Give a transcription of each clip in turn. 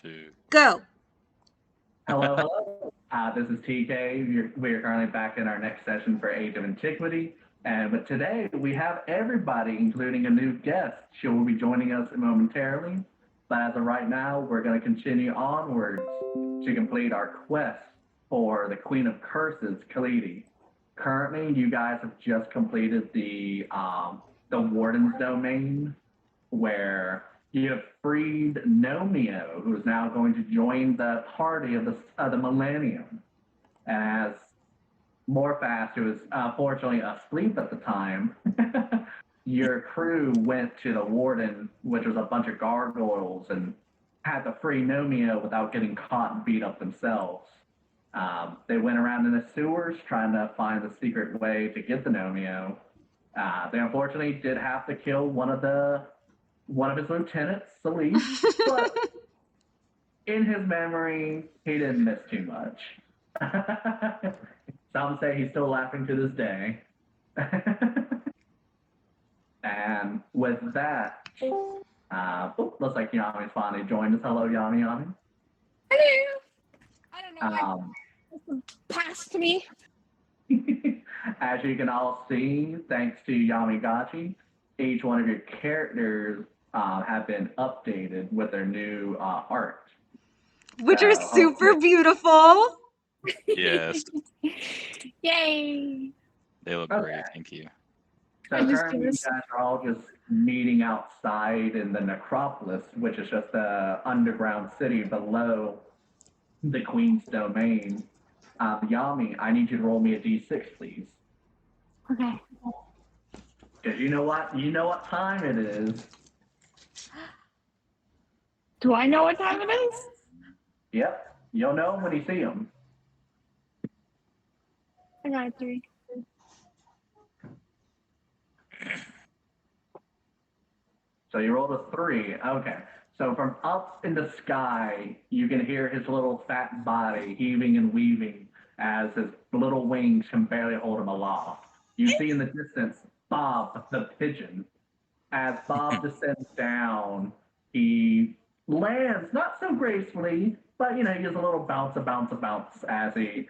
2. Go. Hello, hello. This is TK. We are currently back in our next session for Age of Antiquity. But today we have everybody, including a new guest. She will be joining us momentarily. But as of right now, we're going to continue onwards to complete our quest for the Queen of Curses, Khalidi. Currently, you guys have just completed the Warden's Domain, where you have freed Nomeo, who is now going to join the party of the Millennium. And as Morphast, who was fortunately asleep at the time, your crew went to the Warden, which was a bunch of gargoyles, and had to free Nomeo without getting caught and beat up themselves. They went around in the sewers trying to find the secret way to get the Nomeo. They unfortunately did have to kill one of his lieutenants, Salif, but in his memory, he didn't miss too much. Some say he's still laughing to this day. And with that, looks like Yami's finally joined us. Hello, Yami. Hello. I don't know why passed me. As you can all see, thanks to Yamigachi, each one of your characters have been updated with their new art. Which are super beautiful. Yes. Yay. They look great. Thank you. So currently, you guys are all just meeting outside in the Necropolis, which is just the underground city below the Queen's Domain. Yami, I need you to roll me a d6, please. Okay. Because you know what time it is. Do I know what time it is? Yep, you'll know when you see them. I got a 3. So you rolled a 3. Okay. So from up in the sky, you can hear his little fat body heaving and weaving as his little wings can barely hold him aloft. You see in the distance Bob the pigeon. As Bob descends down, he lands not so gracefully, but he gives a little bounce as he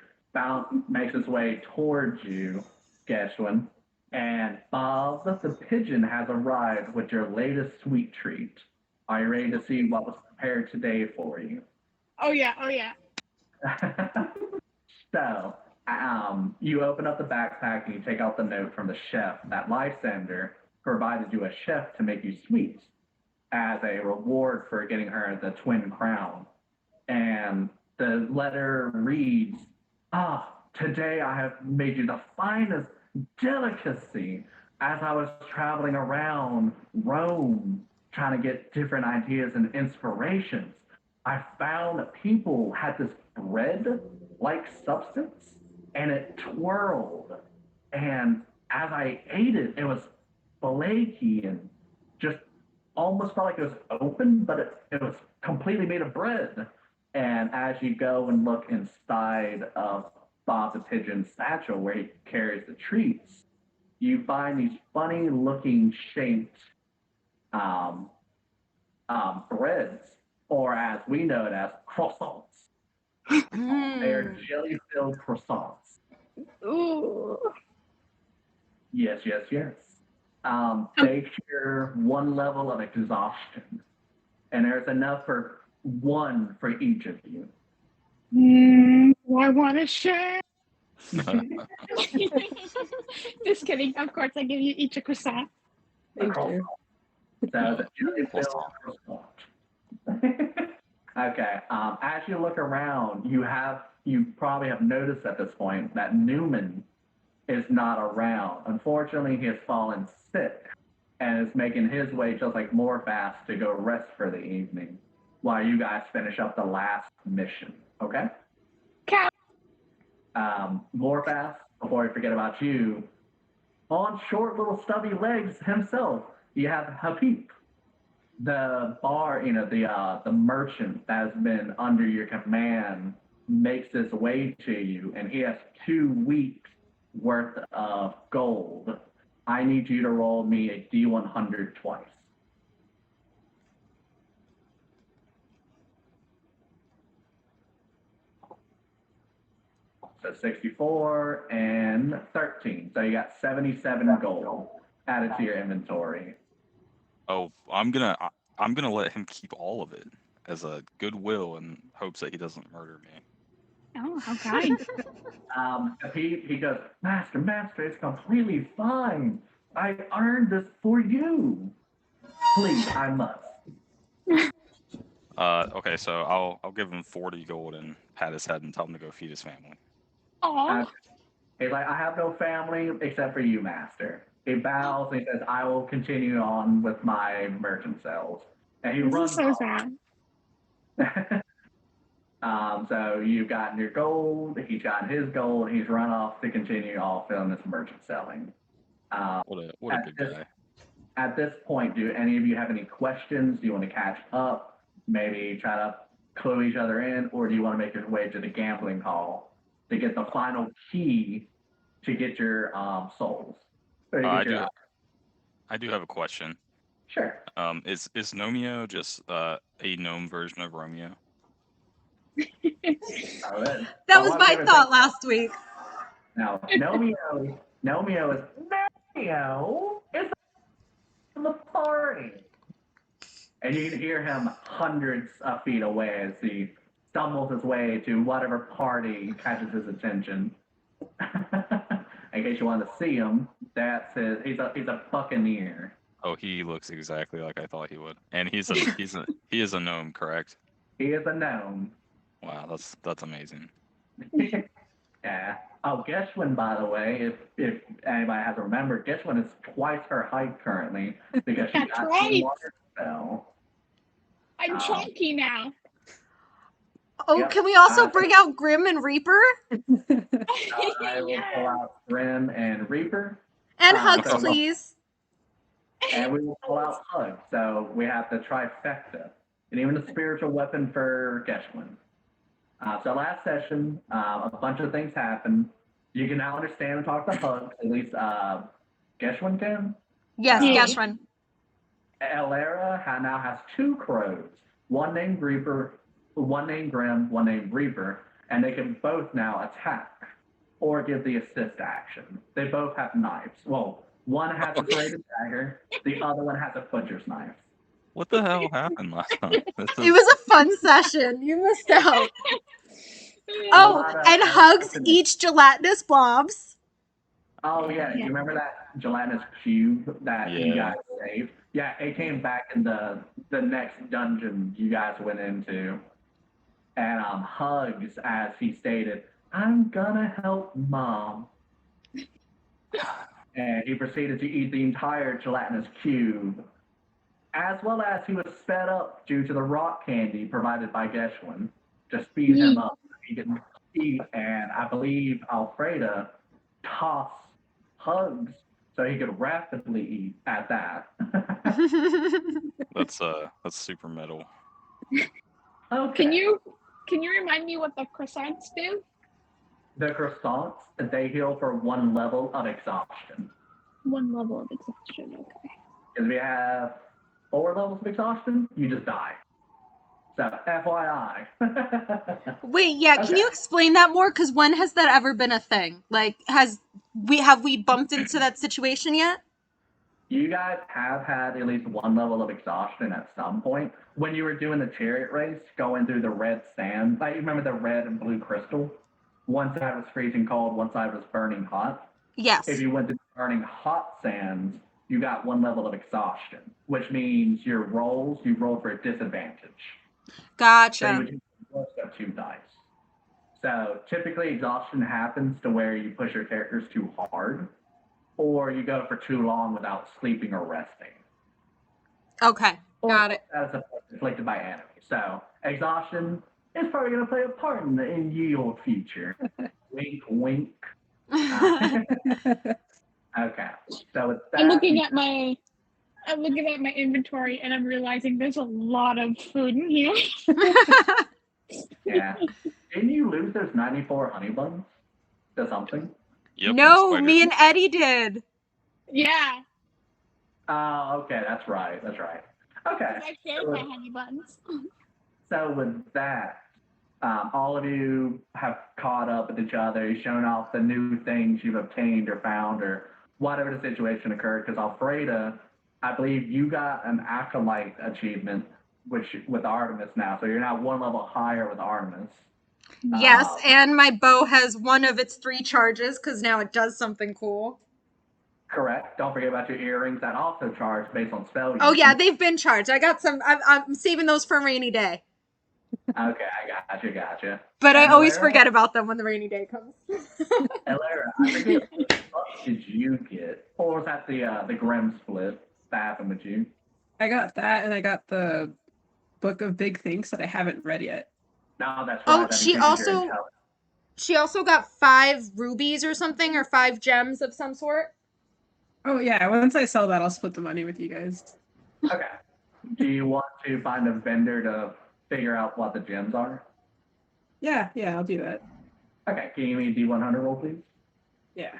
makes his way towards you, Geshwin. And Bob the pigeon has arrived with your latest sweet treat. Are you ready to see what was prepared today for you? Oh yeah. So, you open up the backpack and you take out the note from the chef. That Lysander provided you a chef to make you sweets as a reward for getting her the twin crown. And the letter reads, today I have made you the finest delicacy. As I was traveling around Rome trying to get different ideas and inspirations, I found that people had this bread-like substance, and it twirled. And as I ate it, it was flaky and just almost felt like it was open, but it was completely made of bread. And as you go and look inside of Bob the Pigeon's satchel where he carries the treats, you find these funny-looking shaped breads, or as we know it as croissants. They're jelly-filled croissants. Ooh. Yes. They cure one level of exhaustion, and there's enough for one for each of you. I want to share. Just kidding. Of course, I give you each a croissant. Thank you. So the jelly-filled croissant. Okay. As you look around, you probably have noticed at this point that Newman is not around. Unfortunately, he has fallen sick and is making his way just like Morphast to go rest for the evening while you guys finish up the last mission. Okay? Cow. Morphast, before I forget about you, on short little stubby legs himself, you have Hapip. The bar, the merchant that has been under your command makes his way to you, and he has 2 weeks worth of gold. I need you to roll me a D100 twice. So 64 and 13. So you got 77 gold added to your inventory. Oh, I'm gonna let him keep all of it as a goodwill in hopes that he doesn't murder me. Oh, how kind. He goes, Master, it's completely fine. I earned this for you. Please, I must. Okay, so I'll give him 40 gold and pat his head and tell him to go feed his family. Uh, Aw, he's like, I have no family except for you, Master. He bows and he says, I will continue on with my merchant sales. And he this runs is so off. sad. So you've gotten your gold, he's gotten his gold, he's run off to continue off on this merchant selling. What a good guy. At this point, do any of you have any questions? Do you want to catch up? Maybe try to clue each other in, or do you want to make your way to the gambling hall to get the final key to get your souls? Or to get I do have a question. Sure. Is Nomeo just a gnome version of Romeo? Oh, That was my thought last week. Now, Nomeo is in the party. And you can hear him hundreds of feet away as he stumbles his way to whatever party catches his attention. In case you want to see him, he's a buccaneer. Oh, he looks exactly like I thought he would. And he is a gnome, correct? He is a gnome. Wow, that's amazing. Yeah. Oh, Geshwin, by the way, if anybody hasn't remembered, Geshwin is twice her height currently because she That's got right. the water spell. I'm chunky now. Oh, Yep. can we also bring out Grim and Reaper? I will pull out Grim and Reaper. And Hugs, so- please. And we will pull out Hug. So we have the trifecta. And even a spiritual weapon for Geshwin. So last session, a bunch of things happened. You can now understand and talk to Hug. At least Geshwin can. Yes, Yeah. Geshwin. Elara now has two crows. One named Reaper, one named Grim, one named Reaper. And they can both now attack or give the assist action. They both have knives. Well, one has a serrated dagger. The other one has a butcher's knife. What the hell happened last time? It was a fun session. You missed out. Oh, and Hugs each gelatinous blobs. Oh yeah, you remember that gelatinous cube that you Yeah. guys saved? Yeah, it came back in the next dungeon you guys went into. And Hugs, as he stated, I'm gonna help Mom. And he proceeded to eat the entire gelatinous cube, as well as he was sped up due to the rock candy provided by Geshwin to speed him up. He didn't eat, and I believe Alfreda tossed Hugs so he could rapidly eat at that. That's super metal. Okay. Can you remind me what the croissants do? The croissants, they heal for one level of exhaustion. One level of exhaustion, okay. Because we have 4 levels of exhaustion, you just die. So, FYI. Wait, yeah, can Okay. you explain that more? Because when has that ever been a thing? Like, have we bumped into that situation yet? You guys have had at least 1 level of exhaustion at some point. When you were doing the chariot race, going through the red sand, like you remember the red and blue crystal? One side was freezing cold, one side was burning hot. Yes. If you went through burning hot sands, you got 1 level of exhaustion, which means you roll for a disadvantage. So you Gotcha. would use the worst of 2 dice. So typically exhaustion happens to where you push your characters too hard, or you go for too long without sleeping or resting. Okay, Or got it. that is inflicted by enemies. So exhaustion is probably going to play a part in your future. Wink, wink. Okay. So with that, I'm looking at my inventory and I'm realizing there's a lot of food in here. yeah. Didn't you lose those 94 honey buns to something? Yep. No, spider. me and Eddie did. Yeah. Oh, okay. That's right. Okay. I shared my honey buns. So with that, All of you have caught up with each other. You've shown off the new things you've obtained or found or whatever the situation occurred. Because Alfreda, I believe you got an acolyte achievement with Artemis now. So you're now one level higher with Artemis. Yes, and my bow has one of its 3 charges because now it does something cool. Correct. Don't forget about your earrings that also charge based on spell Oh yeah, usage. they've been charged. I got some. I'm saving those for a rainy day. Okay, I gotcha. But I And always Alara? forget about them when the rainy day comes. Alara, I forget what did you get? Or was that the Grim split that happened with you? I got that, and I got the Book of Big Things that I haven't read yet. No, that's Oh, right. That she increases your also intelligence. she also got 5 rubies or something, or 5 gems of some sort. Oh yeah, once I sell that, I'll split the money with you guys. Okay. Do you want to find a vendor to figure out what the gems are? Yeah, I'll do that. Okay, can you give me a D100 roll, please? Yeah.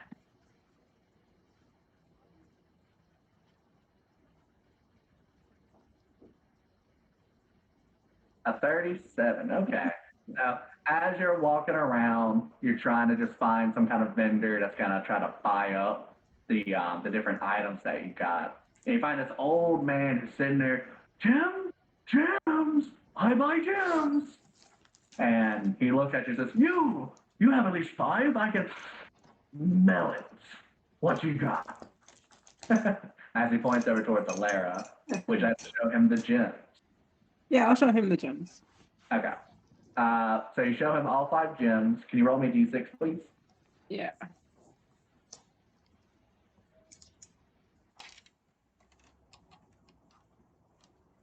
A 37. Okay. Now, as you're walking around, you're trying to just find some kind of vendor that's gonna try to buy up the different items that you got. And you find this old man who's sitting there, gems, I buy gems. And he looks at you and says, you have at least 5? I can melons. What you got? As he points over towards Alara, which I have to show him the gems. Yeah, I'll show him the gems. Okay. So you show him all 5 gems. Can you roll me a d6, please? Yeah.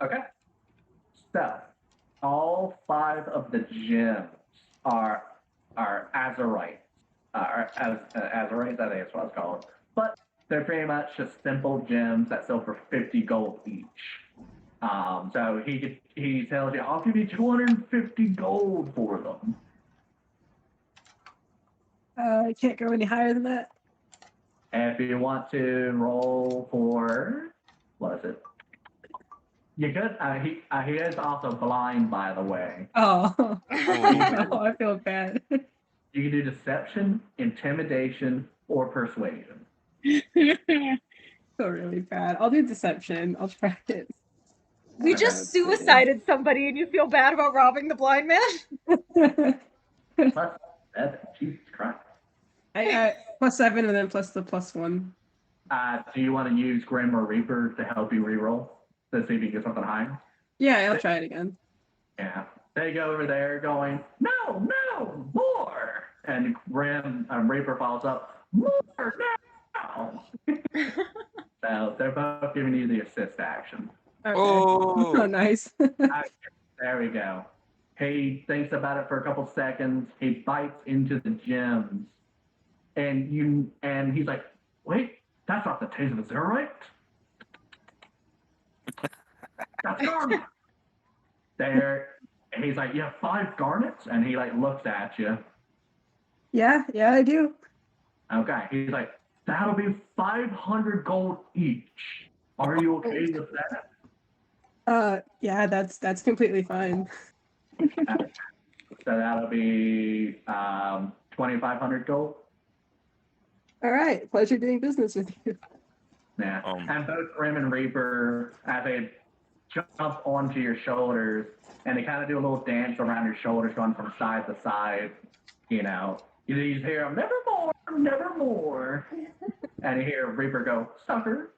Okay. So all 5 of the gems are azurites. Azurites, I think that's what it's called. But they're pretty much just simple gems that sell for 50 gold each. So he tells you, I'll give you 250 gold for them. I can't go any higher than that. And if you want to roll for, what is it? You could. He is also blind, by the way. Oh, Oh, no, I feel bad. You can do deception, intimidation, or persuasion. I feel really bad. I'll do deception. I'll try it. We just suicided somebody, and you feel bad about robbing the blind man? Plus 7. Jesus Christ. I plus 7 and then plus the +1. Do you want to use Grim or Reaper to help you reroll to see if you get something higher? Yeah, I'll try it again. Yeah. They go over there going, no, more. And Grim Reaper follows up, more now. So they're both giving you the assist action. Okay. Oh. Oh, nice. There we go. He thinks about it for a couple seconds. He bites into the gems. And he's like, wait, that's not the taste of a Zerite. That's garnet. He's like, you have 5 garnets? And he like looks at you. Yeah, I do. Okay. He's like, that'll be 500 gold each. Are you okay with that? Yeah, that's completely fine. So that'll be 2,500 gold. All right, pleasure doing business with you. Yeah. And both Grim and Reaper, as they jump onto your shoulders, and they kind of do a little dance around your shoulders, going from side to side. You just hear them, never more. And you hear Reaper go, sucker.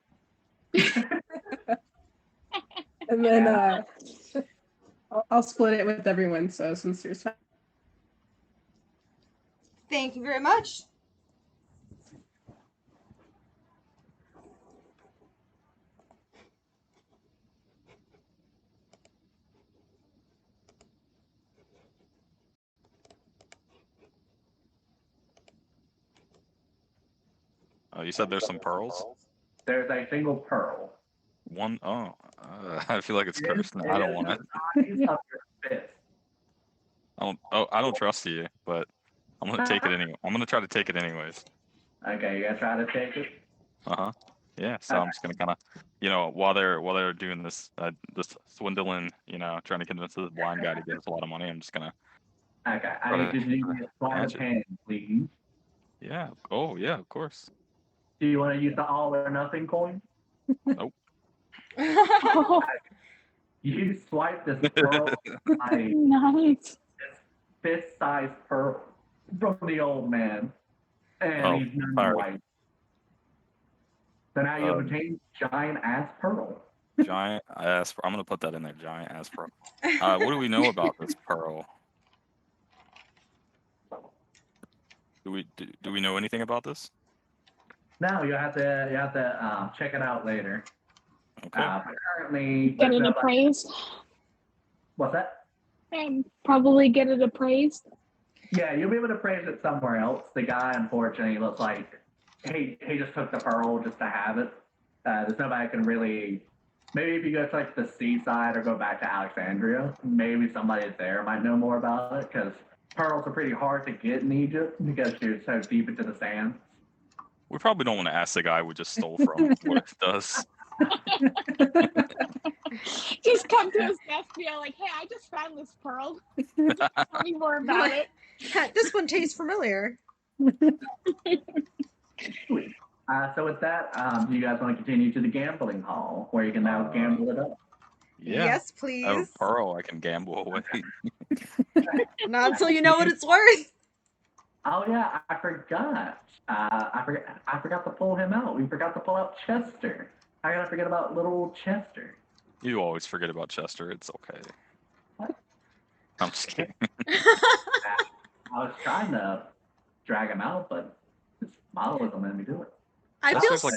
And then I'll split it with everyone. So since there's 5. Thank you very much. Oh, you said there's some pearls? There's a single pearl. One, oh, I feel like it's cursed. No, I don't want it. I don't trust you, but I'm gonna take it anyway. I'm gonna try to take it anyways. Okay, you gonna try to take it? Yeah. So I'm just gonna kind of, while they're doing this swindling, trying to convince the blind guy to give us a lot of money, I'm just gonna Okay, I Try need to you to do me a sleight of magic. hand, please. Yeah. Oh, yeah, of course. Do you want to use the all or nothing coin? Nope. Oh, You swipe this pearl, like nice. fist-sized pearl from the old man, and Oh, he's none sorry. white. So now you have Um, obtained giant ass pearl. Giant ass. I'm gonna put that in there. Giant ass pearl. What do we know about this pearl? Do we know anything about this? No, you have to check it out later. Okay. But currently, Get there's it no appraised. what's that? And probably get it appraised. Yeah, you'll be able to praise it somewhere else. The guy, unfortunately, looks like he just took the pearl just to have it. There's nobody can really. Maybe if you go to like the seaside or go back to Alexandria, maybe somebody there might know more about it because pearls are pretty hard to get in Egypt because you're so deep into the sand. We probably don't want to ask the guy we just stole from what it does. Just come to his desk, be like, "Hey, I just found this pearl. Tell me more about it." This one tastes familiar. So with that, do you guys want to continue to the gambling hall where you can now gamble it up? Yeah. Yes, I have a please. pearl I can gamble away. Not until you know what it's worth. Oh yeah, I forgot. I forgot to pull him out. We forgot to pull out Chester. I gotta forget about little Chester. You always forget about Chester. It's okay. What? I'm just kidding. I was trying to drag him out, but his model isn't letting me do it. I This feel looks like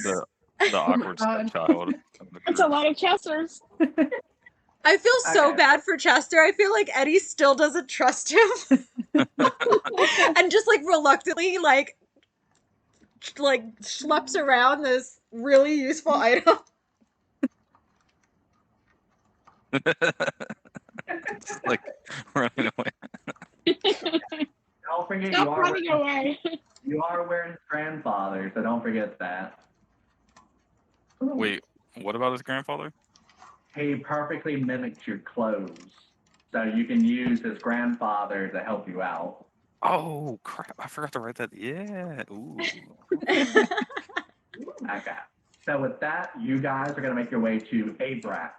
the awkward God. stepchild. of the It's a group. lot of Chesters. I feel so Okay. bad for Chester. I feel like Eddie still doesn't trust him. And just like reluctantly like schleps around this really useful item. Just like running away. Don't forget Stop running away. you are wearing his grandfather, so don't forget that. Wait, what about his grandfather? He perfectly mimics your clothes, so you can use his grandfather to help you out. Oh crap! I forgot to write that. Yeah. Ooh. Okay. So with that, you guys are gonna make your way to Abrax,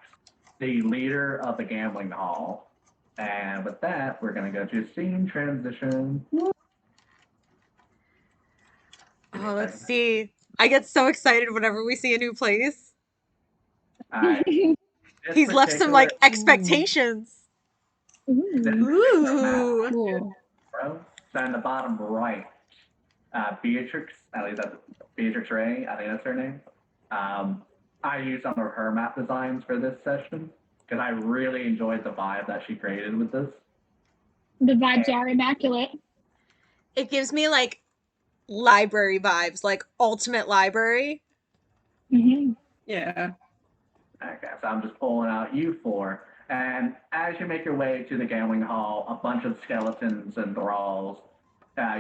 the leader of the gambling hall. And with that, we're gonna go to scene transition. Oh, let's see. I get so excited whenever we see a new place. Alright. This He's left some like particular- expectations. this Ooh. Cool. bro. So in the bottom right, Beatrix, at least that's Beatrix Ray, I think that's her name. I used some of her map designs for this session because I really enjoyed the vibe that she created with this. The vibes are immaculate. It gives me like library vibes, like ultimate library. Mm-hmm. Yeah. Okay, so I'm just pulling out you four. And as you make your way to the gambling hall, a bunch of skeletons and thralls,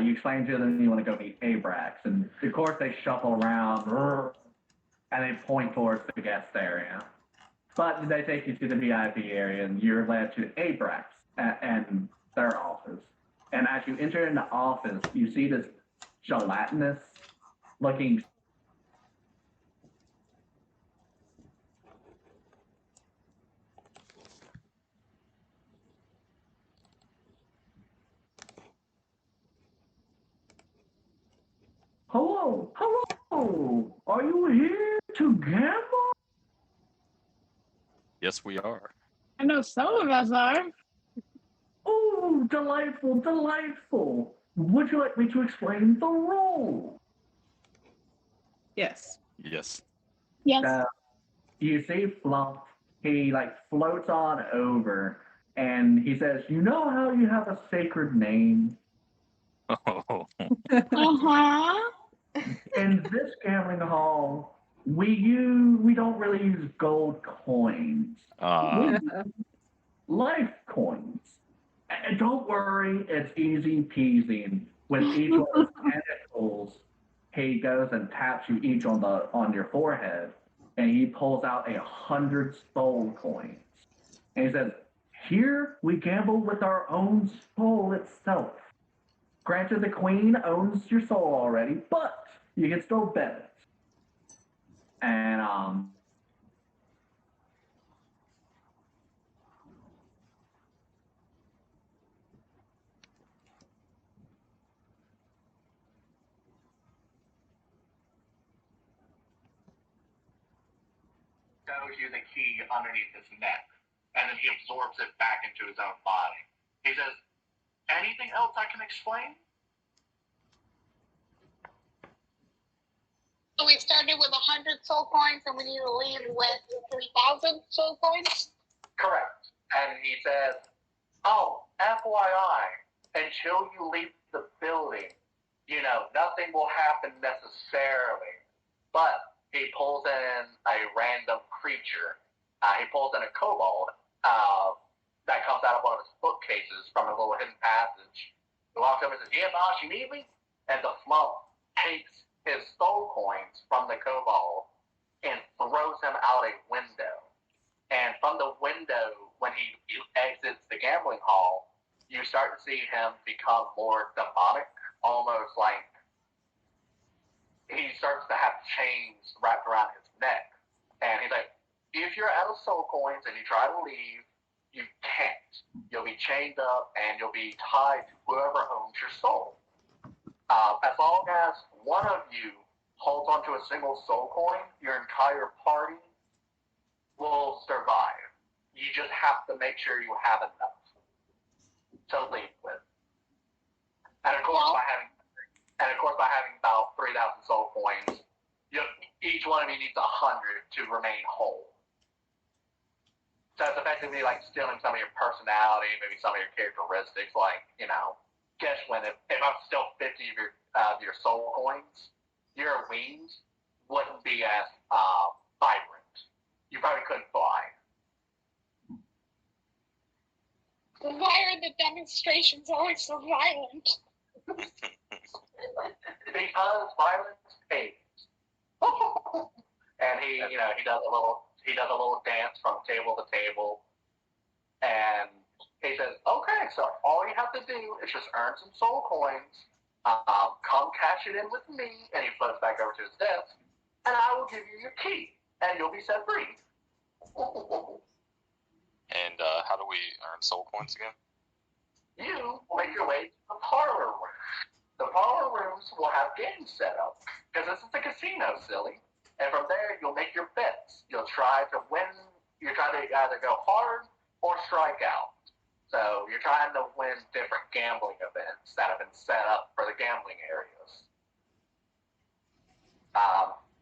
you explain to them you want to go meet Abrax. And of course, they shuffle around and they point towards the guest area. But they take you to the VIP area and you're led to Abrax and their office. And as you enter in the office, you see this gelatinous looking hello, hello. Are you here to gamble? Yes, we are. I know some of us are. Oh, delightful, delightful. Would you like me to explain the rule? Yes. Yes. Yes. You see Flump, he like floats on over and he says, you know how you have a sacred name? Oh. Uh-huh. In this gambling hall, we don't really use gold coins. Life coins. And don't worry, it's easy peasy. With each one of his tentacles, he goes and taps you each on your forehead, and he pulls out 100 soul coins. And he says, Here we gamble with our own soul itself. Granted, the queen owns your soul already, but you can still bet it. And shows you the key underneath his neck, and then he absorbs it back into his own body. He says, "Anything else I can explain?" So we started with 100 soul coins, and we need to leave with 3,000 soul coins. Correct. And he says, "Oh, FYI, until you leave the building, nothing will happen necessarily." But he pulls in a random creature. He pulls in a kobold that comes out of one of his bookcases from a little hidden passage. He walks over and says, "Yeah, boss, you need me?" And the flump takes his soul coins from the kobold and throws him out a window. And from the window, when he exits the gambling hall, you start to see him become more demonic, almost like he starts to have chains wrapped around his neck. And he's like, if you're out of soul coins and you try to leave, you can't. You'll be chained up and you'll be tied to whoever owns your soul. As long as one of you holds onto a single soul coin, your entire party will survive. You just have to make sure you have enough to leave with. And of course, by having about 3,000 soul coins, each one of you needs 100 to remain whole. So it's effectively like stealing some of your personality, maybe some of your characteristics. Like, guess when if I'm still 50 of your soul coins, your wings wouldn't be as vibrant. You probably couldn't fly. Why are the demonstrations always so violent? Because violence pays. And he does a little dance from table to table, and he says, "Okay, so all you have to do is just earn some soul coins. Come cash it in with me," and he floats back over to his desk, "and I will give you your key, and you'll be set free." And how do we earn soul coins again? You make your way to the parlor room. The parlor rooms will have games set up, because this is a casino, silly. And from there, you'll make your bets. You'll try to win. You're trying to either go hard or strike out. So you're trying to win different gambling events that have been set up for the gambling areas.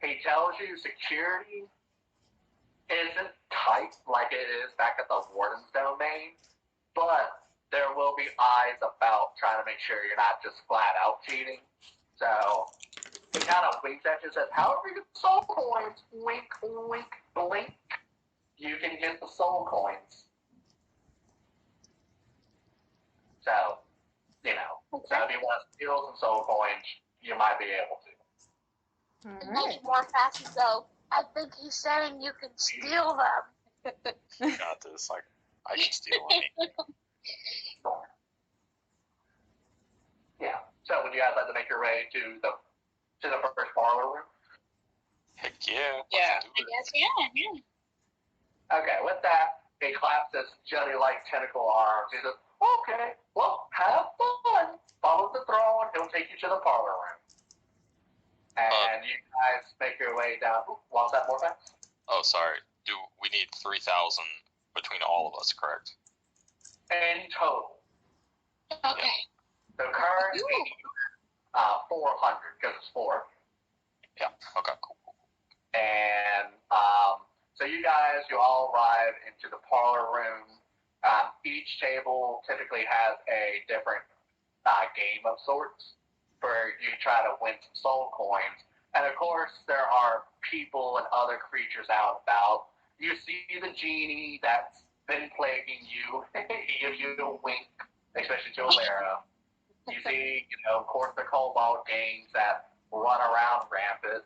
He tells you security isn't tight like it is back at the warden's domain, but there will be eyes about trying to make sure you're not just flat out cheating. So he kind of winks at you and says, "However you get the soul coins, wink, wink, blink, you can get the soul coins." So, so if you want to steal some soul coins, you might be able to. Much more fast though. I think he's saying you can steal them. Got this. I can steal anything. Yeah. So would you guys like to make your way to the first parlor room? Heck yeah. Yeah. Let's do it. Yes, yeah. Okay, with that, he claps his jelly-like tentacle arms. He says, "Okay, well, have fun. Follow the throne. He'll take you to the parlor room." And you guys make your way down. What's that more fast? Oh, sorry. We need 3,000 between all of us, correct? In total. Okay. The currently 400 because it's 4. Yeah. Okay. Cool. And so you all arrive into the parlor room. Each table typically has a different game of sorts where you try to win some soul coins. And of course, there are people and other creatures out about. You see the genie that's been plaguing you. He gives you a wink, especially to Alara. You see, of course, the cobalt gangs that run around rampant.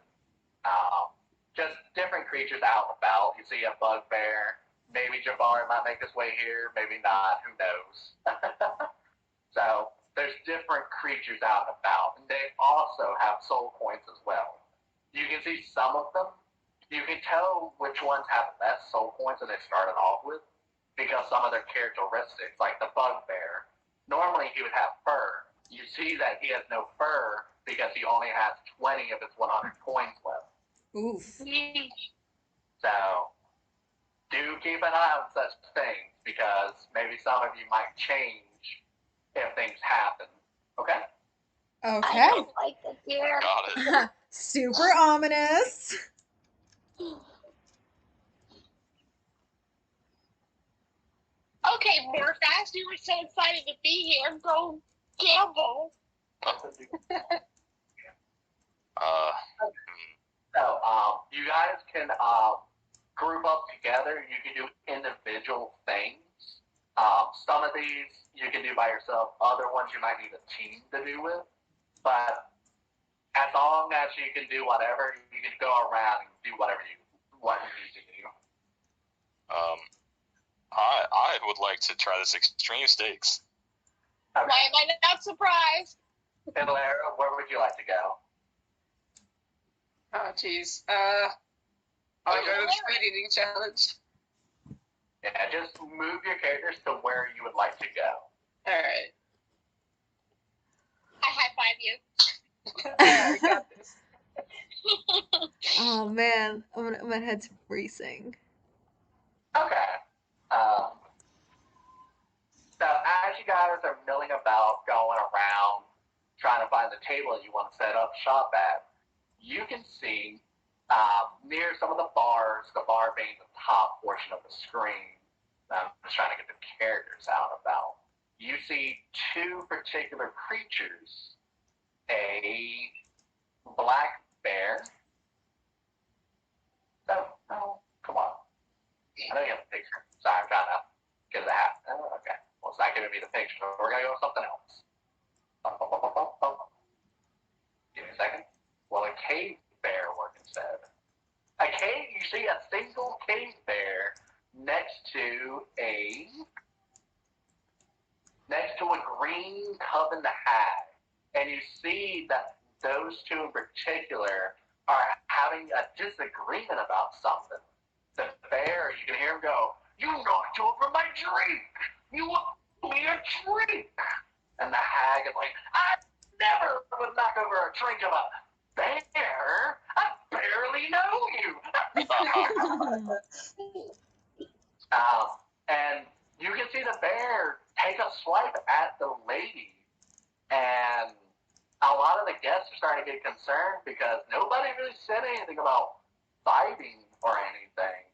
Just different creatures out and about. You see a bugbear. Maybe Jabari might make his way here, maybe not, who knows. So there's different creatures out and about, and they also have soul coins as well. You can see some of them. You can tell which ones have less soul coins than they started off with because some of their characteristics, like the bugbear, normally he would have fur. You see that he has no fur because he only has 20 of his 100 coins left. Oof. So do keep an eye on such things because maybe some of you might change if things happen. Okay? I Okay. don't like the deer. Got it. Super ominous. Okay, Morphax, you were so excited to be here. Go gamble. So you guys can group up together. You can do individual things. Some of these you can do by yourself. Other ones you might need a team to do with. But as long as you can do whatever, you can go around and do whatever you need to do. I would like to try this extreme stakes. Okay. Why am I not surprised? And Lara, where would you like to go? Oh, jeez. I'll go to the speed eating challenge. Yeah, just move your characters to where you would like to go. Alright. I high five you. I got this. Oh man, my head's racing. Okay. So as you guys are milling about, going around, trying to find the table that you want to set up shop at, you can see near some of the bars, the bar being the top portion of the screen. I'm just trying to get the characters out and about. You see two particular creatures, a black bear. Oh, come on. I know you have a picture. Sorry, I'm trying to get the hat. Oh, okay. Well, it's not giving me the picture, so we're going to go with something else. Give me a second. Will a cave bear work instead? A cave, you see a single cave bear next to a green coven hag. And you see that those two in particular are having a disagreement about something. The bear, you can hear him go, "You knocked over my drink! You owe me a drink!" And the hag is like, "I never would knock over a drink of a bear! I barely know you!" And you can see the bear take a swipe at the lady. And a lot of the guests are starting to get concerned because nobody really said anything about fighting or anything.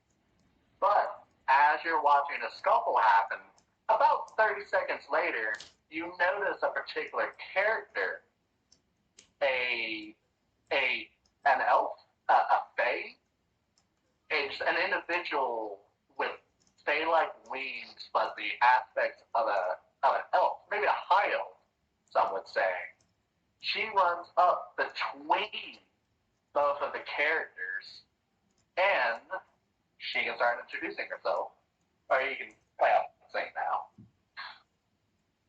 But as you're watching a scuffle happen, about 30 seconds later, you notice a particular character, an elf, a fae, it's an individual with fae-like wings, but the aspects of an elf, maybe a high elf, some would say. She runs up between both of the characters, and she can start introducing herself. Or you can sing now.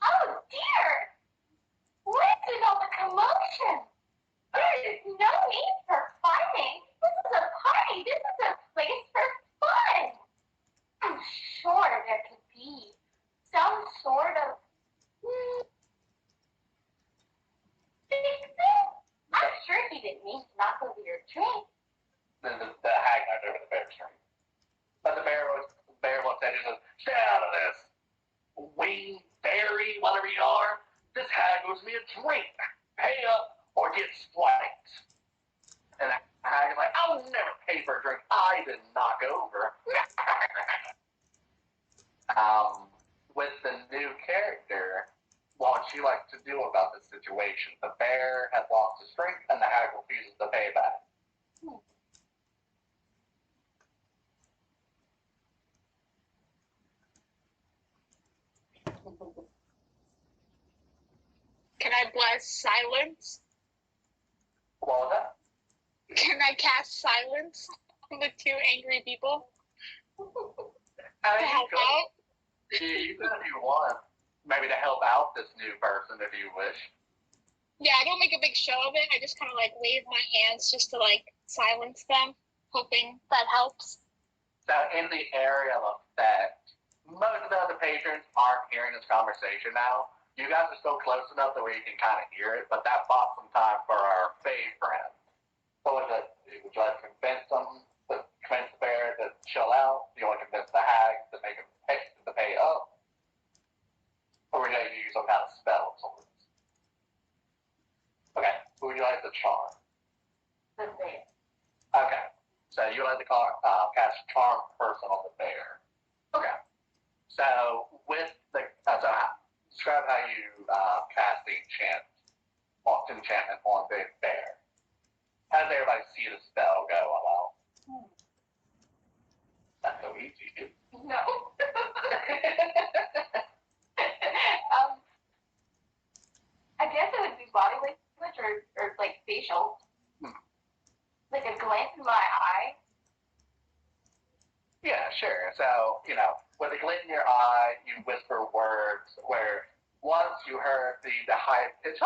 Oh dear! What is all the commotion? There is no need for fighting. This is a party. This is a place for fun. I'm sure there could be some sort of fix-it. I'm sure he didn't mean to knock over your drink. The hag knocked over the bear's drink. But the bear looks at you and says, "Stay out of this. Wing, fairy, whatever you are, this hag owes me a drink. Pay up or get spiked." And the hag is like, "I'll never pay for a drink I didn't knock over." With the new character, what would you like to do about this situation? The bear has lost his drink and the hag refuses to pay back. Can I blast silence? What was that? Can I cast silence on the two angry people? I To mean, help out? you could if you want. Maybe to help out this new person if you wish. Yeah, I don't make a big show of it. I just kind of like wave my hands just to like silence them, hoping that helps. So in the area of effect, most of the other patrons aren't hearing this conversation now. You guys are still close enough that where you can kind of hear it, but that bought some time for our Fae friend. So would you like to convince them, convince the bear to chill out? Do you want to convince the hag to make him pay up? Or would you like to use some kind of spell of sorts? Okay, who would you like to charm? The bear. Okay, so you like to cast charm person on the bear. Okay, so with the describe how you cast the enchantment on the bear. How does everybody see the spell go about? That's so easy. No. I guess it would be body language or like facial. Like a glance in my eye. Yeah, sure. So, with a glint in your eye, you whisper words where once you heard the high pitch,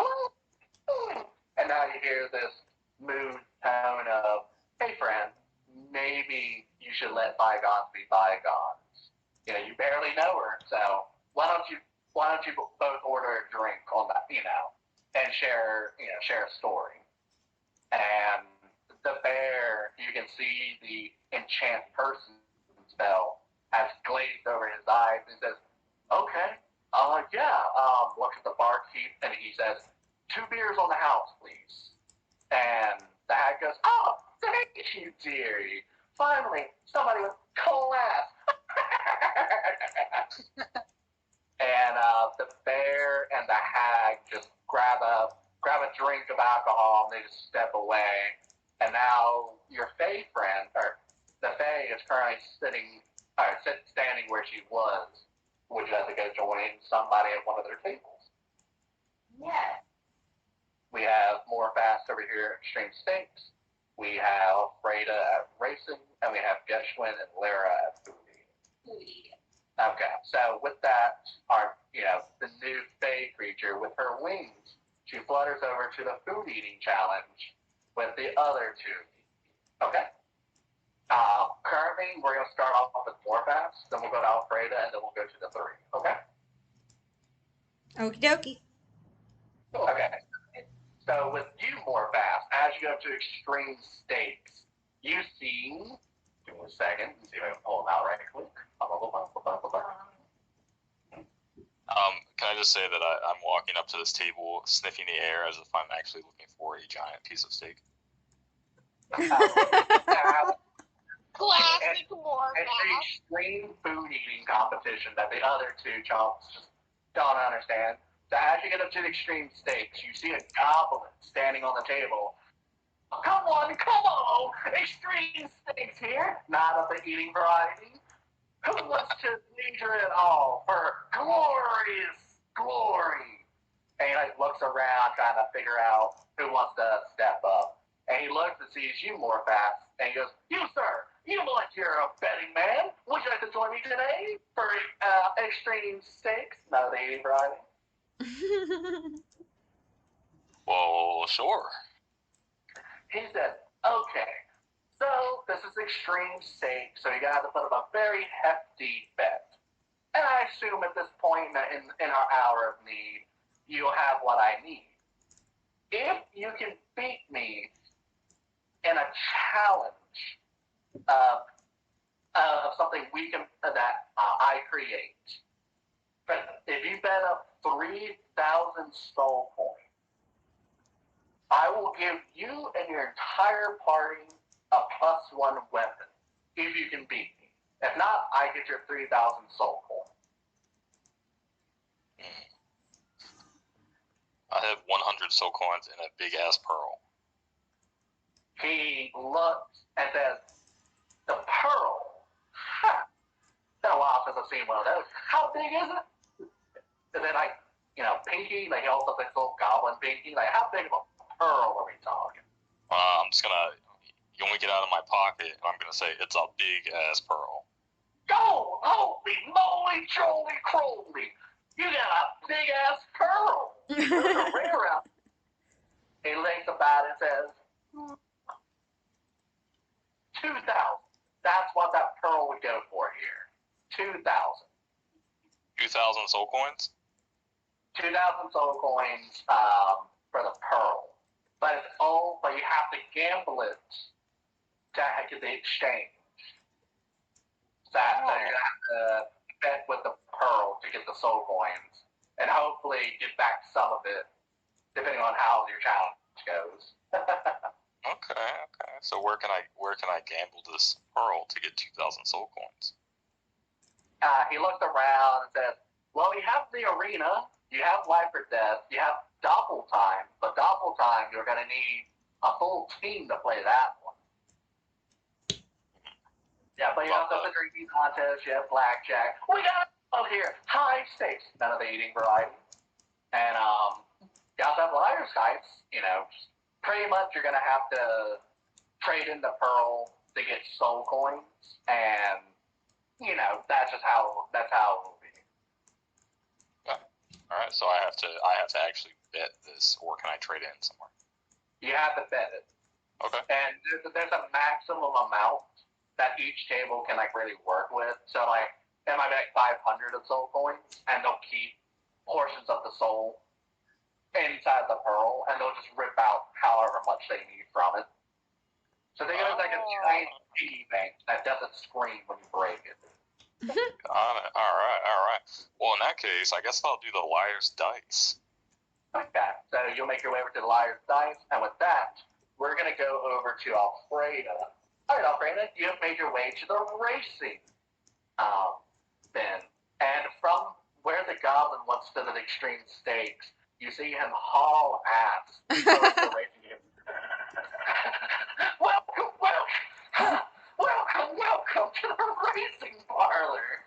and now you hear this smooth tone of, hey friend, maybe you should let bygones be bygones. You barely know her, so why don't you both order a drink on that, and share a story. And the bear, you can see the enchant person spell has glazed over his eyes and says, okay, looks at the barkeep and he says, 2 beers on the house, please. And the hag goes, oh, thank you, dearie. Finally, somebody with class. And the bear and the hag just grab a drink of alcohol and they just step away. And now your Fae friend, or the Fae, is currently standing where she was. Would you like to go join somebody at one of their tables? Yeah. We have more fast over here at Extreme Stakes. We have Freda at Racing, and we have Geshwin and Lara at Foodie. Okay, so with that, the new Fae creature with her wings, she flutters over to the food eating challenge with the other 2. Okay. Currently, we're going to start off with Morphast, then we'll go to Alfreda, and then we'll go to the 3. Okay? Okie dokie. Okay. So with you, Morphast, as you go to Extreme Stakes, you see... Give me a second. Let's see if I can pull them out right quick. Can I just say that I'm walking up to this table, sniffing the air as if I'm actually looking for a giant piece of steak. Classic war It's the extreme food eating competition that the other 2 chumps just don't understand. So as you get up to the Extreme Stakes, you see a goblin standing on the table. Come on, Extreme Stakes here. Not of the eating variety. Who wants to wager it all for glorious glory? And he looks around trying to figure out who wants to step up. And he looks and sees you more fast, and he goes, you, sir, you look like you're a betting man. Would you like to join me today for Extreme Stakes? Not the eating variety. Well, sure. He said, okay, so this is Extreme Stakes, so you got to put up a very hefty bet. And I assume at this point in our hour of need, you'll have what I need. If you can beat me in a challenge of something that I create, but if you bet up 3,000 soul points, I will give you and your entire party a +1 weapon if you can beat me. If not, I get your 3,000 soul points. I have 100 soul coins and a big ass pearl. He looks and says, the pearl? Ha! It's been a while since I've seen one of those. How big is it? Is it pinky? He holds up this little goblin pinky. How big of a pearl are we talking? I'm just gonna yoink it out of my pocket, and I'm gonna say it's a big ass pearl. Go! Holy moly, jolly crowley! You got a big ass pearl! Those are rare out. He thinks about it and says, 2,000. That's what that pearl would go for here. 2,000. 2,000 soul coins? 2,000 soul coins for the pearl. But it's all, but you have to gamble it to get the exchange. So you're going to have to bet with the pearl to get the soul coins. And hopefully get back some of it, depending on how your challenge goes. Okay. So where can I gamble this pearl to get 2,000 soul coins? He looked around and said, well, you have the arena, you have life or death, you have doppel time, but doppel time, you're going to need a full team to play that one. Yeah, but you have the drinking contest, you have blackjack. We got it out here. High stakes, none of the eating variety. And you also have liar's dice, pretty much you're going to have to trade in the pearl to get soul coins, and that's how it will be. All right, so I have to actually bet this, or can I trade in somewhere? You have to bet it. Okay. And there's a maximum amount that each table can really work with. So it might be 500 of soul coins, and they'll keep portions of the soul inside the pearl, and they'll just rip out however much they need from it. So think of it like a giant piggy bank that doesn't scream when you break it. Got it. All right. Well, in that case, I guess I'll do the liar's dice. Okay, so you'll make your way over to the liar's dice, and with that, we're going to go over to Alfreda. All right, Alfreda, you have made your way to the racing bin, and from where the goblin once stood at extreme stakes, you see him haul ass towards the racing game. Welcome to the racing parlor.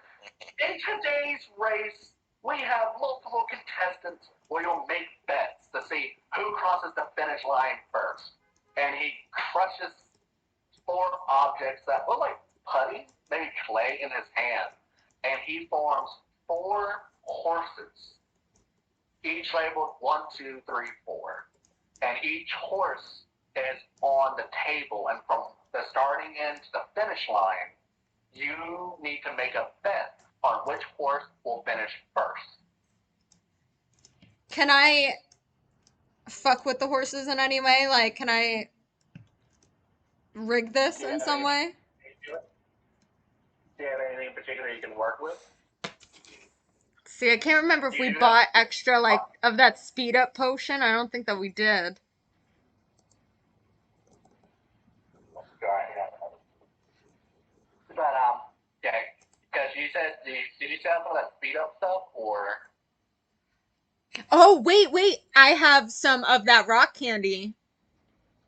In today's race, we have multiple contestants where you'll make bets to see who crosses the finish line first. And he crushes 4 objects that look like putty, maybe clay, in his hand. And he forms 4 horses, each labeled 1, 2, 3, 4. And each horse is on the table. And from the starting end to the finish line, you need to make a bet on which horse will finish first. Can I fuck with the horses in any way? Like, can I rig this in some way? Do you have anything in particular you can work with? See, I can't remember if we bought extra, like, of that speed up potion. I don't think that we did. But, yeah, because you said, did you sell some of that speed up stuff, or? Oh, wait. I have some of that rock candy.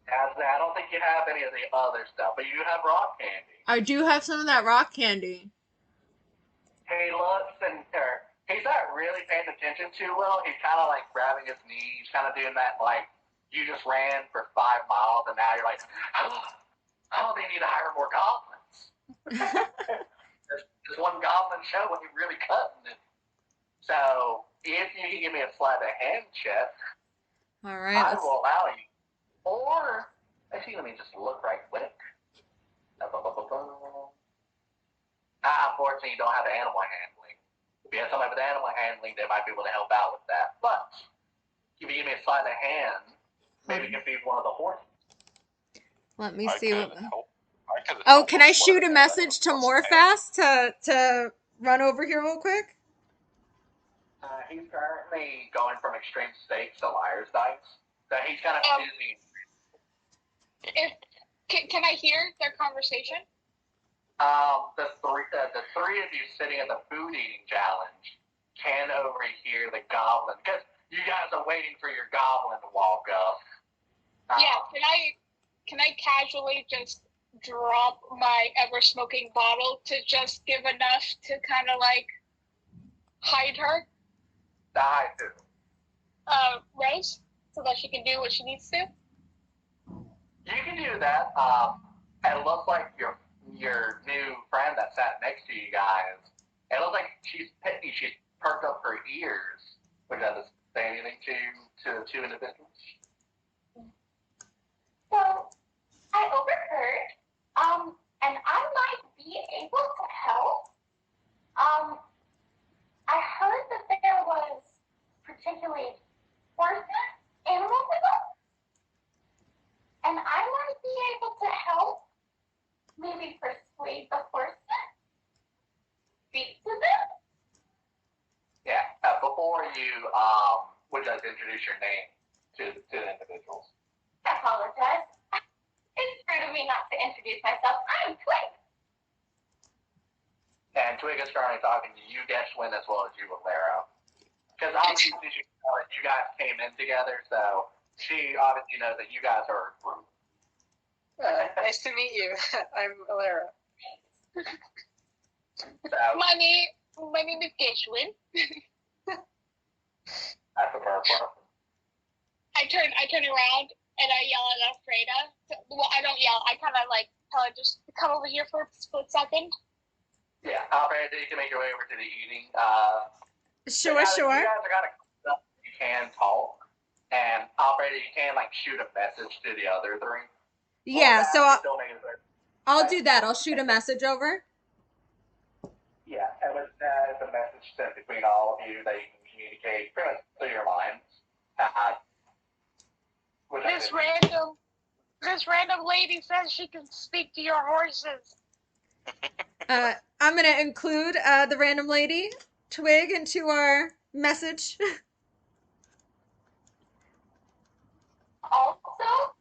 I don't think you have any of the other stuff, but you do have rock candy. I do have some of that rock candy. He looks he's not really paying attention too well. He's kind of like grabbing his knees, kind of doing that like you just ran for 5 miles and now you're like, oh, they need to hire more goblins. There's one goblin show when you're really cutting it. So if you can give me a sleight of hand check, All right. I will allow you. Or actually, let me just look right quick. Unfortunately, you don't have animal handling. If you have somebody with animal handling, they might be able to help out with that. But if you give me a sleight of hand, maybe you can feed one of the horses. Let me see what. Oh, can I shoot a message to Morfast to run over here real quick? He's currently going from extreme stakes to liar's dice. So he's kind of busy. Can I hear their conversation? The three of you sitting at the food eating challenge can overhear the goblin because you guys are waiting for your goblin to walk up. Yeah, can I casually just drop my ever smoking bottle to just give enough to kind of like hide her? Die too. Rose, so that she can do what she needs to. You can do that. It looks like your your new friend that sat next to you guys, it looks like she's perked up her ears, which doesn't say anything to the two individuals. So I overheard, and I might be able to help. I heard that there was particularly horses, animals involved, and I might be able to help. Maybe persuade the horses, speak to them. Yeah. Before you would you like to introduce your name to the individuals? I apologize. It's rude of me not to introduce myself. I'm Twig. And Twig is currently talking to you, Geshwin, as well as you, Valero. Because obviously you guys came in together, so she obviously knows that you guys are a group. Nice to meet you. I'm Alara. So My name is Gishwin. that's the first one. I turn around and I yell at Alfreda. Well, I don't yell. I kind of like tell her just to come over here for a split second. Yeah, Alfred, you can make your way over to the eating. Sure. You guys are kind of you can talk, and Alfred, you can like shoot a message to the other three. Yeah, so I'll Right. do that. I'll shoot a message over. Yeah, and with that, it's a message sent between all of you that you can communicate pretty much through your minds. This random lady says she can speak to your horses. I'm gonna include the random lady, Twig, into our message. Also,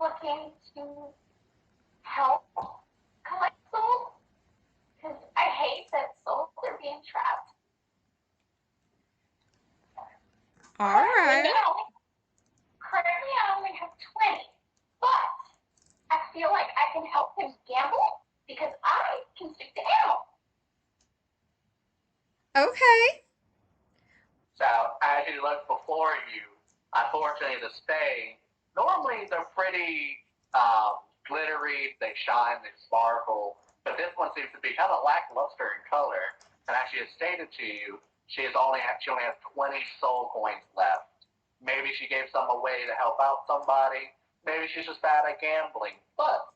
looking to help collect souls, because I hate that souls are being trapped. All right. Currently, I only have 20, but I feel like I can help him gamble because I can speak to animals. Okay. So as you look before you, unfortunately the stay, normally they're pretty glittery, they shine, they sparkle, but this one seems to be kind of lackluster in color. And as she has stated to you, she only has 20 soul coins left. Maybe she gave some away to help out somebody. Maybe she's just bad at gambling. But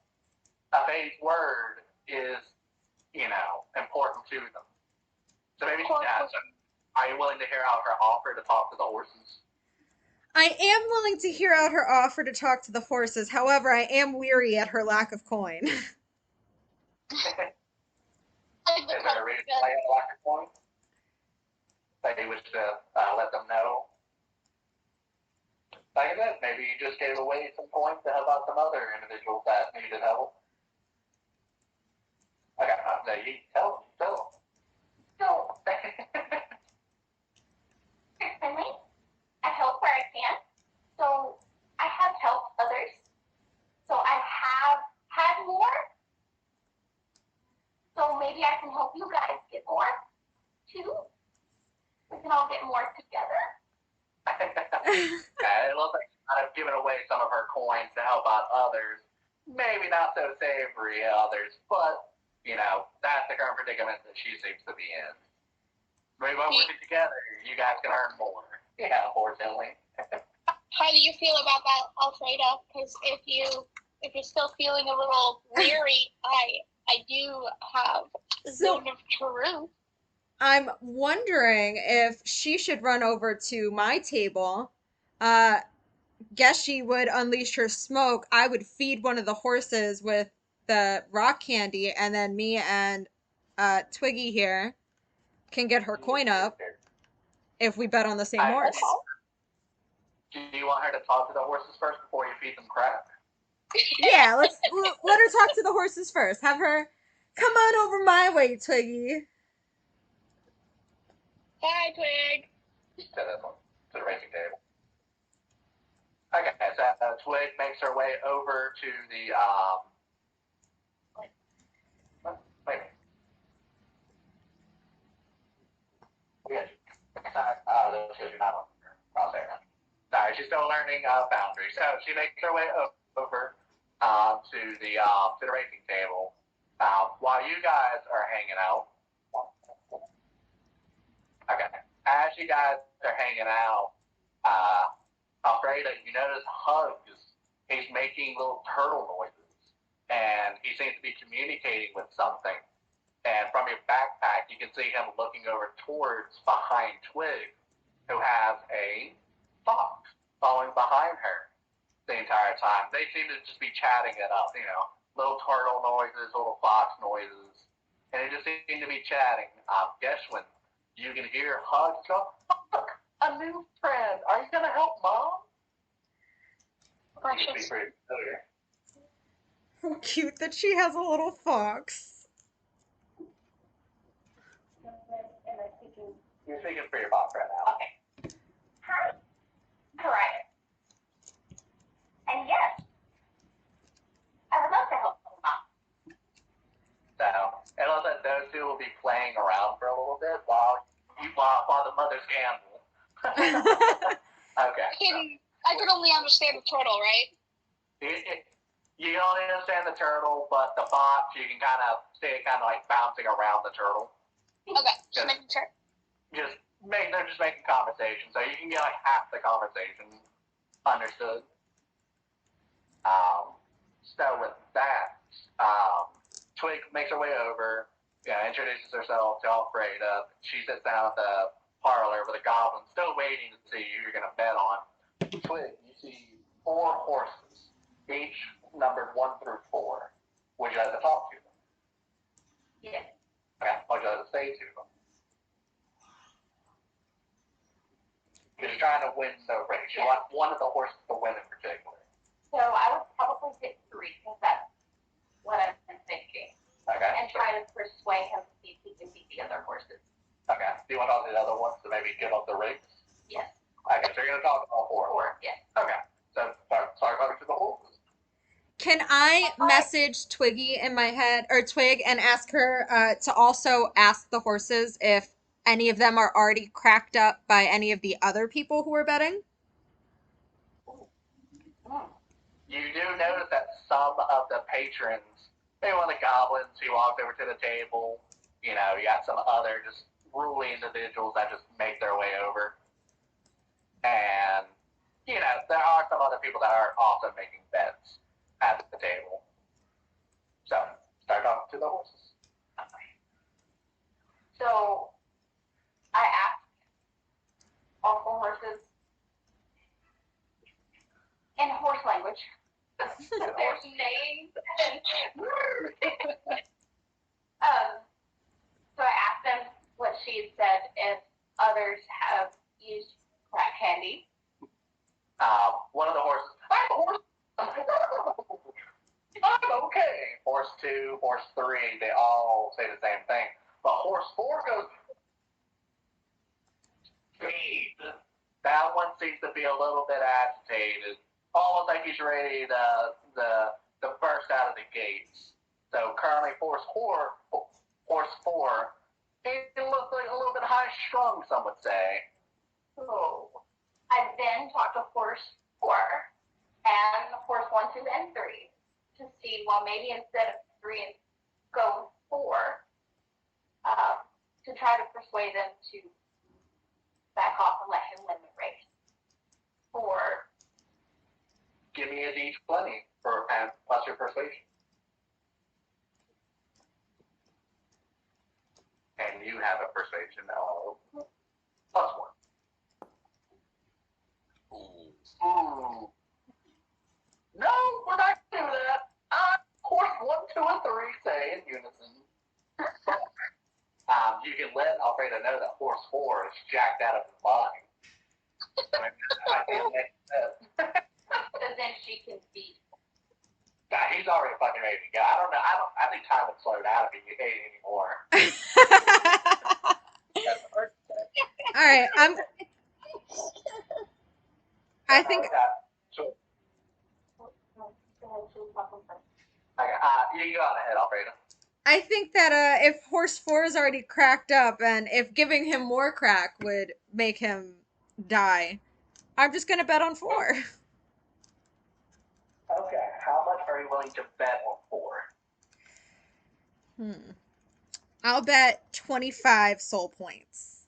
a vague word is, important to them. So maybe she has some. Are you willing to hear out her offer to talk to the horses? I am willing to hear out her offer to talk to the horses. However, I am weary at her lack of coin. Is there a reason why you have a lack of coin? That you wish to let them know? Like I said, maybe you just gave away some coins to help out some other individuals that needed help. Okay, no, you tell them. So, personally, I help where I can. So, I have helped others. So, I have had more. So, maybe I can help you guys get more, too. We can all get more together. It looks like she's kind of giving away some of her coins to help out others. Maybe not so savory others, but, that's the current predicament that she seems to be in. Maybe by working together, you guys can earn more. Yeah, unfortunately. How do you feel about that, Alfreda? Because if you're still feeling a little weary, I do have Zone of Truth. I'm wondering if she should run over to my table. Guess she would unleash her smoke. I would feed one of the horses with the rock candy, and then me and Twiggy here can get her coin up if we bet on the same horse. Do you want her to talk to the horses first before you feed them crap? Yeah, let her talk to the horses first. Have her come on over my way, Twiggy. Bye, Twig. To the racing table. Okay, so Twig makes her way over to the wait. You're not on there. Sorry, she's still learning boundaries. So she makes her way over to the racing table, While you guys are hanging out, okay, as you guys are hanging out, Alfredo, you notice Hugs, he's making little turtle noises, and he seems to be communicating with something. And from your backpack, you can see him looking over towards behind Twig, who has a fox following behind her the entire time. They seem to just be chatting it up, little turtle noises, little fox noises, and they just seem to be chatting. Guess when you can hear Hugs go, "Look, a new friend. Are you gonna help Mom?" Precious. Pretty familiar. How cute that she has a little fox. You're speaking for your boss right now. Okay. Hi. Correct. And yes, I would love to help Mom. So it looks like those two will be playing around for a little bit while the mothers gamble. Okay. I could only understand the turtle, right? You can only understand the turtle, but the fox, you can kind of see it kind of like bouncing around the turtle. Okay, just making sure. They're just making conversation, so you can get like half the conversation understood. So with that, Twig makes her way over, introduces herself to Alfreda. She sits down at the parlor with a goblin still waiting to see who you're going to bet on. Twig, you see 4 horses, each numbered 1 through 4. Would you like to talk to them? Yes. Okay, would you like to say to them? You're just trying to win the race. You want one of the horses to win in particular. So I would probably pick 3 because that's what I've been thinking. Okay. And try to persuade him to see if he can beat the other horses. Okay. Do you want all the other ones to maybe give up the race? Yes. Okay, so you're going to talk to all 4. 4, yes. Okay. So start talking to the horses. Can I message Twiggy in my head, or Twig, and ask her to also ask the horses if any of them are already cracked up by any of the other people who are betting? You do notice that some of the patrons, maybe one of the goblins who walked over to the table, you got some other just ruling individuals that just make their way over. And, there are some other people that are also making bets at the table. So, start talking to the horses. So I asked all 4 horses in horse language. There's names. So I asked them what she had said if others have used crack candy. One of the horses, I'm a horse. I'm okay. Horse 2, horse 3, they all say the same thing. But horse 4 goes, speed. That one seems to be a little bit agitated, almost like he's ready to burst out of the gates. So currently, horse 4, he looks like a little bit high strung, some would say. So I then talked to horse 4 and horse 1, 2, and 3 to see, well, maybe instead of 3 and go 4, to try to persuade them to back off and let him win the race. Or Give me a D20 and plus your persuasion. And you have a persuasion of plus 1. Ooh. No, we're not doing that. Horse 1, 2, and 3 say in unison. You can let Alfredo know that horse 4 is jacked out of his mind. I can't make that. so then she can beat. God, he's already fucking ready to go. I don't know. I think time would slow down if he could hate anymore. All right, I think Sure. Okay, you go on ahead, Alfredo. I think that if horse 4 is already cracked up, and if giving him more crack would make him die, I'm just gonna bet on 4. Okay, how much are you willing to bet on 4? I'll bet 25 soul points.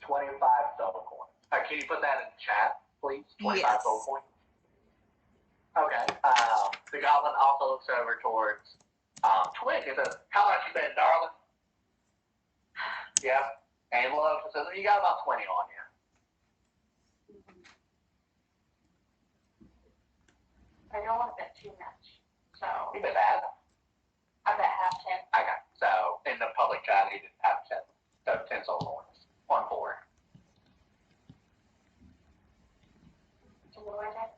25 soul coins. Can you put that in chat, please? 25 soul Yes. coins. Okay. The goblin also looks over towards Twig and says, "How much you bet, darling?" Yeah. And Love says, "You got about 20 on you." I don't want to bet too much. So You bet that. I bet half 10. Okay. So in the public chat, he didn't have 10. So 10 soul coins. 1-4. So what was it?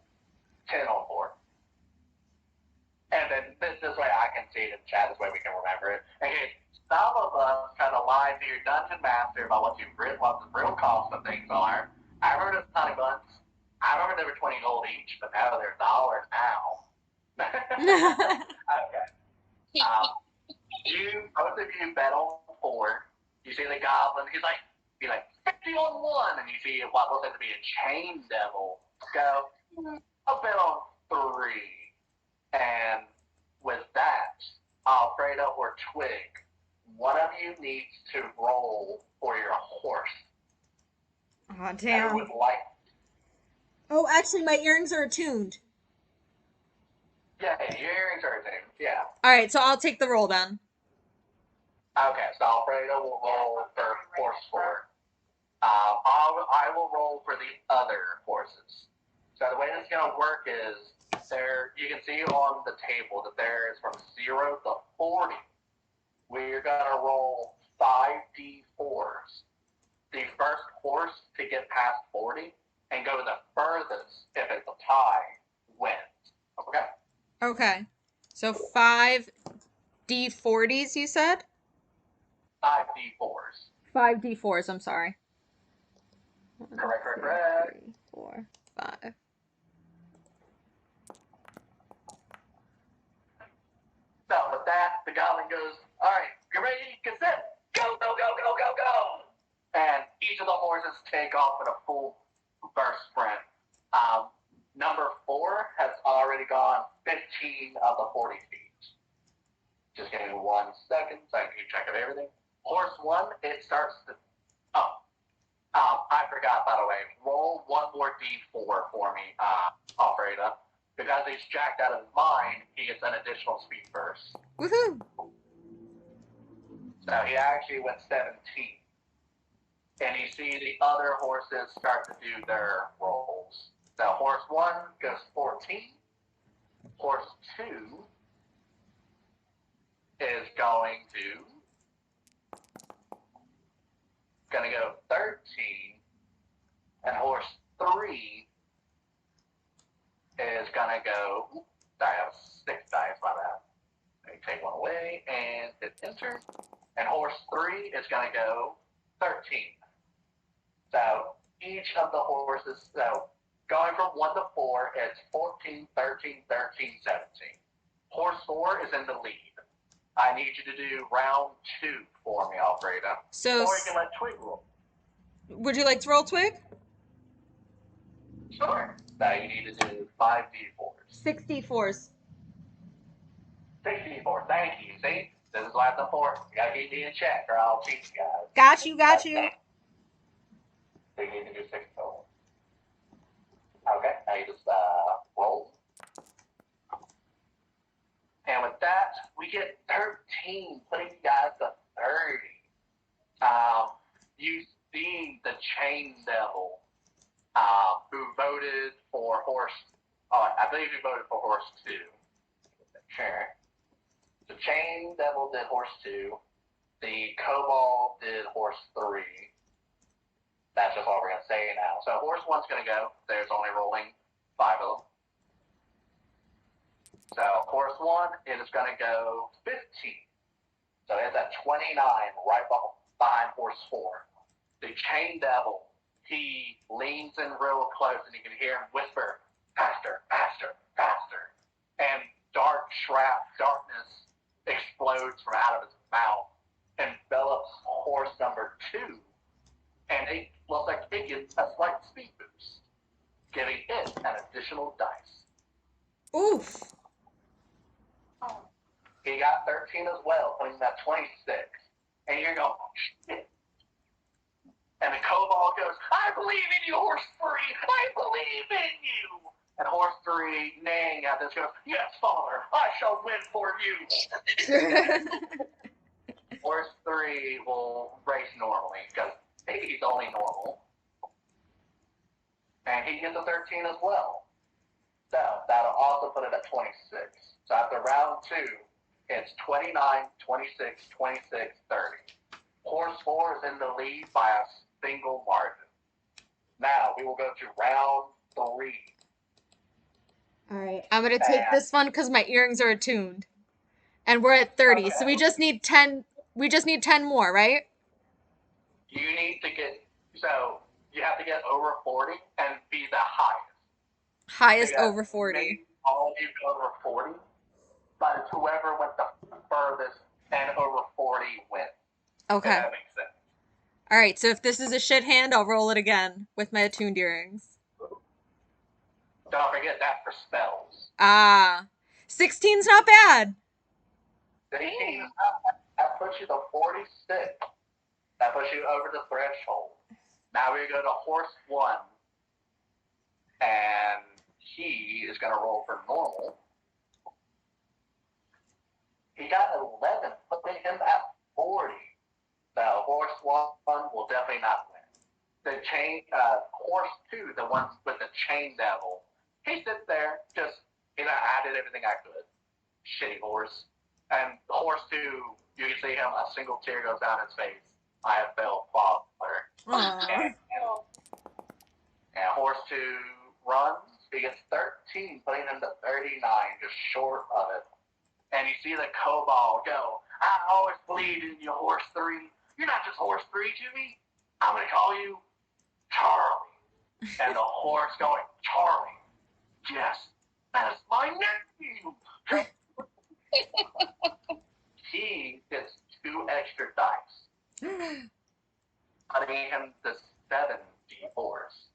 10 on 4. And then this way I can see it in chat. This way we can remember it. Okay. Some of us kind of lie to your dungeon master about what you've written, what the real cost of things are. I remember those honey buns. I remember they were 20 gold each, but now they're $1 now. Okay. Both of you bet on 4. You see the goblin. He's like 50 on 1, and you see what looks like to be a chain devil go. I'll bet on 3. And with that, Alfredo or Twig, one of you needs to roll for your horse. Oh, damn. Would like, Oh, actually, my earrings are attuned. yeah, your earrings are attuned. Yeah. All right, so I'll take the roll then. Okay, so Alfredo will roll for horse 4. I will roll for the other horses. So the way this is going to work is you can see on the table that there is from 0 to 40. We're going to roll 5d4s. The first horse to get past 40 and go the furthest if it's a tie wins. Okay? Okay. So 5 D40s, you said? 5d4s. 5 D4s, I'm sorry. Correct. 3, 4, 5. So with that, the goblin goes, "All right, get ready, get set, go, go, go, go, go, go!" And each of the horses take off in a full burst sprint. Number 4 has already gone 15 of the 40 feet. Just give me 1 second so I can keep track of everything. Horse 1, it starts to. I forgot, by the way. Roll 1 more d4 for me, Alfreda. Because he's jacked out of his mind, he gets an additional speed burst. Woohoo! So he actually went 17. And you see the other horses start to do their rolls. So horse 1 goes 14. Horse 2 is going to go 13. And horse 3 is going to go, I have 6 dice by that. Let me take 1 away and hit enter. And horse 3 is going to go 13. So each of the horses, so going from 1 to 4, it's 14, 13, 13, 17. Horse 4 is in the lead. I need you to do round 2 for me, Alfreda. So, or you can let Twig roll. would you like to roll, Twig? Sure. So you need to do 5d4s. 64s. 64. Thank you. See? This is why it's important. You gotta keep me in check or I'll cheat you guys. Got you, got you. So you need to do 6 total. Okay, now you just roll. And with that, we get 13, putting you guys to 30. You see the Chain Devil, who voted for horse. I believe you voted for horse 2. Sure. The Chain Devil did horse 2. The Kobold did horse 3. That's just what we're going to say now. So horse 1's going to go. There's only rolling 5 of them. So horse 1 is going to go 15. So it's at 29 right behind horse 4. The Chain Devil, he leans in real close and you can hear him whisper, "Faster, faster, faster." And darkness explodes from out of his mouth, envelops horse number 2, and it looks like it gets a slight speed boost, giving it an additional dice. Oof. He got 13 as well, putting him at 26. And you're going, shit. And the Cobalt goes, I believe in you, Horse 3. I believe in you. And Horse 3, neighing at this, goes, yes, Father, I shall win for you. Horse 3 will race normally because he's only normal. And he gets a 13 as well. So that'll also put it at 26. So after round 2, it's 29, 26, 26, 30. Horse 4 is in the lead by a single margin. Now we will go to round 3. All right, I'm gonna take this one because my earrings are attuned, and we're at 30. Okay. So we just need 10. We just need 10 more, right? You need to get, so you have to get over 40 and be the highest. Highest Because over 40. maybe all of you go over 40, but it's whoever went the furthest and over 40 wins. Okay. If that makes sense. All right. So if this is a shit hand, I'll roll it again with my attuned earrings. Don't forget that for spells. Ah, 16's not bad. 16, that puts you to 46. That puts you over the threshold. Now we go to Horse 1. And he is going to roll for normal. He got 11, putting him at 40. So Horse 1 will definitely not win. The Horse 2, the one with the chain devil, he sits there, just, I did everything I could. Shitty horse. And Horse 2, you can see him, a single tear goes down his face. I have failed father. And Horse 2 runs. He gets 13, putting him to 39, just short of it. And you see the Cobalt go, I always believed in you, Horse 3. You're not just Horse 3 to me. I'm going to call you Charlie. And the horse going, Charlie. Yes, that is my name. He gets 2 extra dice, putting him to 7 D4s.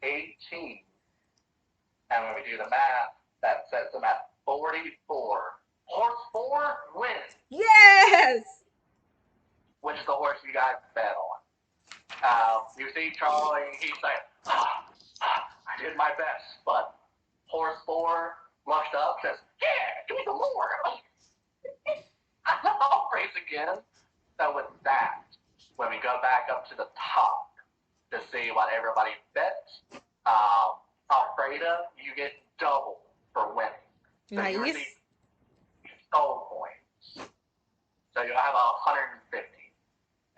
18. And when we do the math, that sets him at 44. Horse 4 wins. Yes. Which is the horse you guys bet on. You see Charlie, he's like, I did my best, but Horse 4 blushed up, says, yeah, give me some more. I'll race again. So with that, when we go back up to the top to see what everybody bets, Alfreda, you get double for winning. So Nice. you receive soul points. So you'll have 150.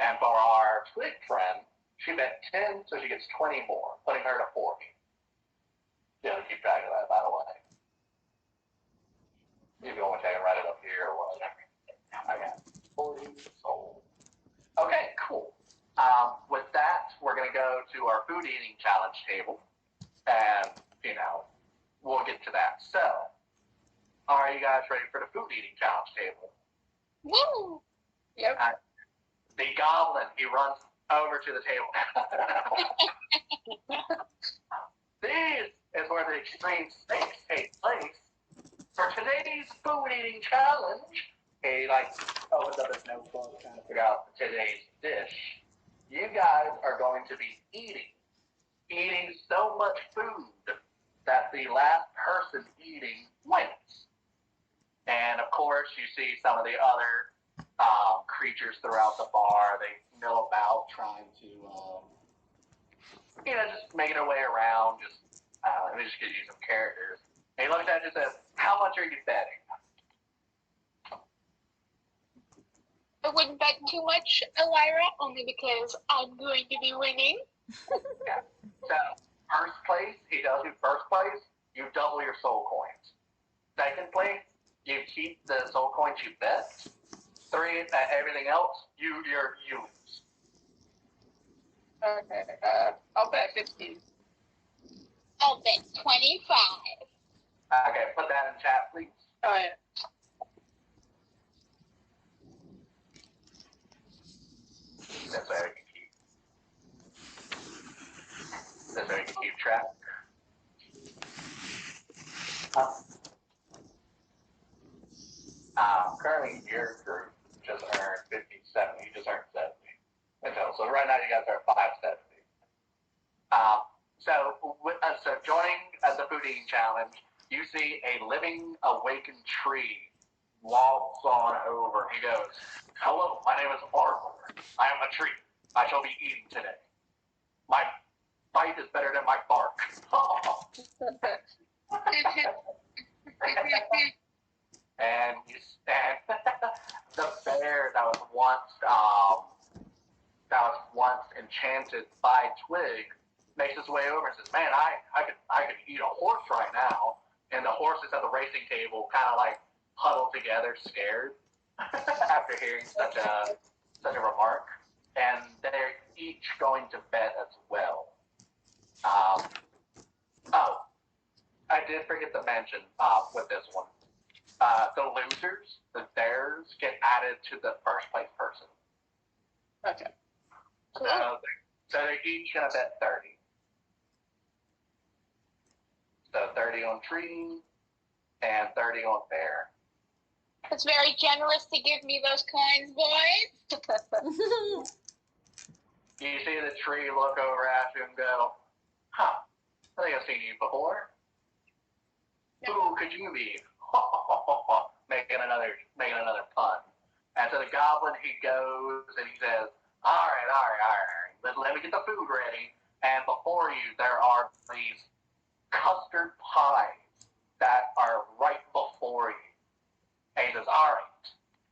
And for our Twig friend, she bet 10, so she gets 20 more, putting her to 40. Yeah, keep track of that, by the way. If you want to take it, write it up here or whatever. I got 40 soul. Okay, cool. With that, we're going to go to our food eating challenge table. And, we'll get to that. So, are you guys ready for the food eating challenge table? Woo! Yep. The goblin, he runs over to the table. This is where the extreme stakes take place. For today's food eating challenge, he opens up his notebook trying to figure out today's dish. You guys are going to be eating so much food that the last person eating wins. And of course, you see some of the other creatures throughout the bar. They mill about trying to, just making their way around. Let me just give you some characters. And he looks at it and says, how much are you betting? I wouldn't bet too much, Elvira, only because I'm going to be winning. Yeah. So, first place, he tells you first place, you double your soul coins. Second place, you keep the soul coins you bet. 3, everything else, you lose. Okay, I'll bet 15. I'll bet 25. Okay, put that in chat, please. Oh, yeah. That's where I can keep. your group just earned 50, 70. You just earned 70. And so right now you guys are at 570. So joining the food eating challenge, you see a living, awakened tree walks on over. He goes, "Hello, my name is Armor. I am a tree. I shall be eating today. My bite is better than my bark." And you stand the bear that was once enchanted by Twig makes his way over and says, "Man, I could eat a horse right now." And the horses at the racing table kind of like huddle together, scared after hearing such a remark, and they're each going to bed as well. Oh, I did forget to mention with this one. The losers, the bears, get added to the first place person. Okay. So they're each gonna bet 30. So 30 on tree and 30 on bear. It's very generous to give me those coins, boys. You see the tree look over at you and go, "Huh, I think I've seen you before. Who could you be?" making another pun. And so the goblin, he goes and he says, all right. Let me get the food ready. And before you, there are these custard pies that are right before you. And he says, all right,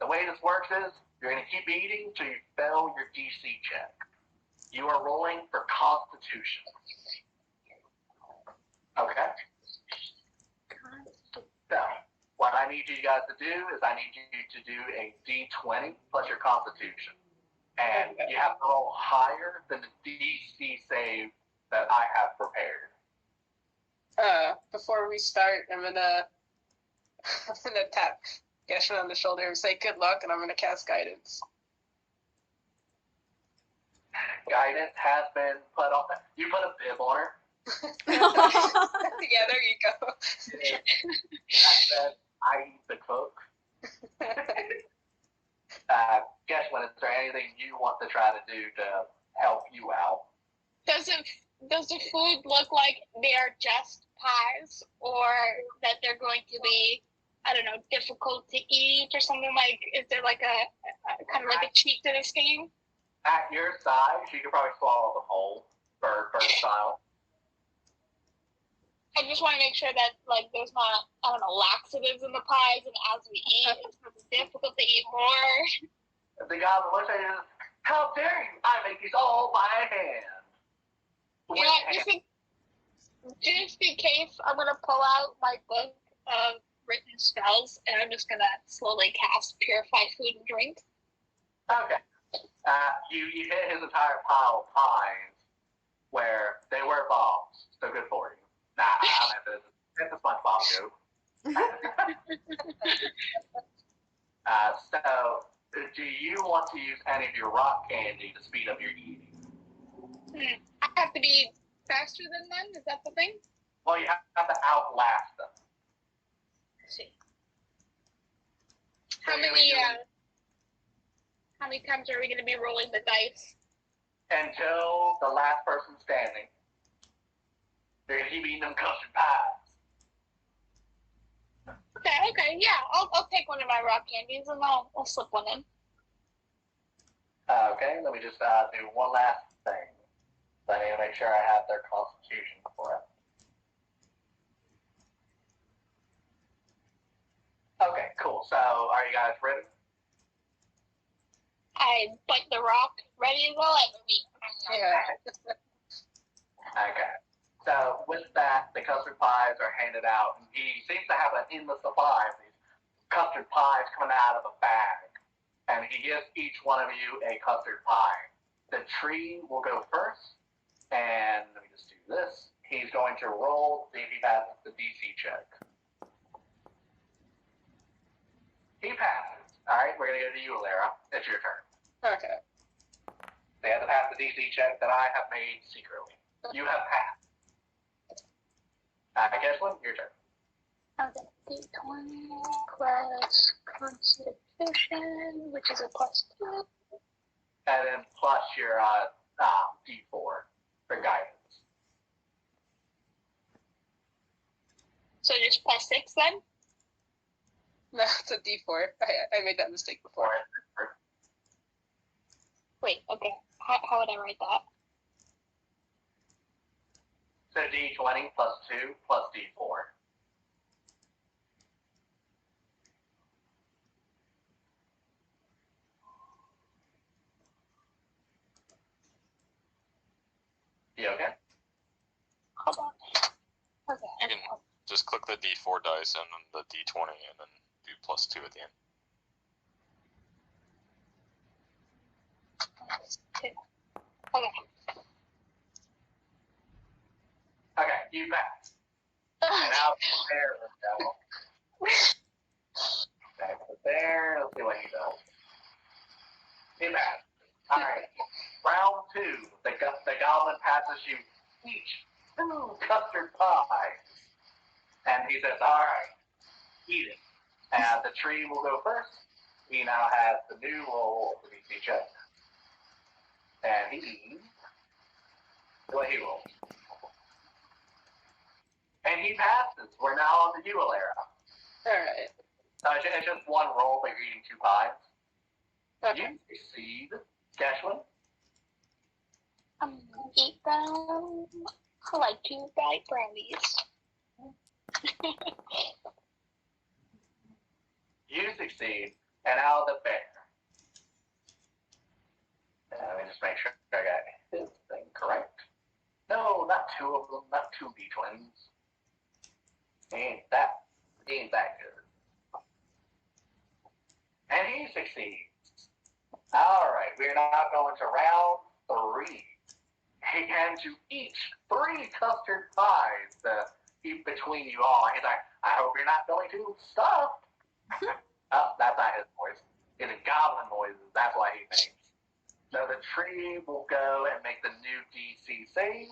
the way this works is you're going to keep eating till you fail your DC check. You are rolling for Constitution. Okay? So, what I need you guys to do is I need you to do a D20 plus your Constitution. And you have to roll higher than the DC save that I have prepared. Before we start, I'm gonna tap Geshman on the shoulder and say good luck, and I'm gonna cast guidance. Guidance has been put on. You put a bib on her. Yeah, there you go. That said, I eat the cook. Geshman, is there anything you want to try to do to help you out? Does the food look like they are just pies, or that they're going to be, I don't know, difficult to eat or something? Like, is there like a kind of like a cheat to this game? At your size, you could probably swallow them whole, bird style. I just want to make sure that like there's not, I don't know, laxatives in the pies, and as we eat, it's difficult to eat more. The goblin looks at you and says, how dare you? I make these all by hand. Just in case, I'm gonna pull out my book of written spells, and I'm just gonna slowly cast Purify Food and Drink. Okay. You hit his entire pile of pies where they were bombs, so good for you. Nah, it's a SpongeBob joke. So, do you want to use any of your rock candy to speed up your eating? I have to be faster than them? Is that the thing? Well, you have to outlast them. Let's see. So How many times are we going to be rolling the dice? Until the last person standing. They're going to keep eating them custard pies. Okay, yeah. I'll take one of my rock candies and I'll slip one in. Okay, let me just do one last thing. So I need to make sure I have their constitution for it. Okay, cool. So, are you guys ready? I bite the rock, ready to go ever be. Yeah. Okay. So, with that, the custard pies are handed out, and he seems to have an endless supply of these custard pies coming out of a bag. And he gives each one of you a custard pie. The tree will go first, and let me just do this. He's going to roll, see if he passes the DC check. He passes. All right, we're going to go to you, Alara. It's your turn. Okay. They have to pass the DC check that I have made secretly. You have passed. Kesslin, your turn. Okay. D20 plus Constitution, which is a +2. And then plus your D4 for guidance. So just +6 then? No, it's a D4. I made that mistake before. Wait, okay. How would I write that? So D20 plus 2 plus D4. You okay? Hold on. Okay. You can just click the D4 dice and then the D20 and then do +2 at the end. +2. Okay. Okay, you pass. And now there, devil. Back to there. Let's see what he does. You pass. All right. Round 2. The goblin passes you each 2 custard pies. And he says, all right, eat it. And the tree will go first. He now has the new roll for each other. And he rolls. And he passes. We're now on the Yule era. Alright. It's just one roll, but you're eating 2 pies. Okay. You succeed, Geshwin. I'm gonna eat them like 2 bright brownies. You succeed, and out of the bear. Let me just make sure I got his thing correct. No, not 2 of them, not 2 D20s. Ain't that good. And he succeeds. Alright, we're now going to round 3. He hands you each 3 custard pies to eat between you all. He's like, I hope you're not feeling too stuffed. Oh, that's not his voice. It's goblin noises. That's why he makes. So the tree will go and make the new DC save.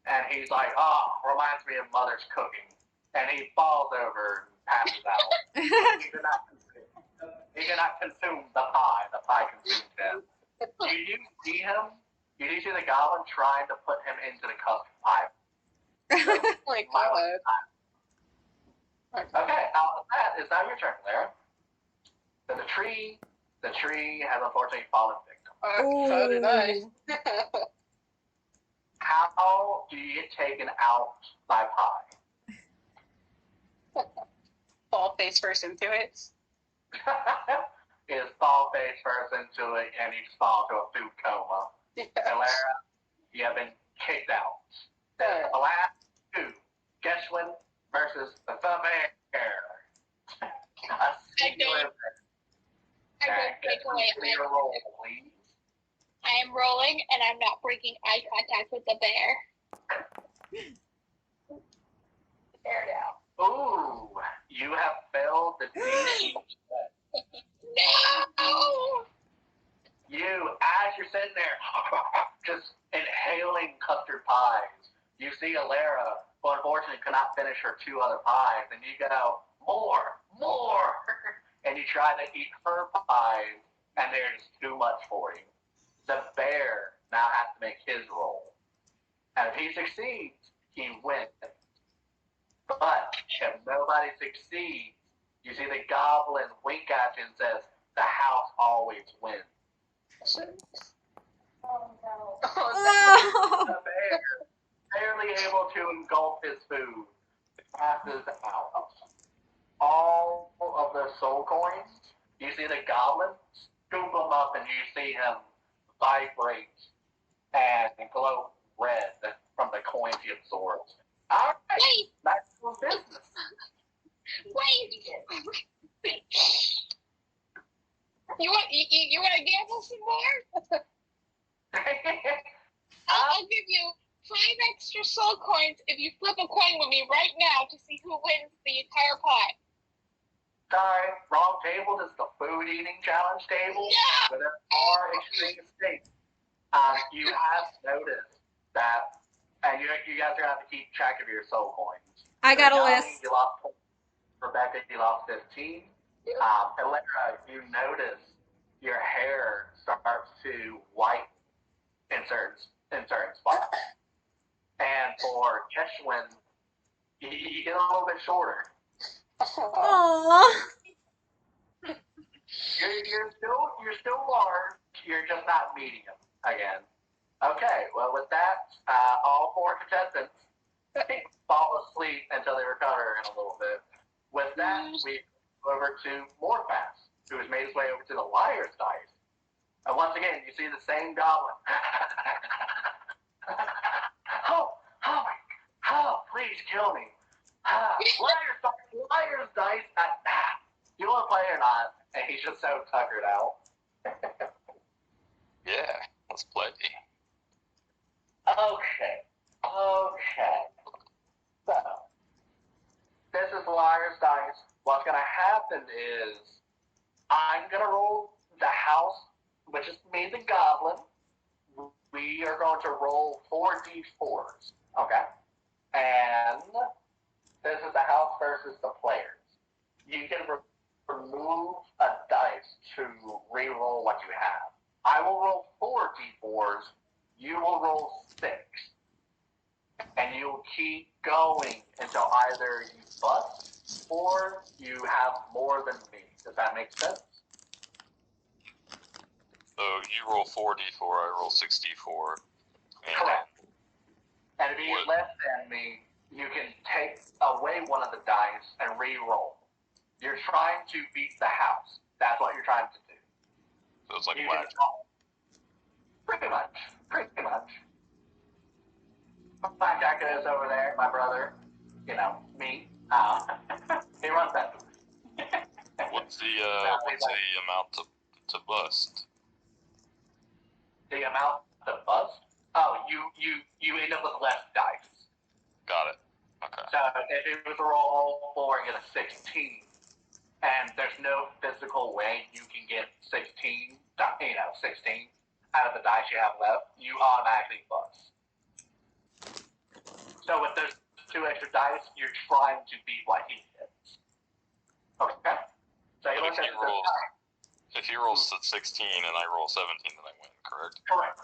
And he's like, oh, reminds me of mother's cooking. And he falls over and passes out. He cannot consume the pie. The pie consumes him. You see him? You do see the goblin trying to put him into the custard pie. Oh my god. Okay, now that is now your turn, Lara. So the tree has unfortunately fallen victim. So did I. How do you get taken out by pie? Fall face first into it. Is fall face first into it, and you just fall into a food coma. Yeah. And Lara, you have been kicked out. The last 2, Geshwin versus the bear. I don't take away your roll, please. I am rolling, and I'm not breaking eye contact with the bear. Bear down. Ooh, you have failed the DC. No! You, as you're sitting there, just inhaling custard pies, you see Alara, who unfortunately could not finish her 2 other pies, and you go, more, and you try to eat her pies, and there's too much for you. The bear now has to make his roll. And if he succeeds, he wins. But if nobody succeeds, you see the goblin wink at you and says, the house always wins. Oh no. Oh. The bear, barely able to engulf his food, passes out. All of the soul coins, you see the goblin scoop them up and you see him vibrate and glow red from the coins he absorbs. All right, Wait! back to business. Wait! You want to gamble some more? I'll give you 5 extra soul coins if you flip a coin with me right now to see who wins the entire pot. Sorry, wrong table. This is the food eating challenge table. Yeah. With a more extreme state. You have noticed that, and you guys are going to have to keep track of your soul coins. I got a Yanni, list. You lost points. Rebecca, you lost 15. Electra, you notice your hair starts to white in certain spots. And for Keshwin, you get a little bit shorter. Aww. You're still large. You're just not medium again. Okay, well with that, all 4 contestants fall asleep until they recover in a little bit. With that, we go over to Morpass, who has made his way over to the Liar's Dice. And once again, you see the same goblin. Oh, please kill me. Liar's Dice. You want to play or not? And he's just so tuckered out. Yeah, let's play. Okay. So, this is Liar's Dice. What's going to happen is I'm going to roll the house, which is me, the goblin. We are going to roll 4d4s. Okay? And this is the house versus the players. You can remove a dice to re-roll what you have. I will roll 4d4s. You will roll 6. And you'll keep going until either you bust or you have more than me. Does that make sense? So you roll 4d4, I roll 6d4. Correct. And if you get less than me, you can take away one of the dice and re-roll. You're trying to beat the house. That's what you're trying to do. So it's like You black. Pretty much. Blackjack is over there, my brother. You know, me. He runs that. What's the amount to bust? The amount to bust? Oh, you end up with less dice. Got it. Okay. So if it was a roll 4 and get a 16, and there's no physical way you can get 16 out of the dice you have left, you automatically bust. So with those 2 extra dice, you're trying to beat what he gets. Okay? So he looks at if he rolls 16 and I roll 17, then I win, correct? Correct.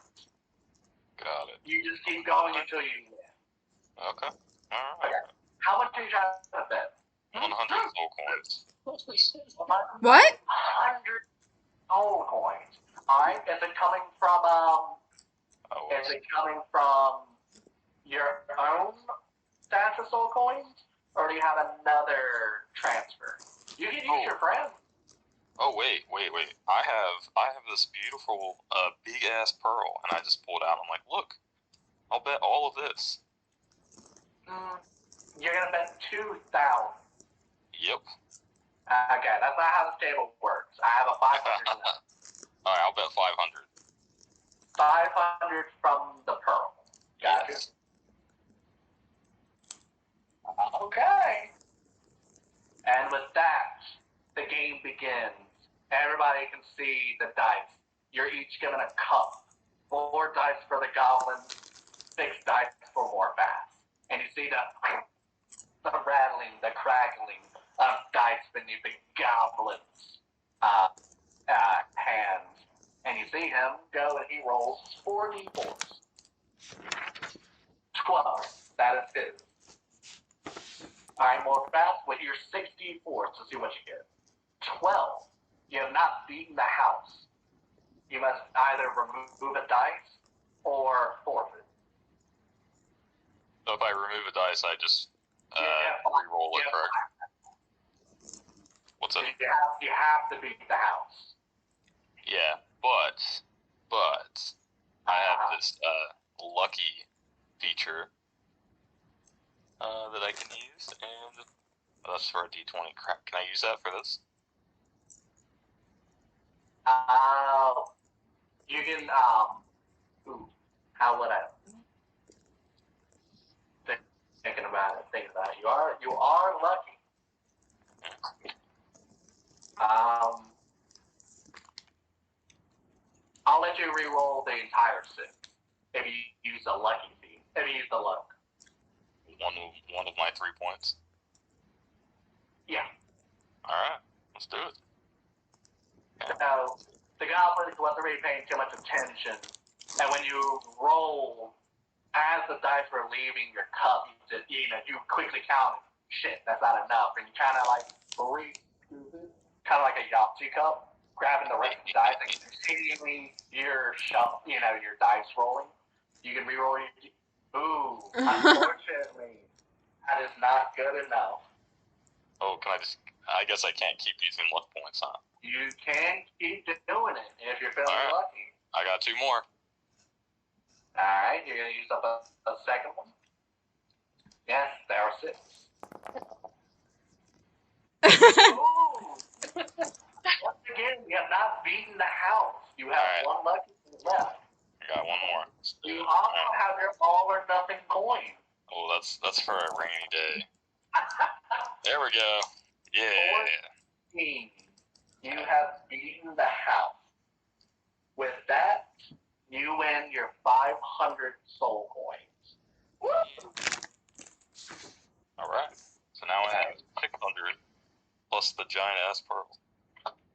Got it. You just keep going until you win. Okay. Alright. Okay. How much are you trying to bet? 100 gold coins. What? 100 gold coins. Alright, is it coming from your own stash of soul coins? Or do you have another transfer? You can use your friend. Oh wait. I have this beautiful big ass pearl, and I just pulled out. I'm like, look, I'll bet all of this. You're gonna bet 2,000. Yep. Okay, that's not how this table works. I have a 500 left. Alright, I'll bet 500. 500 from the pearl. Gotcha. Yes. Okay. And with that, the game begins. Everybody can see the dice. You're each given a cup. 4 dice for the goblin, 6 dice for Morpass. And you see the rattling, the crackling of dice beneath the goblin's hands. And you see him go and he rolls 4 d4s. 12. That is his. Alright, Morpass, with your 6 d4s to see what you get. 12. You have not beaten the house. You must either remove a dice or forfeit. So if I remove a dice, I just re-roll it, correct? What's that? You have to beat the house. Yeah, but I have this lucky feature that I can use, and that's for a d20. Crap, can I use that for this? You can, how would I? Thinking about it. You are lucky. I'll let you re-roll the entire 6 if you use a lucky feat. If you use the luck. One of my 3 points. Yeah. Alright, let's do it. So the goblins wasn't really paying too much attention, and when you roll, as the dice were leaving your cup, you quickly counted. Shit, that's not enough, and you kind of like kind of like a Yahtzee cup, grabbing the rest of the dice and continuing your dice rolling. You can re-roll. Ooh, unfortunately, that is not good enough. Oh, I guess I can't keep using luck points, huh? You can keep doing it if you're feeling Alright. lucky. I got 2 more. Alright, you're going to use up a second one? Yes, there are 6. Ooh! Once again, you have not beaten the house. You have one lucky left. I got 1 more. You also have your all or nothing coin. Oh, that's for a rainy day. There we go. Yeah. 14. You have beaten the house. With that, you win your 500 soul coins. Woo! Alright. So now I have 600 plus the giant ass pearl.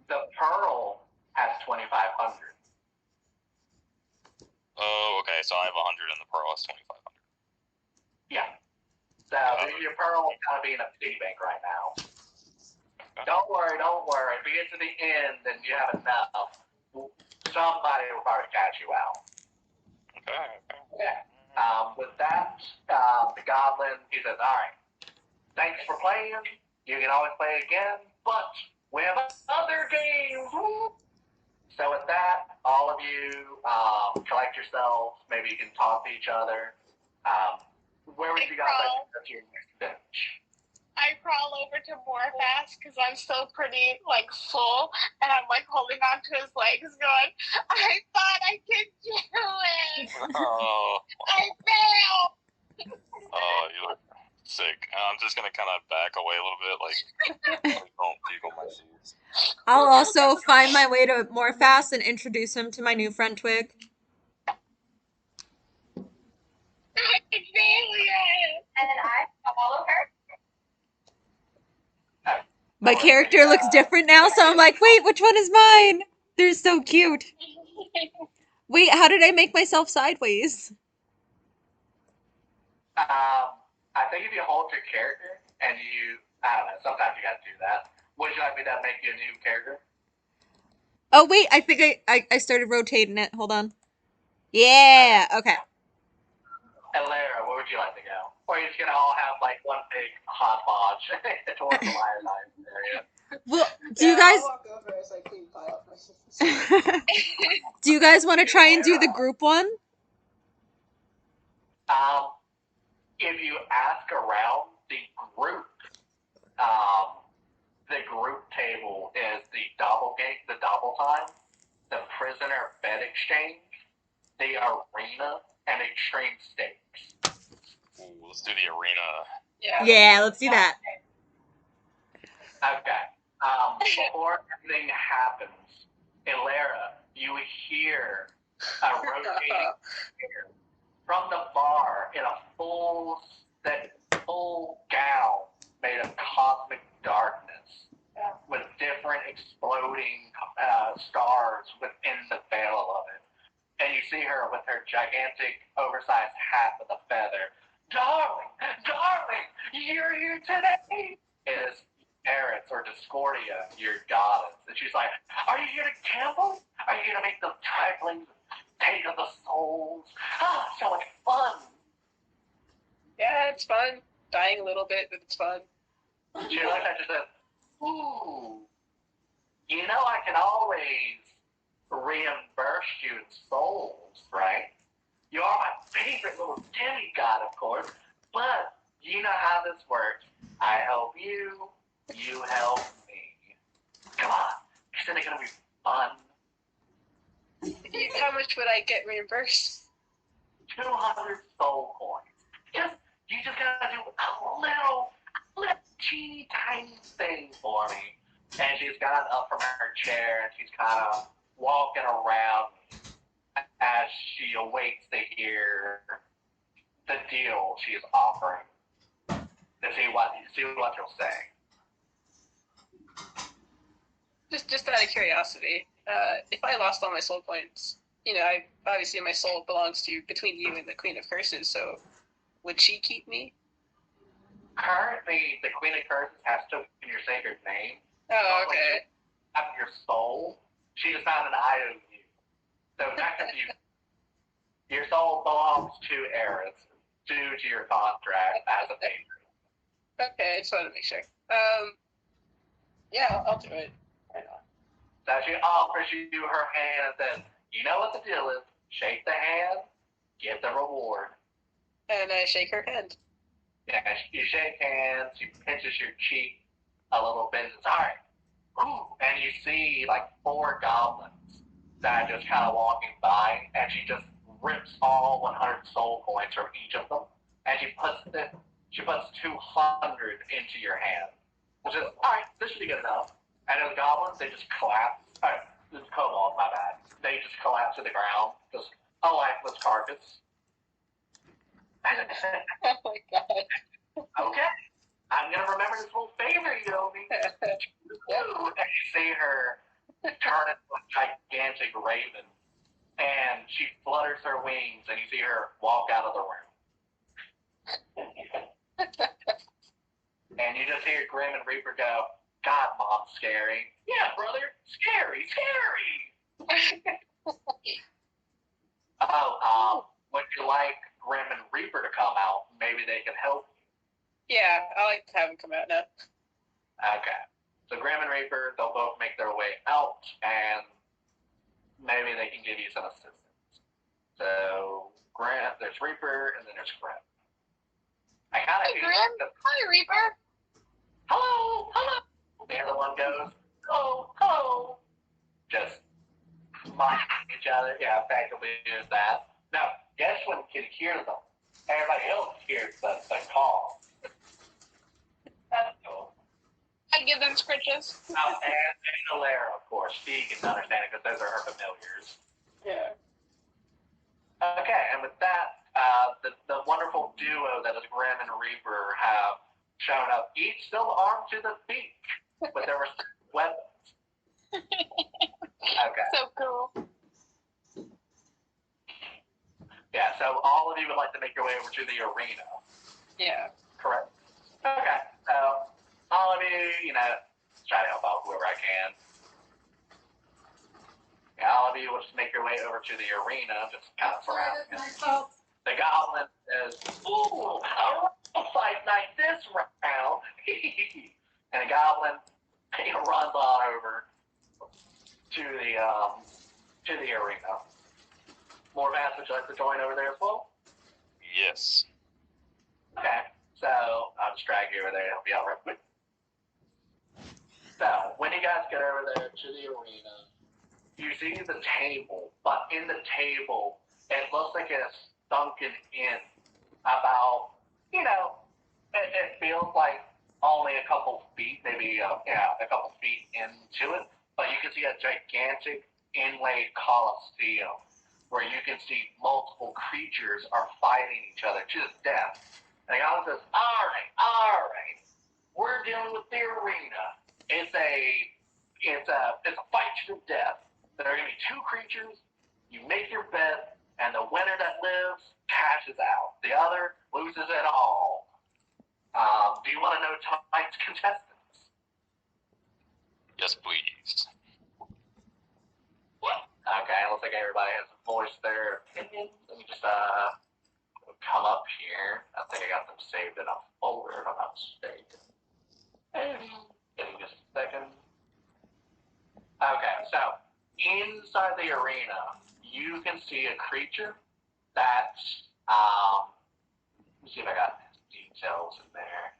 The pearl has 2,500. Oh, okay. So I have 100 and the pearl has 2,500. Yeah. So your pearl is kind of being a piggy bank right now. Okay. Don't worry. If we get to the end and you have enough, somebody will probably catch you out. Okay. Yeah. With that, the goblin, he says, all right, thanks for playing. You can always play again, but we have other games. So with that, all of you collect yourselves. Maybe you can talk to each other. Where would you guys like to go to your next bench? I crawl over to Morfast because I'm still pretty full, and I'm holding on to his legs, going, "I thought I could do it. Oh. I failed." Oh, you look sick. I'm just gonna kind of back away a little bit, don't tickle my shoes. I'll also find my way to Morfast and introduce him to my new friend Twig. And I follow her. My character looks different now, so I'm like, wait, which one is mine? They're so cute. Wait, how did I make myself sideways? I think if you hold your character and I don't know, sometimes you gotta do that. Would you like me to make you a new character? Oh, wait, I think I started rotating it. Hold on. Yeah, okay. And Lara, where would you like to go? Or are you just gonna all have one big hodgepodge towards the iodine area? Well, do you guys... I'll walk over as I clean pile up my Do you guys want to try and do the group one? If you ask around, the group table is the double time, the prisoner bed exchange, the arena, and extreme stakes. Ooh, let's do the arena. Yeah, let's do that. Okay. Before everything happens, Ilara, you hear a rotating figure from the bar in a full gown made of cosmic darkness, with different exploding stars within the veil of it. And you see her with her gigantic, oversized hat with a feather. Darling, you're here today. It is Eris or Discordia, your goddess. And she's like, are you here to gamble? Are you here to make the trifling take of the souls? Ah, so much fun. Yeah, it's fun. Dying a little bit, but it's fun. She looks at you and says, ooh, I can always reimburse you in souls, right? You are my favorite little demigod, of course, but you know how this works. I help you, you help me. Come on, isn't it gonna be fun? How much would I get reimbursed? 200 soul coins. You just gotta do a little teeny tiny thing for me. And she's gotten up from her chair and she's kind of walking around as she awaits to hear the deal she's offering. To see what you'll say. Just out of curiosity, if I lost all my soul points, I obviously my soul belongs to between you and the Queen of Curses. So, would she keep me? Currently, the Queen of Curses has to in your sacred name. Oh, okay. Have your soul. She just found an IOU. So technically, your soul belongs to Eris due to your contract as a patron. Okay, I just wanted to make sure. Yeah, I'll do it. Why not? So she offers you her hand and says, "You know what the deal is. Shake the hand, get the reward." And I shake her hand. Yeah, you shake hands. She pinches your cheek a little bit. It's all right. Ooh, and you see like 4 goblins that are just kind of walking by, and she just rips all 100 soul points from each of them, and she puts 200 into your hand, which is all right. This should be good enough. And the goblins, they just collapse. Oh, this is kobold, my bad. They just collapse to the ground, just a lifeless carcass. Oh my god. Okay, I'm gonna remember this little favor you owe me. And you see her turn into a gigantic raven, and she flutters her wings, and you see her walk out of the room. And you just hear Grim and Reaper go, "God, Mom, scary." "Yeah, brother, scary, scary." "Oh, would you like Grim and Reaper to come out? Maybe they can help you." Yeah, I like to have them come out now. Okay. So Grim and Reaper, they'll both make their way out, and maybe they can give you some assistance. So Grim, there's Reaper, and then there's Grim. I kind of Hey, Grim. Hi, Reaper. "Hello, hello." The other one goes, "Hello, hello." Just mocking each other. Yeah, effectively is that. Now, guess one can hear them. Everybody else hears the call. That's cool. I give them scritches. And Alara, of course. She can understand it because those are her familiars. Yeah. Okay, and with that, the wonderful duo that is Grim and Reaper have shown up, each still armed to the beak with their respective weapons. Okay. So cool. Yeah, so all of you would like to make your way over to the arena, Yeah. correct? Okay, so all of you, try to help out whoever I can. Yeah, all of you will just make your way over to the arena, just kind of surround it. The goblin says, "Ooh, a fight night this round." And the goblin, he runs on over to the arena. Morvath, would you like to join over there as well? Yes. Okay, so I'll just drag you over there and help you out real quick. So when you guys get over there to the arena, you see the table, but in the table, it looks like it's sunken in about, it feels like only a couple feet, maybe, a couple feet into it, but you can see a gigantic inlaid coliseum where you can see multiple creatures are fighting each other to the death. And the guy says, all right, we're dealing with the arena. It's a fight to the death. There are going to be 2 creatures. You make your bet, and the winner that lives cashes out. The other loses it all. Do you want to know tonight's contestants? Yes, please. Okay, looks like everybody has voiced their opinions. Let me just come up here. I think I got them saved in a folder, if I'm not mistaken. Give me just a second. Okay, so inside the arena, you can see a creature that's, let me see if I got details in there.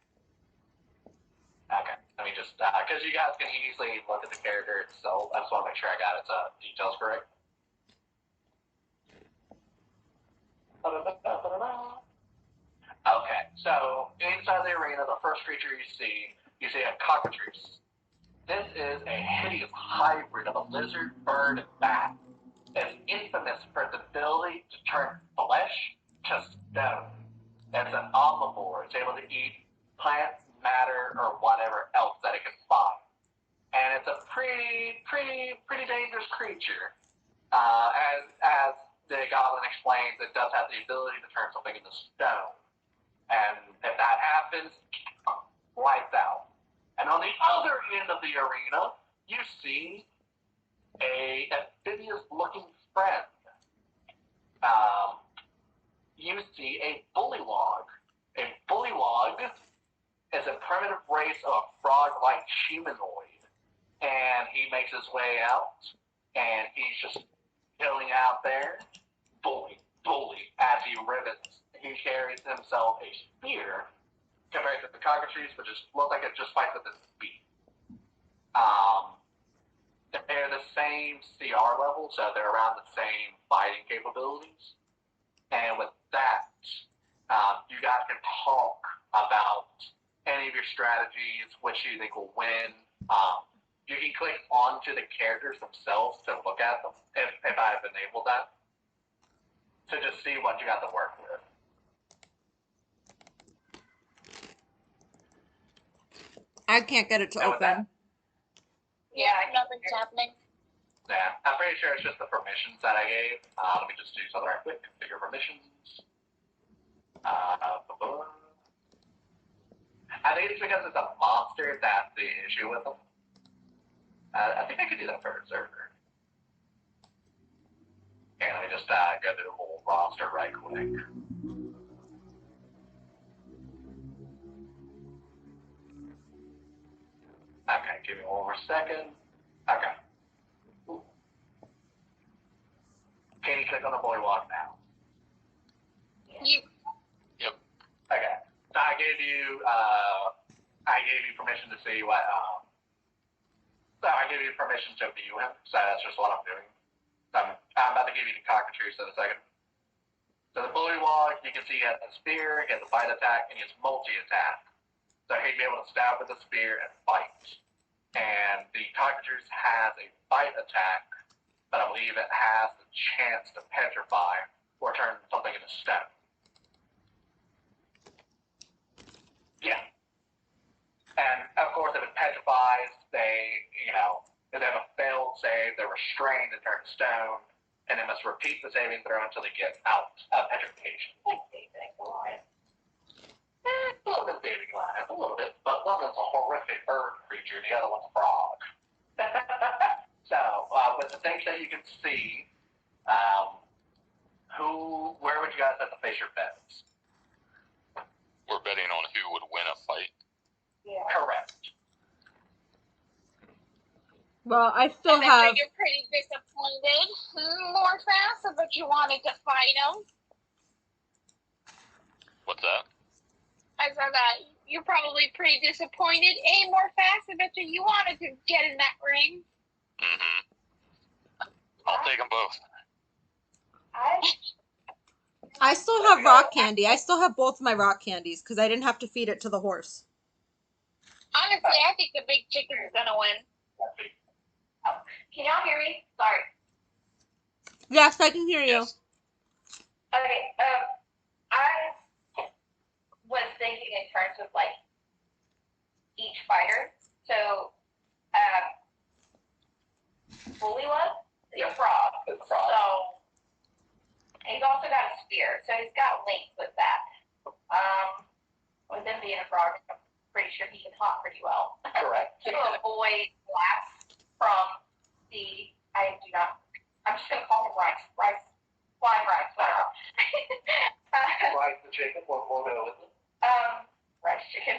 Okay, let me just, because you guys can easily look at the character itself. I just want to make sure I got its details correct. Okay, so inside the arena, the first creature you see a cockatrice. This is a hideous hybrid of a lizard, bird, and bat. It's infamous for its ability to turn flesh to stone. It's an omnivore. It's able to eat plant matter or whatever else that it can find. and it's a pretty dangerous creature. As the goblin explains, it does have the ability to turn something into stone, and if that happens, lights out. And on the other end of the arena, you see a amphibious-looking friend. You see a bullywog. A bullywog is a primitive race of a frog-like humanoid, and he makes his way out, and he's just chilling out there, bully, as he rivets. He carries himself a spear, compared to the cockatrice, which just looks like it just fights with its feet. They're the same CR level, so they're around the same fighting capabilities. And with that, you guys can talk about any of your strategies, which you think will win. You can click onto the characters themselves to look at them, if I have enabled that, to just see what you got to work with. I can't get it to open. Yeah, nothing's happening. Yeah, I'm pretty sure it's just the permissions that I gave. Let me just do something right quick. Configure permissions. I think it's because it's a monster that's the issue with them. I think I could do that for a server. Okay, let me just go through the whole roster right quick. Okay, give me one more second. Okay. Ooh. Can you click on the bullywog now? Yep. Okay. So I gave you permission to see what so I gave you permission to view him, so that's just what I'm doing. So I'm about to give you the cockatrice in a second. So the bullywog, you can see he has a spear, he has a bite attack, and he has multi-attack. So he'd be able to stab with a spear and bite. And the cockatrice has a bite attack, but I believe it has the chance to petrify or turn something into stone. Yeah. And of course, if it petrifies, if they have a failed save, they're restrained to turn to stone, and they must repeat the saving throw until they get out of petrification. A little bit Baby Goliath, a little bit, but one is a horrific bird creature, the other one's a frog. So, with the things that you can see, where would you guys have to place your bets? We're betting on who would win a fight. Yeah. Correct. Well, I still I have. bet you're pretty disappointed. More fast, I bet you wanted to fight him. What's that? I said that you're probably pretty disappointed. More fast, I bet you wanted to get in that ring. Mm-hmm. I'll take them both. I still have rock candy. I still have both my rock candies because I didn't have to feed it to the horse. Honestly, I think the big chicken is gonna win. Can y'all hear me? Sorry. Yes, I can hear you. Yes. Okay. I was thinking in terms of like each fighter. So, Bullywug is a frog. It's a frog. So he's also got a spear. So he's got length with that. With him being a frog, I'm pretty sure he can hop pretty well. Correct. To avoid blasts from the I'm just gonna call him rice, flying rice, whatever. Rice the chicken, we'll go with it. Rice chicken.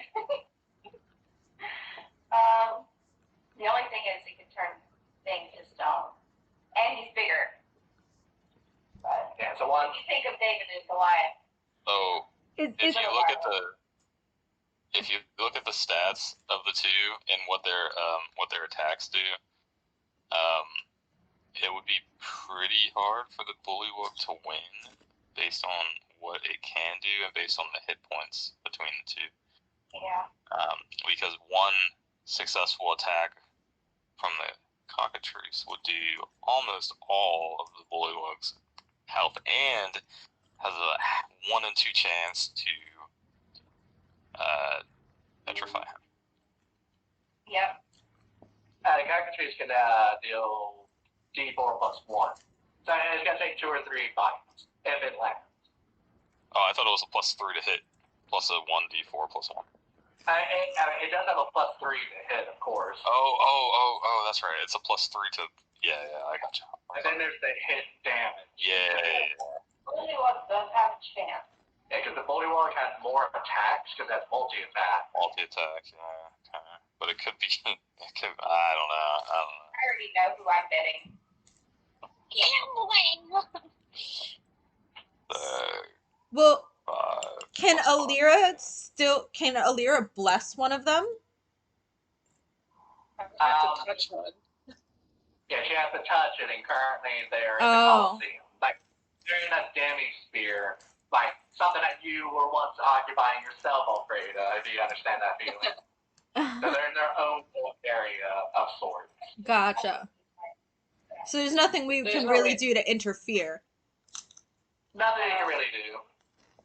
The only thing is he can turn things to stone, and he's bigger. But Yeah, so one. if you think of David and Goliath, So Is if you look at the stats of the two and what their attacks do, it would be pretty hard for the bullywug to win based on what it can do and based on the hit points between the two. yeah. Because one successful attack from the cockatrice would do almost all of the bullywug's health and has a 1 in 2 chance to petrify him. Yep. The cockatrice can deal D4 plus 1. So it's going to take 2 or 3 bites if it lands. Oh, I thought it was a +3 to hit, plus a 1d4 plus 1. It does have a +3 to hit, of course. Oh, that's right. It's a +3 to. Yeah, I gotcha. And then there's the hit damage. Yeah. Bullywug does have a chance. Yeah, because the Bullywug has more attacks because that's multi-attack. Multi-attack, yeah. Okay. But it could be. I don't know. I already know who I'm betting. Gambling. Well, 5 can plus Alira bless one of them? I have to touch one. Yeah, she has to touch it, and currently they're in the Oh. Coliseum. Like, they're in a demi-sphere, like something that you were once occupying yourself, Alfreda, if you understand that feeling. So they're in their own little area of sorts. Gotcha. So there's nothing we There's can no really way. do to interfere. Nothing you can really do.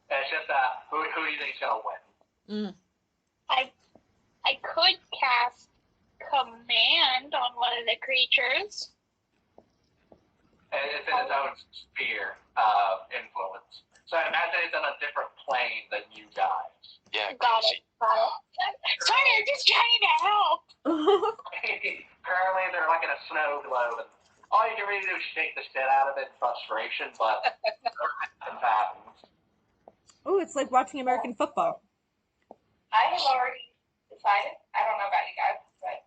It's just who do you think's gonna win? I could cast command on one of the creatures. And it's in its own sphere of influence. So imagine it's on a different plane than you guys. Yeah. Got it. Sorry, I'm just trying to help. Currently, they're like in a snow globe, and all you can really do is shake the shit out of it in frustration, but nothing happens. Oh, it's like watching American football. I have already decided. I don't know about you guys, but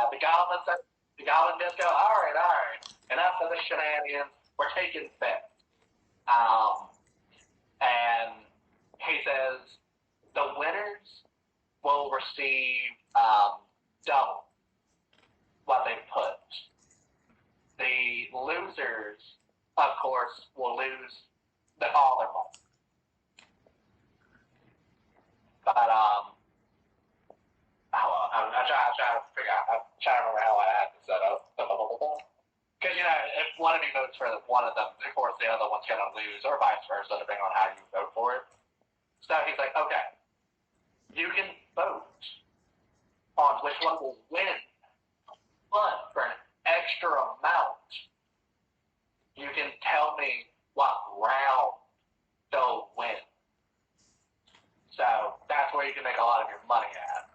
The goblin just go, all right. Enough of the shenanigans. We're taking bets. And he says the winners will receive double what they put. The losers, of course, will lose all their money. But I'm trying to figure out. I'm trying to remember how I had this set up. Because if one of you votes for one of them, of course the other one's gonna lose, or vice versa, depending on how you vote for it. So he's like, okay, you can vote on which one will win, but for an extra amount, you can tell me what round they'll win. So that's where you can make a lot of your money at.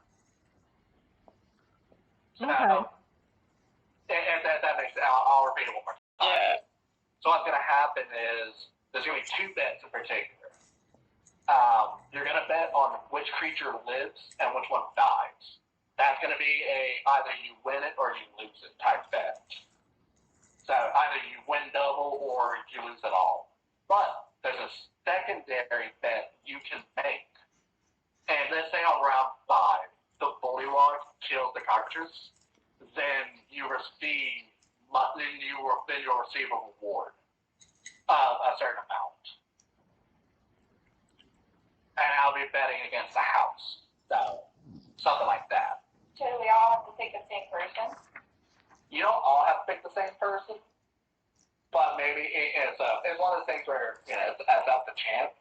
Okay. And that makes sense. I'll repeat it one more time. Yeah. So what's going to happen is there's going to be 2 bets in particular. You're going to bet on which creature lives and which one dies. That's going to be either you win it or you lose it type bet. So either you win double or you lose it all. But there's a secondary bet you can make. And let's say on round 5, the bullywug kills the cockatrice, then you'll receive a reward of a certain amount. And I'll be betting against the house. So something like that. so do we all have to pick the same person? You don't all have to pick the same person, but maybe it's one of the things where it's up to chance.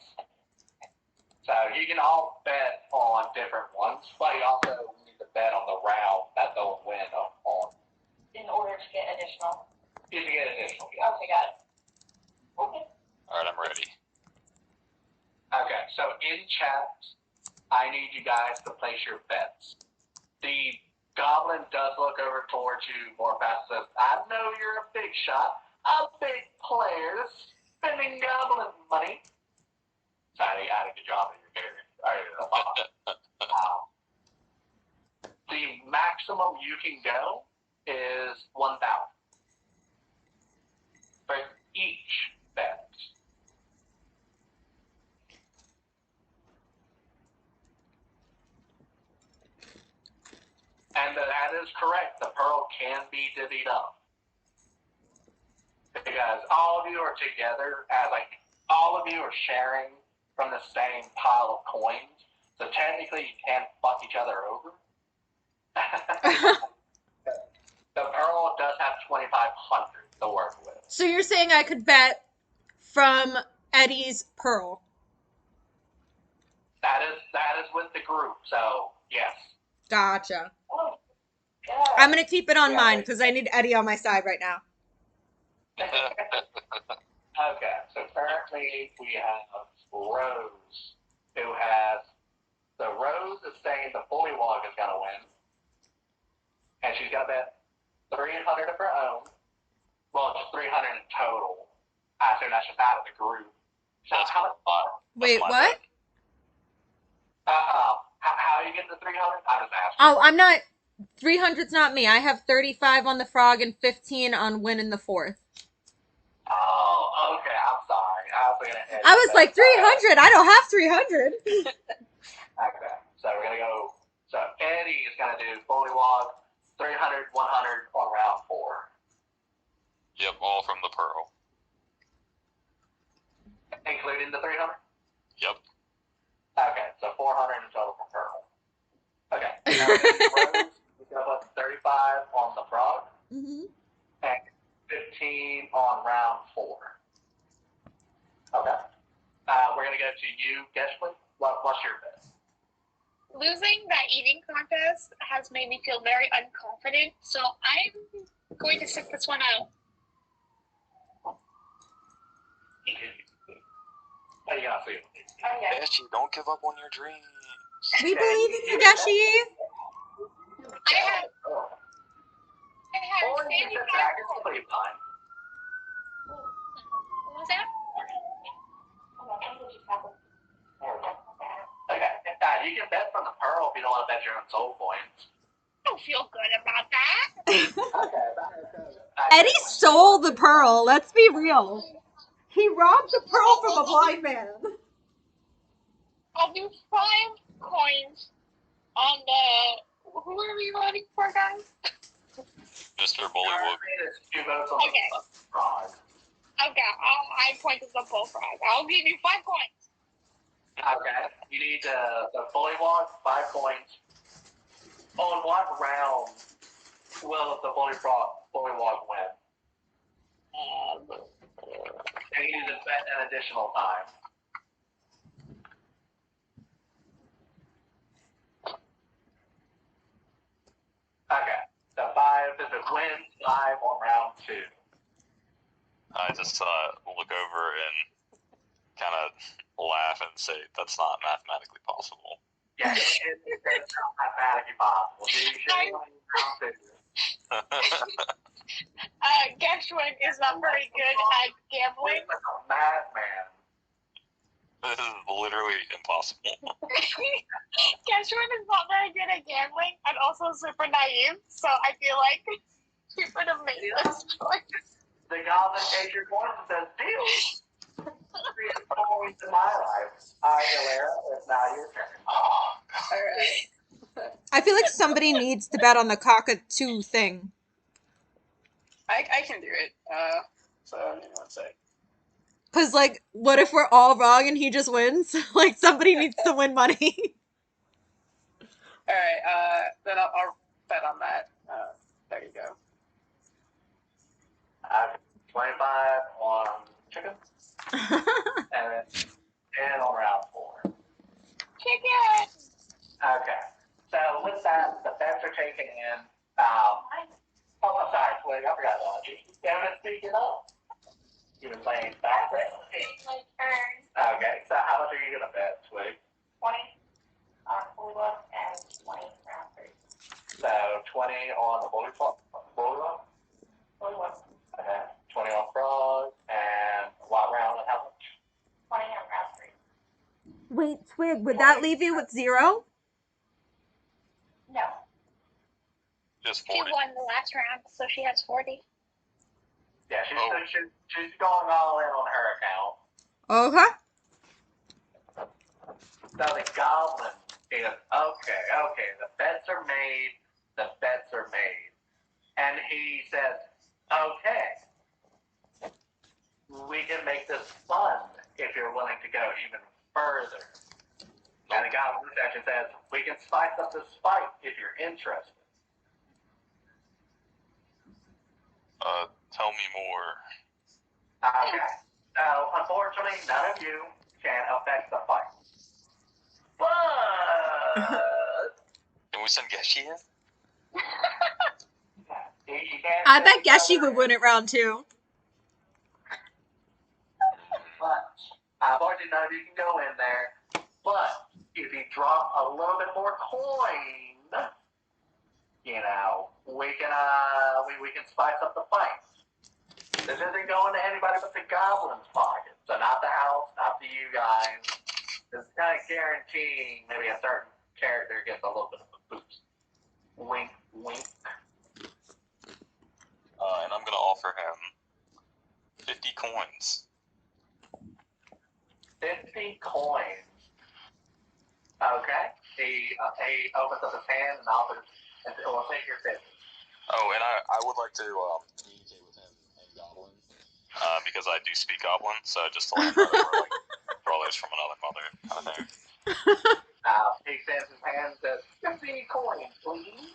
So you can all bet on different ones, but you also need to bet on the round that they'll win on. In order to get additional. You can get additional. Okay, got it. Okay. Alright, I'm ready. Okay, so in chat, I need you guys to place your bets. The goblin does look over towards you more fast, says, I know you're a big shot, a big player, spending goblin money. Sorry, I did a good job of your character. The maximum you can go is 1,000 for each bet. And that is correct. The pearl can be divvied up. Because all of you are together as all of you are sharing from the same pile of coins. So technically you can't fuck each other over. The pearl does have 2,500 to work with. So you're saying I could bet from Eddie's pearl? That is with the group. So yes. Gotcha. Oh, I'm gonna keep it on mine because I need Eddie on my side right now. Okay, so currently we have Rose, who has. So Rose is saying the Bullywog is going to win. And she's got that 300 of her own. Well, it's 300 in total. I assume that's just out of the group. So That's how, Wait, my what? bad. how you get the 300? I just asked. Oh, I'm not. 300's not me. I have 35 on the frog and 15 on win in the fourth. Oh, okay. I'm sorry. I was going to. I was like 300. I don't have 300. Okay. So we're going to go. So Eddie is going to do Bullywog 300, 100 on round 4. Yep, all from the pearl. Including the 300? Yep. Okay, so 400 in total for Pearl. Okay, now Rose, we go up 35 on the frog, Mm-hmm. and 15 on round 4. Okay. We're going to go to you, Geshley. What's your bet? Losing that eating contest has made me feel very unconfident, so I'm going to sit this one out. How do you guys feel? Okay. Ashley, don't give up on your dreams. We believe in you, Gashi. I have Or you can 75 sit back and points. sleep time. What was that? Okay, you can bet from the Pearl if you don't want to bet your own soul points. I don't feel good about that. Okay. Eddie stole the pearl. Let's be real. He robbed the pearl from a blind man. I'll do 5 coins on the. Who are we voting for, guys? Mr. Bullywug. You vote on Okay. the frog. Okay, I pointed the bullfrog. I'll give you 5 coins. Okay. You need the Bullywog, 5 points. On what round will the Bullywog win? And you need to bet an additional time. Okay. So 5, if it wins, 5 on round 2. I just look over and kind of laugh and say, that's not mathematically possible. Yeah, it's not mathematically possible. You should only round 2. Gershwin is not very good at gambling. Wait, a madman. This is literally impossible. Gershwin is not very good at gambling and also super naive, so I feel like he would have made this point. The goblin takes your coins and says, deal. 3 points in my life. All right, Hilaire, it's now your turn. Alright. I feel like somebody needs to bet on the cockatoo thing. I can do it. So give me one sec. Cause like, what if we're all wrong and he just wins? Like somebody needs to win money. Alright, then I'll bet on that. There you go. 25 on chicken, and then 10 on round 4. Chicken! Okay. So with that, the bets are taken in. Oh, I'm sorry, Twig. I forgot about you. Damn it, speak it up. You've been playing background. My turn. Okay, so how much are you going to bet, Twig? 20 on Bullywug and 20 round 3. So 20 on the Bullywug? Bullywug. Okay. 20 on Frog, and what round and how much? 20 on round 3. Wait, Twig, would that leave you with 0? No. Just She 40. won the last round, so she has 40. Yeah, she's going all in on her account. Okay. So the goblin is, okay, the bets are made, And he says, okay, we can make this fun if you're willing to go even further. And the goblin actually says, we can spice up this fight if you're interested. Tell me more. Okay. So, unfortunately, none of you can affect the fight. But Can we send Geshi in? can't I say bet Geshi other- would win it round 2. But unfortunately, none of you can go in there. But if you drop a little bit more coin, you know, we can spice up the fight. This isn't going to anybody but the goblins' pocket. So not the house, not to you guys. It's kind of guaranteeing maybe a certain character gets a little bit of a boost. Wink, wink. And I'm gonna offer him 50 coins. 50 coins. Okay. He opens up his hand and offers, and will take your 50. Oh, and I would like to communicate with him in Goblin, because I do speak Goblin, so just to let him know that we're like brothers from another mother kind of thing. He extends his hand and says, 50 coins, please.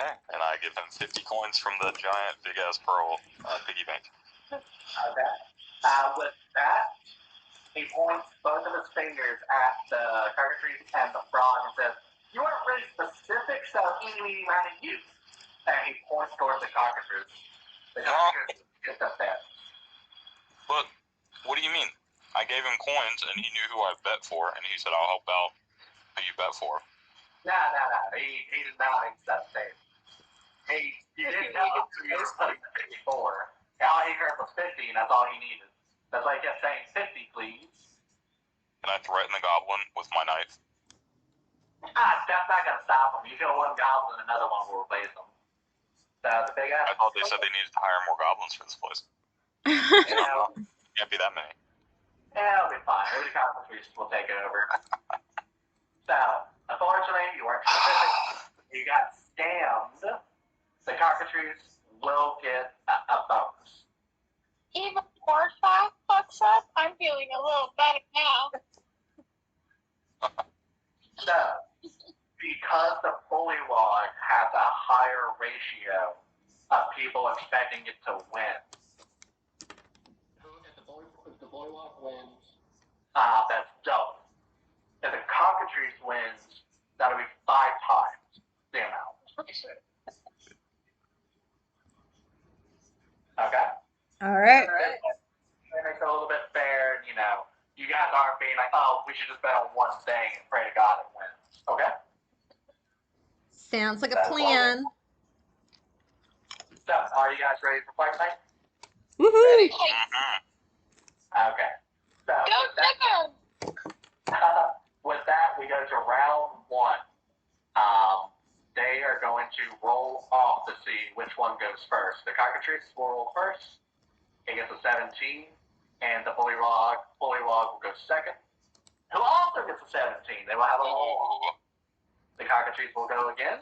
Okay, and I give him 50 coins from the giant big-ass pearl piggy bank. Okay. With that, he points both of his fingers at the cockatrice and the frog and says, you aren't really specific, so eeny, meeny, you. And he points towards the cockatrice. The cockatrice gets upset. But, what do you mean? I gave him coins, and he knew who I bet for, and he said, I'll help out who you bet for. No. He did not accept it. You didn't tell him who you were putting the 50 for. All he heard was 50, and that's all he needed. That's why he kept saying 50, please. And I threaten the goblin with my knife. That's not going to stop him. You kill one goblin, another one will replace him. So the big ass. I thought they said they needed to hire more goblins for this place. Can't be that many. Yeah, it'll be fine. Maybe the cockatrice will take it over. So, unfortunately, you weren't specific. You got scammed. The cockatrice will get a bonus. Even Porfa fucks up. I'm feeling a little better now. So, because the bullywog has a higher ratio of people expecting it to win, if the bullywog wins, that's double. If the cockatrice wins, that'll be 5 times the amount. Okay? Alright. It makes it a little bit fair, you know. You guys aren't being like, oh, we should just bet on one thing and pray to God it wins. Okay? Sounds like a plan. So, are you guys ready for fight night? Woohoo! Okay. So, Go Zipper! with that, we go to round 1. They are going to roll off to see which one goes first. The cockatrice will roll first. He gets a 17. And the bullywog will go second. Who also gets a 17. They will have a roll. The cockatrice will go again.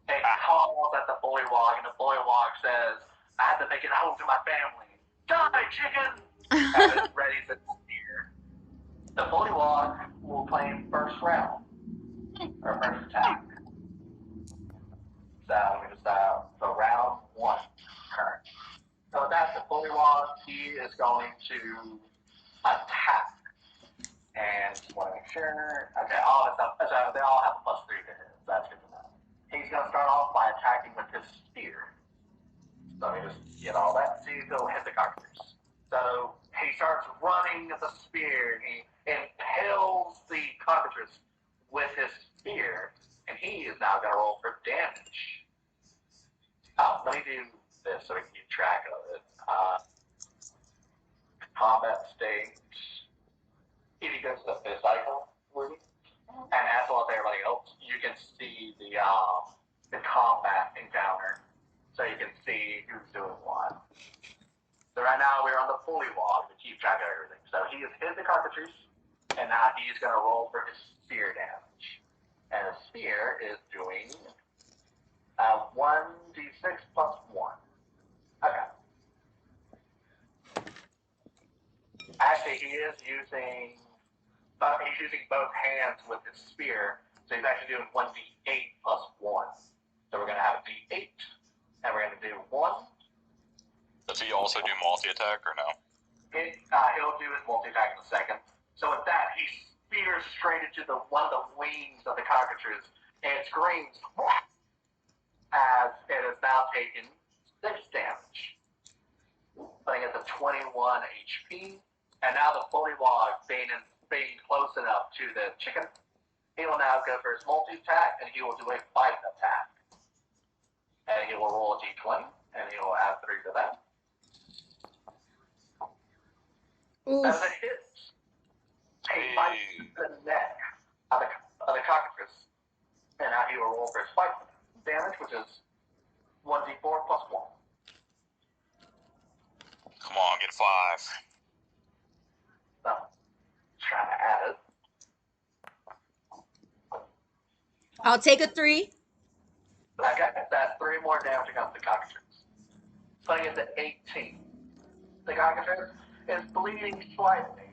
It calls at the bullywog, and the bullywog says, I have to make it home to my family. Die, chicken! And it readies its spear. The bullywog will claim first round, or first attack. So let me just so round 1 turn. So that's the bullywog. He is going to attack. And just want to make sure. Okay, all of them. So they all have a +3 to hit. So that's good to know. He's going to start off by attacking with his spear. So let me just get all that. See if he'll hit the cockatrice. So he starts running the spear. He impales the cockatrice with his spear. And he is now going to roll for damage. Oh, let me do this so we can keep track of it. Combat state. If you go to the fifth cycle, Ruby, and as well as everybody else, you can see the combat encounter, so you can see who's doing what. So right now we're on the bullywog to keep track of everything. So he has hit the cockatrice, and now he's going to roll for his spear damage. And the spear is doing 1d6 plus 1. Okay. Actually, he's using both hands with his spear, so he's actually doing 1d8 plus 1. So we're going to have a d8, and we're going to do 1. Does he also do multi-attack, or no? He'll do his multi-attack in a second. So with that, he spears straight into one of the wings of the cockatrice, It screams as it is now taken 6 damage, putting it to 21 HP. And now the Bullywog, being close enough to the chicken, he will now go for his multi-attack, and he will do a bite attack. And he will roll a d20, and he will add 3 to that. Oof. As it hits, he bites the neck of the cockatrice, and now he will roll for his bite damage, which is 1d4 plus 1. Come on, get 5. So, trying to add it. I'll take a 3. Okay, that's 3 more damage against the cockatrice. Putting it to 18. The cockatrice is bleeding slightly.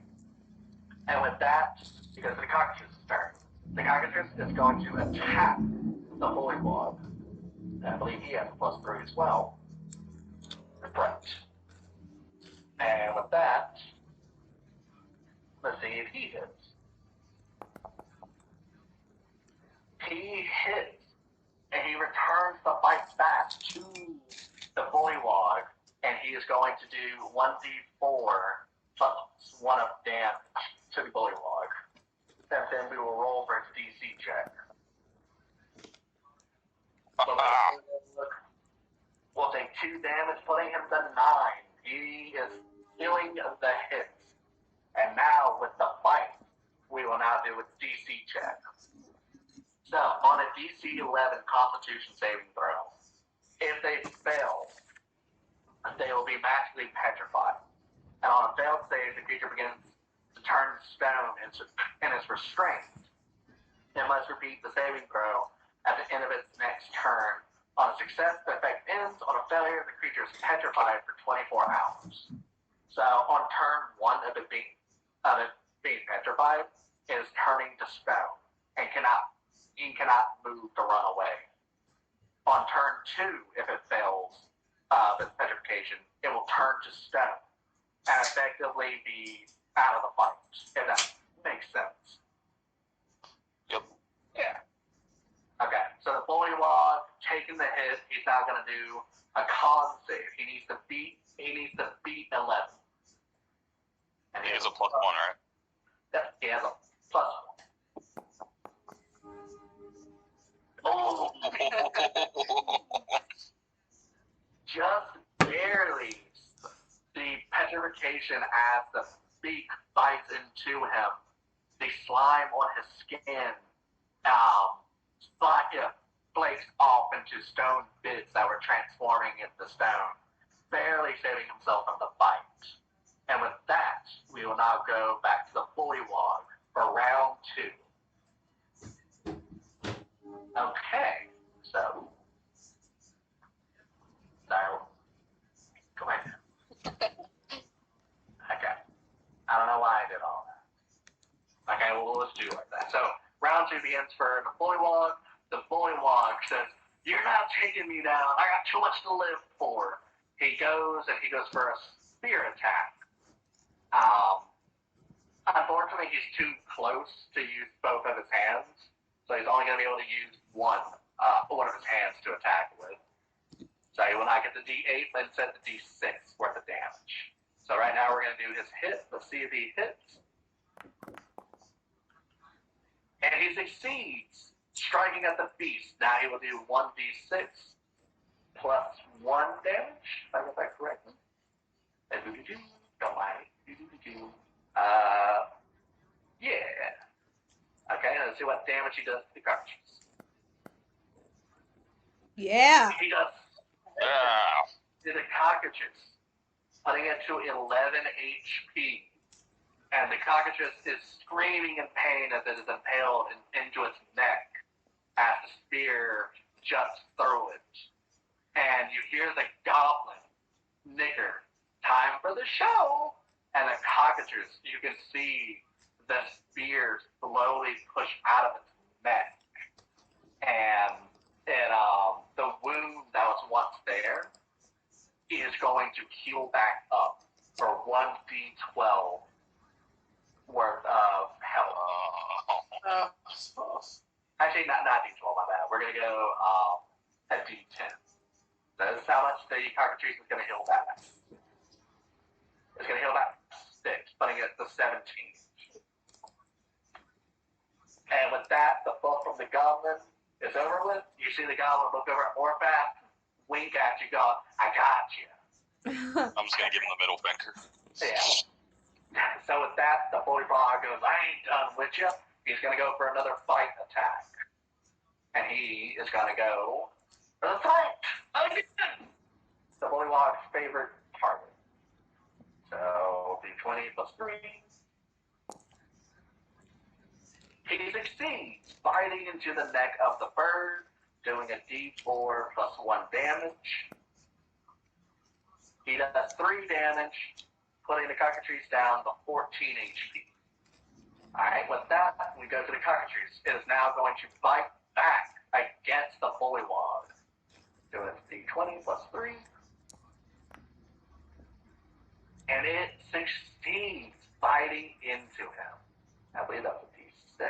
And with that, because the cockatrice's turn, the cockatrice is going to attack the Bullywog. I believe he has a +3 as well. Right. And with that, let's see if he hits. He hits, and he returns the bite back to the Bullywog, and he is going to do 1d4 plus 1 of damage to the Bullywog. And then we will roll for his DC check. We'll take 2 damage, putting him to 9. He is feeling the hits. And now with the bite, we will now do a DC check. So on a DC 11 Constitution saving throw, if they fail, they will be magically petrified. And on a failed save, the creature begins to turn stone and is restrained. It must repeat the saving throw at the end of its next turn. On a success, the effect ends. On a failure, the creature is petrified for 24 hours. So on turn 1 of it being petrified, it is turning to stone and cannot move to run away. On turn 2, if it fails its petrification, it will turn to stone and effectively be out of the fight, if that makes sense. Yep. Yeah. Okay, so the Bullywog taking the hit, he's now going to do a con save. He needs to beat 11. And He has a +1, right? Yep, he has a +1. Oh, just barely. The petrification as the beak bites into him, the slime on his skin flakes off into stone bits that were transforming into stone, barely saving himself from the bite. And with that, we will now go back to the Bullywog for round 2. Okay, so go ahead. Okay. I don't know why I did all that. Okay, well, let's do it like that. So, round 2 begins for the Bullywog. The Bullywog says, "You're not taking me down. I got too much to live for." He goes for a spear attack. Unfortunately, he's too close to use both of his hands, so he's only going to be able to use one of his hands to attack with. So he will not get the D8, but instead the D6 worth of damage. So right now we're going to do his hit. Let's see if he hits. And he succeeds, striking at the beast. Now he will do 1d6 plus 1 damage, if I get that correctly. Don't mind. Yeah. Okay, let's see what damage he does to the cartridges. Yeah. He does to the cockatrice, putting it to 11 HP. And the cockatrice is screaming in pain as it is impaled into its neck as the spear juts through it. And you hear the goblin nigger, "Time for the show!" And the cockatrice, you can see the spear slowly push out of its neck. And the wound that was once there is going to heal back up for 1d12 worth of health. Actually, not D12, my bad. We're going to go at D10. So this is how much the cockatrice is going to heal back. It's going to heal back 6, putting it to 17. And with that, the buff from the goblin is over with. You see the goblin look over at Morphath, wink at you, go, I got you. I'm just gonna give him the middle finger. Yeah. So with that, the Bully Frog goes, I ain't done with you. He's going to go for another fight attack. And he is going to go for the fight again. The Bullywog's favorite target. So D20 plus 3. He succeeds, biting into the neck of the bird, doing a D4 plus 1 damage. He does 3 damage, putting the cockatrice down to 14 HP. Alright, with that, we go to the cockatrice. It is now going to fight back against the Bullywog. So it's D20 plus 3. And it succeeds biting into him. I believe that was D6.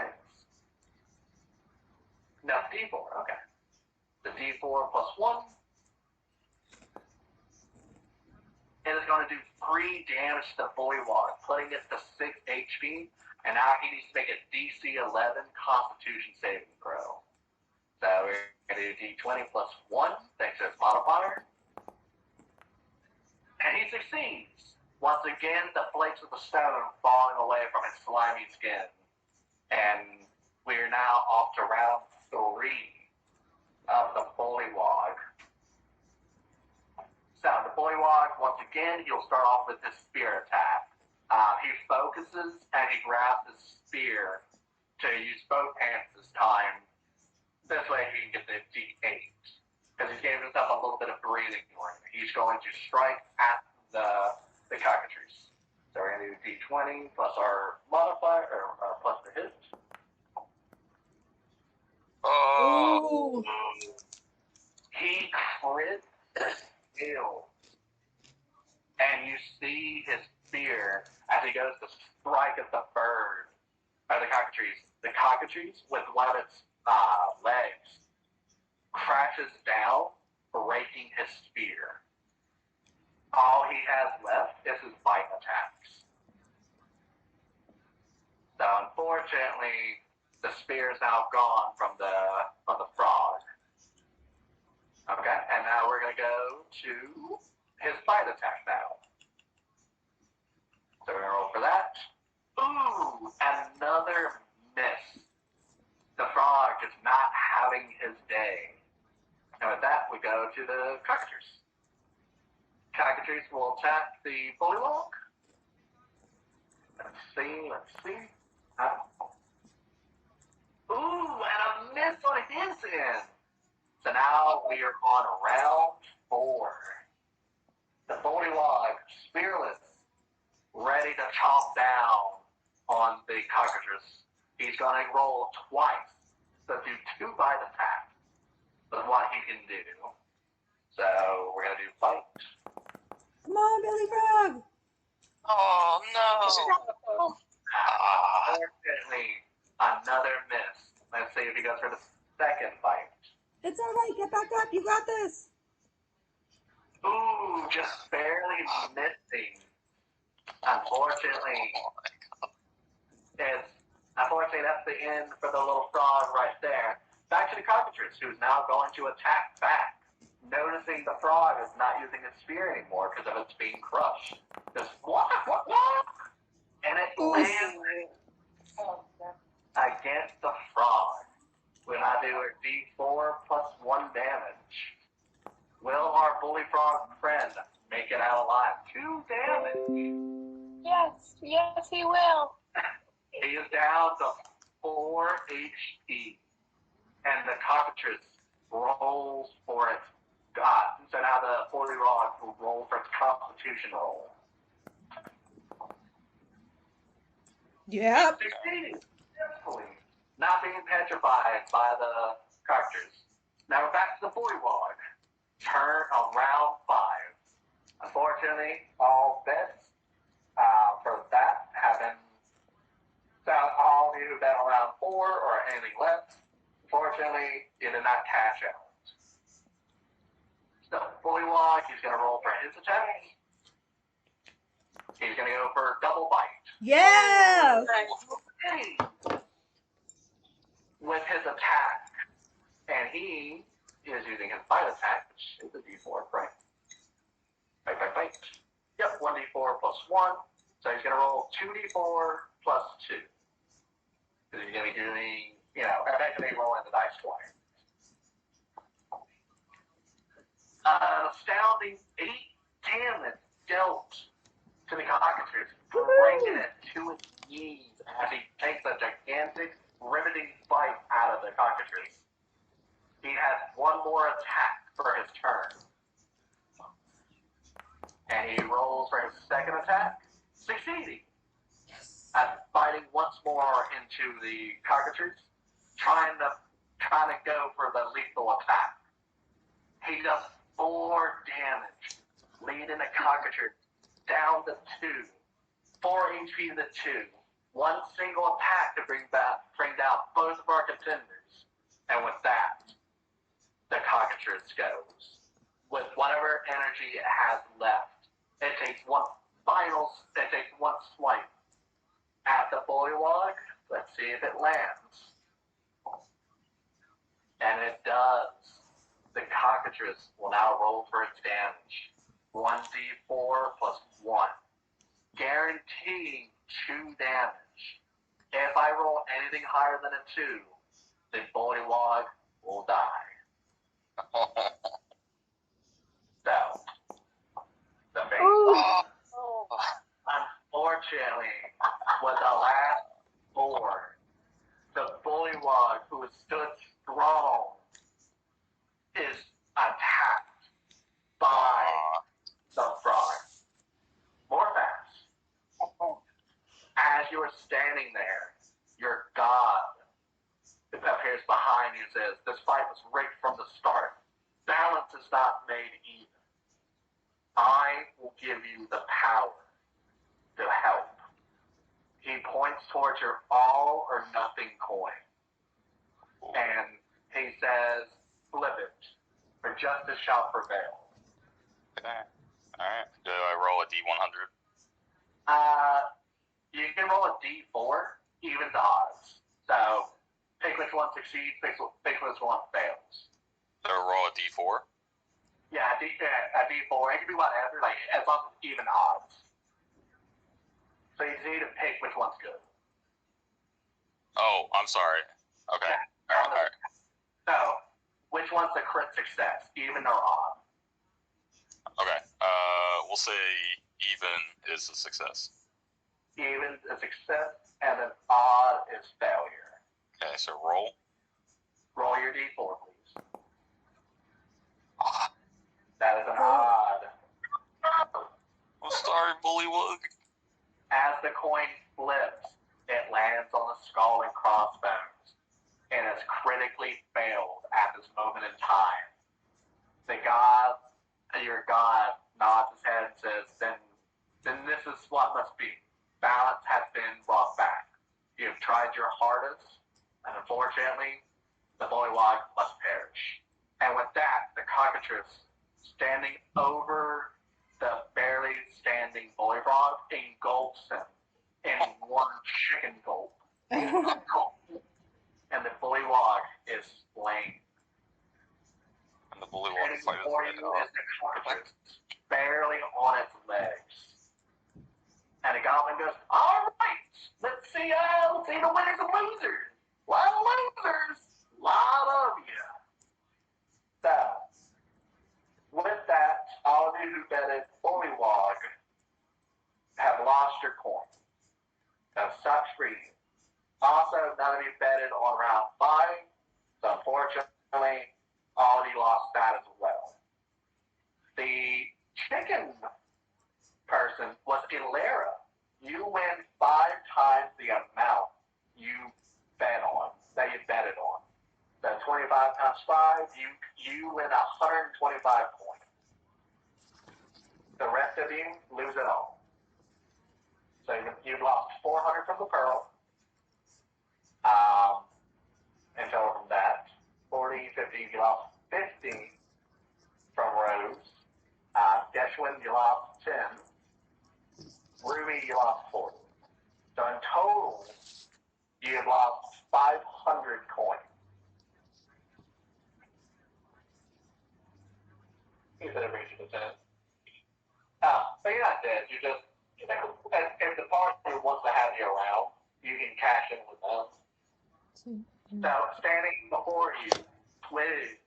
No, D4, okay. The D4 plus 1. It is going to do 3 damage to the Bullywog, putting it to 6 HP. And now he needs to make a DC 11 Constitution saving throw. So we're going to do D20 plus 1, thanks to his modifier. And he succeeds. Once again, the flakes of the stone falling away from his slimy skin. And we are now off to round 3 of the Bullywog. So the Bullywog, once again, he'll start off with his spear attack. He focuses and he grabs his spear to use both hands this time. This way he can get the D8. Because he's giving himself a little bit of breathing room. He's going to strike at the cockatrice. So we're going to do D20 plus our modifier, or plus the hit. Oh! He crits kill. And you see his spear as he goes to strike at the bird, or the cockatrice. The cockatrice, with one of its legs, crashes down, breaking his spear. All he has left is his bite attacks. So unfortunately, the spear is now gone from the frog. Okay, and now we're gonna go to his bite attack now. So we're gonna roll for that. Ooh, another miss. The frog is not having his day. And with that, we go to the cockatrice. Cockatrice will attack the Bullywog. Let's see. Ooh, and a miss on his end. So now we are on round 4. The Bullywog, spearless, ready to chomp down on the cockatrice. He's going to roll twice. So do 2 bite attacks. That's what he can do. So we're going to do fight. Come on, Billy Frog. Oh no! Unfortunately, another miss. Let's see if he goes for the second fight. It's all right. Get back up. You got this. Ooh, just barely missing. Unfortunately, that's the end for the little frog right there. Back to the cockatrice, who's now going to attack back. Noticing the frog is not using its spear anymore because of its being crushed. Just what? And it lands against the frog. When I do a D4 plus 1 damage, will our bully frog friend make it out alive? 2 damage. Yes, he will. He is down to 4 HP. And the cockatrice rolls for its god. So now the bully frog will roll for its constitution roll. Yep. Succeeding successfully, not being petrified by the cockatrice. Now we're back to the Bullywog. Turn on round 5. Unfortunately, all bets for that have been. So all of you who bet on round 4 or anything less unfortunately, you did not cash out. So, Bullywog, he's going to roll for his attack. He's going to go for double bite. Yeah. With his attack. And he is using his bite attack, which is a d4, right? Bite. Yep, 1d4 plus 1. So he's going to roll 2d4 plus 2. Because he's going to be doing, effectively rolling the dice twice. An astounding 8 damage dealt to the cockatrice, bringing it to its knees as he takes a gigantic, riveting bite out of the cockatrice. He has one more attack for his turn. And he rolls for his second attack, succeeding. At biting once more into the cockatrice, trying to go for the lethal attack. He does 4 damage, leading the cockatrice down to 2. 4 HP to 2. One single attack to bring down both of our contenders. And with that, the cockatrice goes. With whatever energy it has left, it takes one swipe at the bullywog. Let's see if it lands. And it does. The cockatrice will now roll for its damage. 1d4 plus 1. Guaranteeing 2 damage. If I roll anything higher than a 2, the bullywog will die. So, the unfortunately, with the last 4, the bullywog who has stood strong is attacked by the frog. More fast. As you are standing there, your god appears behind you and says, "This fight was rigged from the start. Balance is not made even. I will give you the power to help." He points towards your all or nothing coin. And he says, "Flip it, for justice shall prevail." Okay. Alright. Do I roll a D100? You can roll a d4, even odds. So, pick which one succeeds, pick which one fails. Do I roll a D4? Yeah, a d4. It can be whatever, as long as it's even odds. So you need to pick which one's good. Oh, I'm sorry. Okay. Yeah. Alright. So, which one's a crit success, even or odd? Okay. We'll say even is a success. Even is success, and then odd is failure. Okay, so roll. Roll your d4, please. That is an odd. I'm sorry, Bullywug. As the coin flips, it lands on the skull and crossbones, and has critically failed at this moment in time. Your god nods his head and says, then this is what must be. Balance has been brought back. You have tried your hardest, and unfortunately, the bullywog must perish. And with that, the cockatrice, standing over the barely standing bullywog, engulfs him in one chicken gulp. And the bullywog is slain. And the Bullywug And fight before his you way is the cockatrice, barely on its legs. And the goblin goes, "All right, let's see the winners and losers. A lot of losers, a lot of you." So, with that, all of you who betted Bullywog have lost your coin. That sucks for you. Also, none of you betted on round 5, so unfortunately, all of you lost that as well. The chicken person was Ilera. You win 5 times the amount you bet on, that you betted on. So 25 times 5, you win 125 points. The rest of you lose it all. So you've lost 400 from the pearl. And total from that. Ashwin, you lost 10. Ruby, you lost 40. So in total, you have lost 500 coins. You said it brings you to 10. But you're not dead. You just, if the party wants to have you around, you can cash in with them. So standing before you, Twig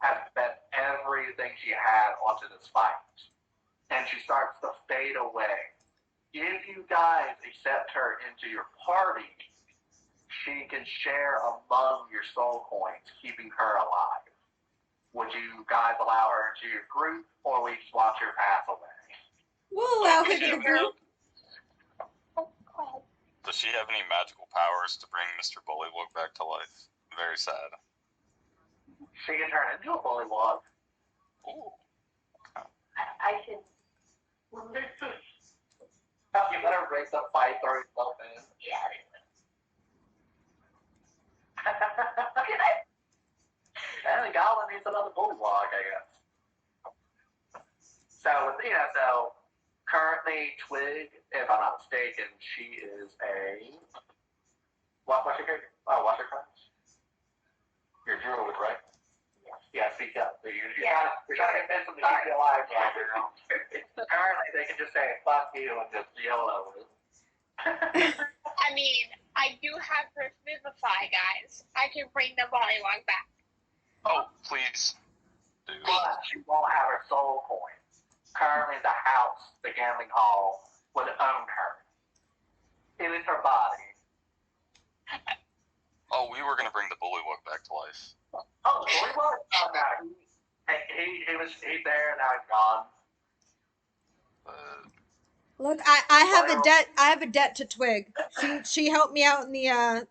has bet everything she had onto this fight. And she starts to fade away. If you guys accept her into your party, she can share among your soul coins, keeping her alive. Would you guys allow her into your group, or we just watch her pass away? We'll allow her to the group. Does she have any magical powers to bring Mr. Bullywug back to life? Very sad. She can turn into a bullywug. Ooh. I can. You better break the fight, throw yourself in. Yeah. And the goblin needs another bullywug, I guess. So, so currently Twig, if I'm not mistaken, she is a what's your character? Oh, what's your class? You're druid, right? Yeah, speak up. You're trying to convince them to keep you alive right now. Currently, they can just say "fuck you" and just YOLO it. I mean, I do have Revivify, guys. I can bring the Bullywug back. Oh, please. Do. But she won't have her soul coins. Currently, the house, the gambling hall, would own her. It is her body. Oh, we were going to bring the Bullywug back to life. Oh, Bullywug? Oh, no. He's there, now he's gone. Look, I have a debt. I have a debt to Twig. She helped me out in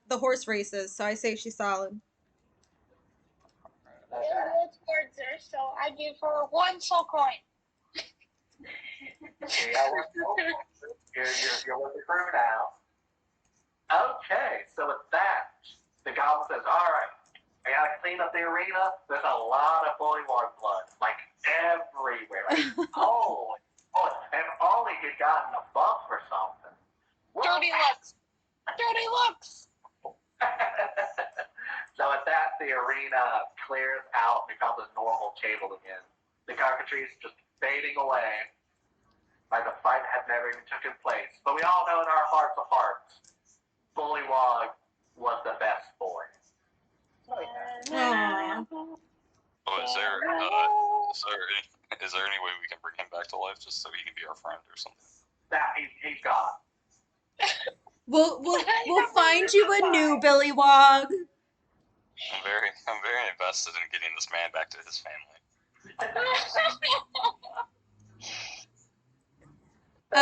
the horse races, so I say she's solid. It was towards her, so I give her 1 soul coin. You're with the crew now. Okay, so with that, the goblin says, alright, I gotta clean up the arena. There's a lot of bullywug blood, like everywhere. Like, oh, if only he'd gotten a buff or something. Dirty looks. Dirty looks. So at that, the arena clears out and becomes a normal table again. The cockatrice just fading away, like the fight had never even taken place. But we all know in our hearts of hearts, Bullywug was the best boy. Aww. Oh, is there any way we can bring him back to life just so he can be our friend or something? Nah, he's gone. We'll find you a new Bullywug. I'm very invested in getting this man back to his family. So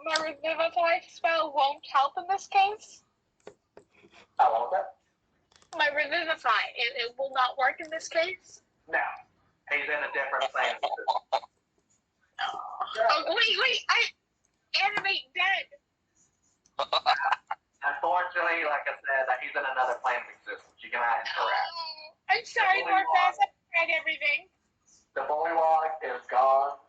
my Revivify spell won't help in this case? How long was that? My Revivify, it will not work in this case? No. He's in a different plane. Oh, wait, I animate dead. Unfortunately, like I said, he's in another plane of existence. You cannot interact. I'm sorry, Morpheus, I tried everything. The Bullywug is gone.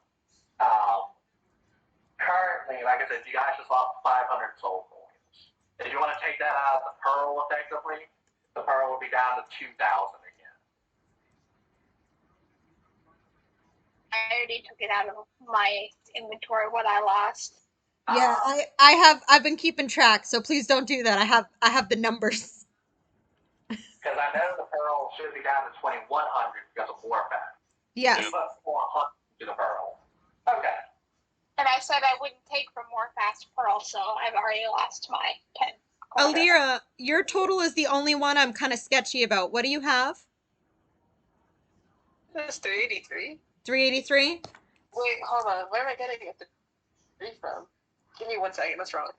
Currently, like I said, you guys just lost 500 soul coins. If you want to take that out of the pearl effectively, the pearl will be down to 2,000 again. I already took it out of my inventory, what I lost. Yeah, I've been keeping track, so please don't do that. I have the numbers. Because I know the pearl should be down to 2,100 because of warpath. Yes. You put 400 to the pearl. Okay. And I said I wouldn't take from more fast pearl, so I've already lost my 10. Alira, your total is the only one I'm kind of sketchy about. What do you have? That's 383. 383? Wait, hold on. Where am I getting the 3 from? Give me 1 second. That's wrong.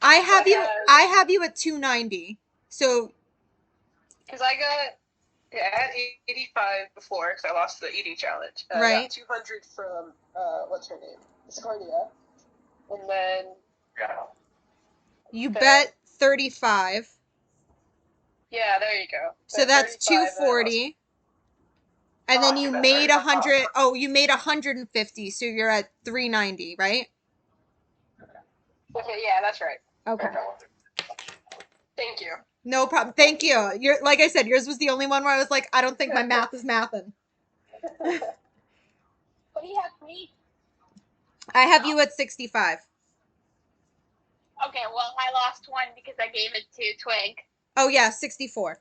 I have you at 290. So Because I had 85 before because I lost the eating challenge. I right. got 200 from what's her name, Discordia, and then you bet 35. Yeah, there you go. So that's 240. And then Oh, you that's made right. 100. Oh, you made 150, so you're at 390, right? Okay, yeah, that's right. Okay. Thank you. No problem. Thank you. You're like I said, yours was the only one where I was like, I don't think my math is mathing. What do you have for me? I have you at 65. Okay, well, I lost one because I gave it to Twig. Oh yeah, 64.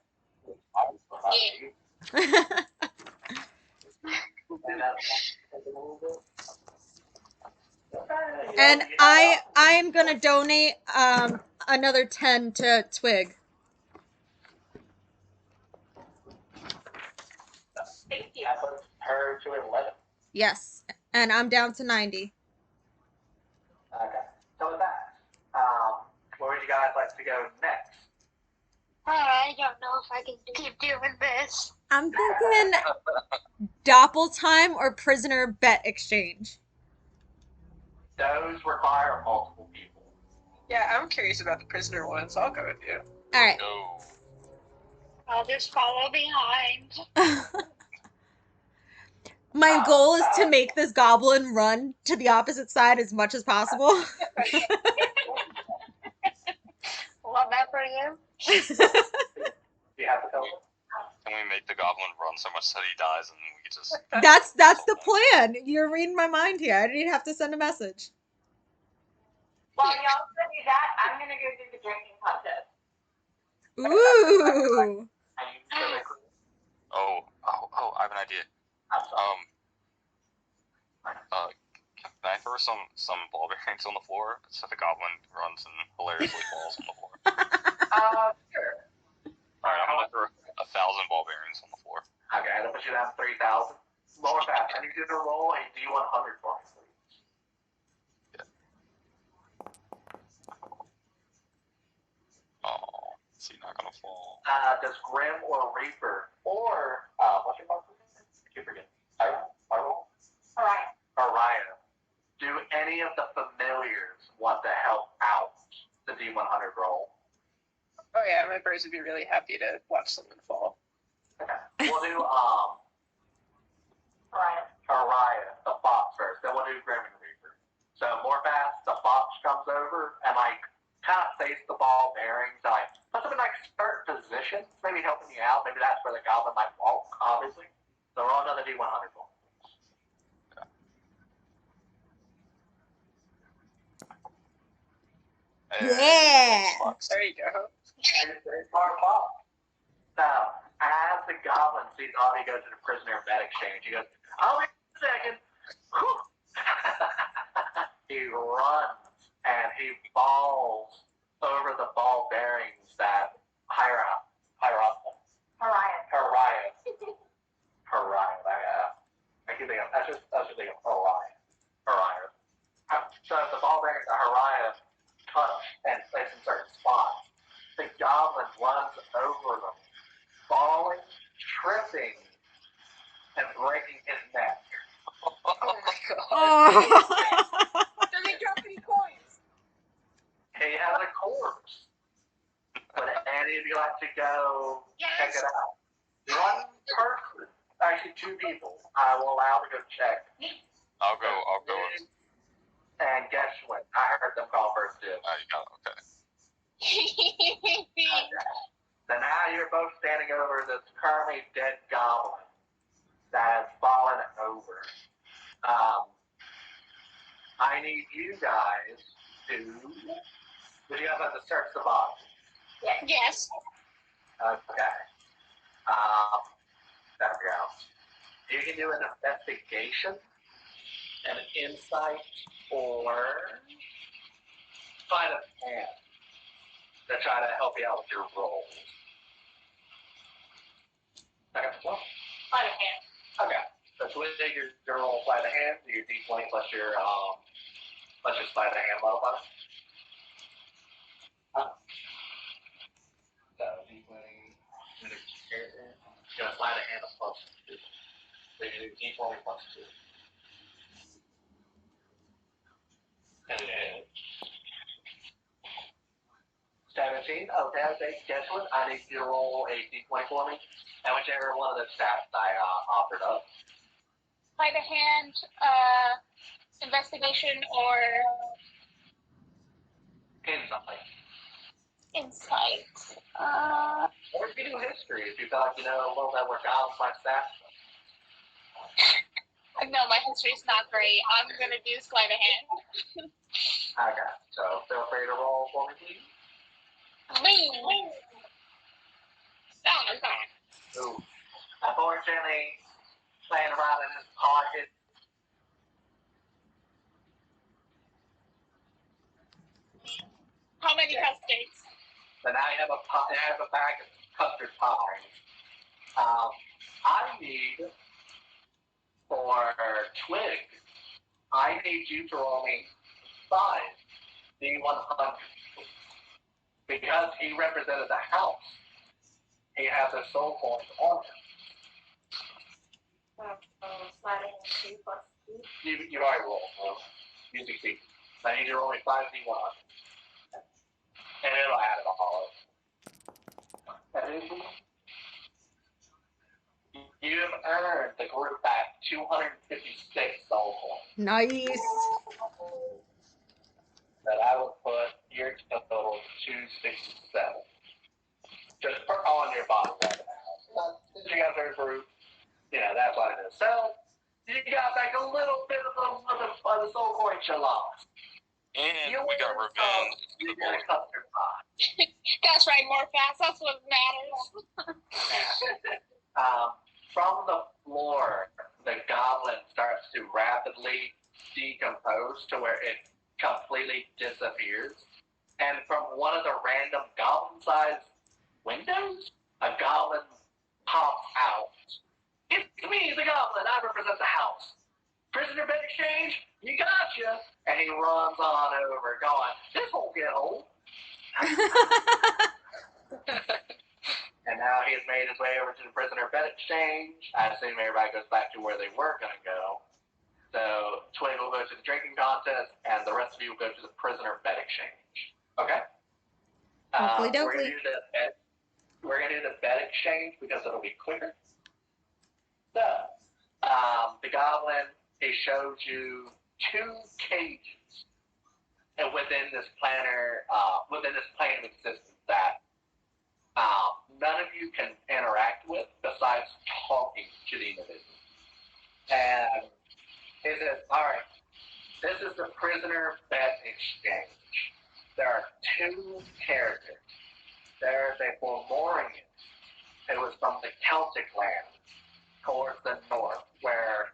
Yeah. And I'm gonna donate another 10 to Twig. Thank you. That puts her to 11. Yes. And I'm down to 90. Okay. So with that, where would you guys like to go next? I don't know if I can keep doing this. I'm thinking Doppel time or prisoner bet exchange. Those require multiple people. Yeah, I'm curious about the prisoner one, so I'll go with you. All right. Go. I'll just follow behind. My goal is to make this goblin run to the opposite side as much as possible. Love that for you. Do you have to tell them? Can we make the goblin run so much that he dies and we can just... That's the plan. You're reading my mind here. I didn't even have to send a message. While y'all do that, I'm gonna go do the drinking contest. Ooh. Oh, I have an idea. Can I throw some ball bearings on the floor so the goblin runs and hilariously falls on the floor? Sure. Alright, I'm gonna throw 1,000 ball bearings on the floor. Okay, I put you down 3,000. Lower fast. I need you to roll a D100 for me, please. Oh, is he not gonna fall? Does Grim or Reaper or what's your name? I keep forgetting. Arrow? Alright. Orion. Do any of the familiars want to help out the D100 roll? Oh yeah, my birds would be really happy to watch someone fall. Okay. We'll do Alright. Orion, the fox first. Then we'll do Grim and Reaper. So more fast, the fox comes over and like kind of face the ball bearings and like puts them in like certain positions, maybe helping you out. Maybe that's where the goblin might walk, obviously. So roll another D100 roll. Yeah. There you go. Now, as the goblin sees Audie go to the prisoner bet exchange, he goes, "Oh, wait a second." He runs and he falls over the ball bearings that Hariah. I keep thinking, that's just thinking Hariah. So the ball bearings that Hariah touch and place in certain spots, the goblin runs over them, falling, tripping, and breaking his neck. Oh my god. Oh. Does he drop any coins? He has a corpse. Would any of you like to go check it out? One person, actually 2 people, I will allow to go check. I'll go. And guess what? I heard them call first too. Oh, you got it. Okay. So now you're both standing over this currently dead goblin that has fallen over. I need you guys to. Would you guys like to search the body? Yes. Okay. There we go. You can do an investigation, an insight, or sleight of hand to try to help you out with your rolls. Okay. Sleight of hand. Okay. So with your roll sleight of hand, your D20 plus your sleight of hand modifier. So D20, you're gonna sleight of hand of plus 2. So you do D20 plus 2. And 17. Okay, guess what? I need you to roll a D20 for me. And whichever one of the stats I offered up. Sleight of hand, investigation, or Insight. insight. Or if you do history, if you feel like you know a little bit more goblins like stats. No, my history's not great. I'm gonna do sleight of hand. Okay, so feel free to roll for me, please. Boom. Oh, God. Ooh. Unfortunately, playing around in his pocket. How many custards? So now you have a bag of custard pies. I need for Twig. I need you to roll me 5 D100 because he represented the house. He has a soul point on him. You already rolled. Well, you succeed. So I need you to roll me 5 D100. And it'll add it all up. You have earned the group back 256 soul points. Nice. That I would put your total 267. Just on your bottom right now. Since you guys are a group, that's what it is. So, you got back a little bit of the soul points you lost. And we got revenge. You got a custard pie. That's right, more fast. That's what matters. From the floor, the goblin starts to rapidly decompose to where it completely disappears. And from one of the random goblin-sized windows, a goblin pops out. It's me, the goblin. I represent the house. Prisoner bed exchange, you gotcha. And he runs on over, going, this won't get old. And now he has made his way over to the prisoner bed exchange. I assume everybody goes back to where they were going to go. So Twig will go to the drinking contest, and the rest of you will go to the prisoner bed exchange. Okay? Hopefully, We're going to do the bed exchange because it'll be quicker. So, the goblin, he showed you 2 cages within this plane of existence that none of you can interact with besides talking to the individual. And he says, all right, this is the prisoner bed exchange. There are 2 characters. There's a Fomorian who was from the Celtic land towards the north, where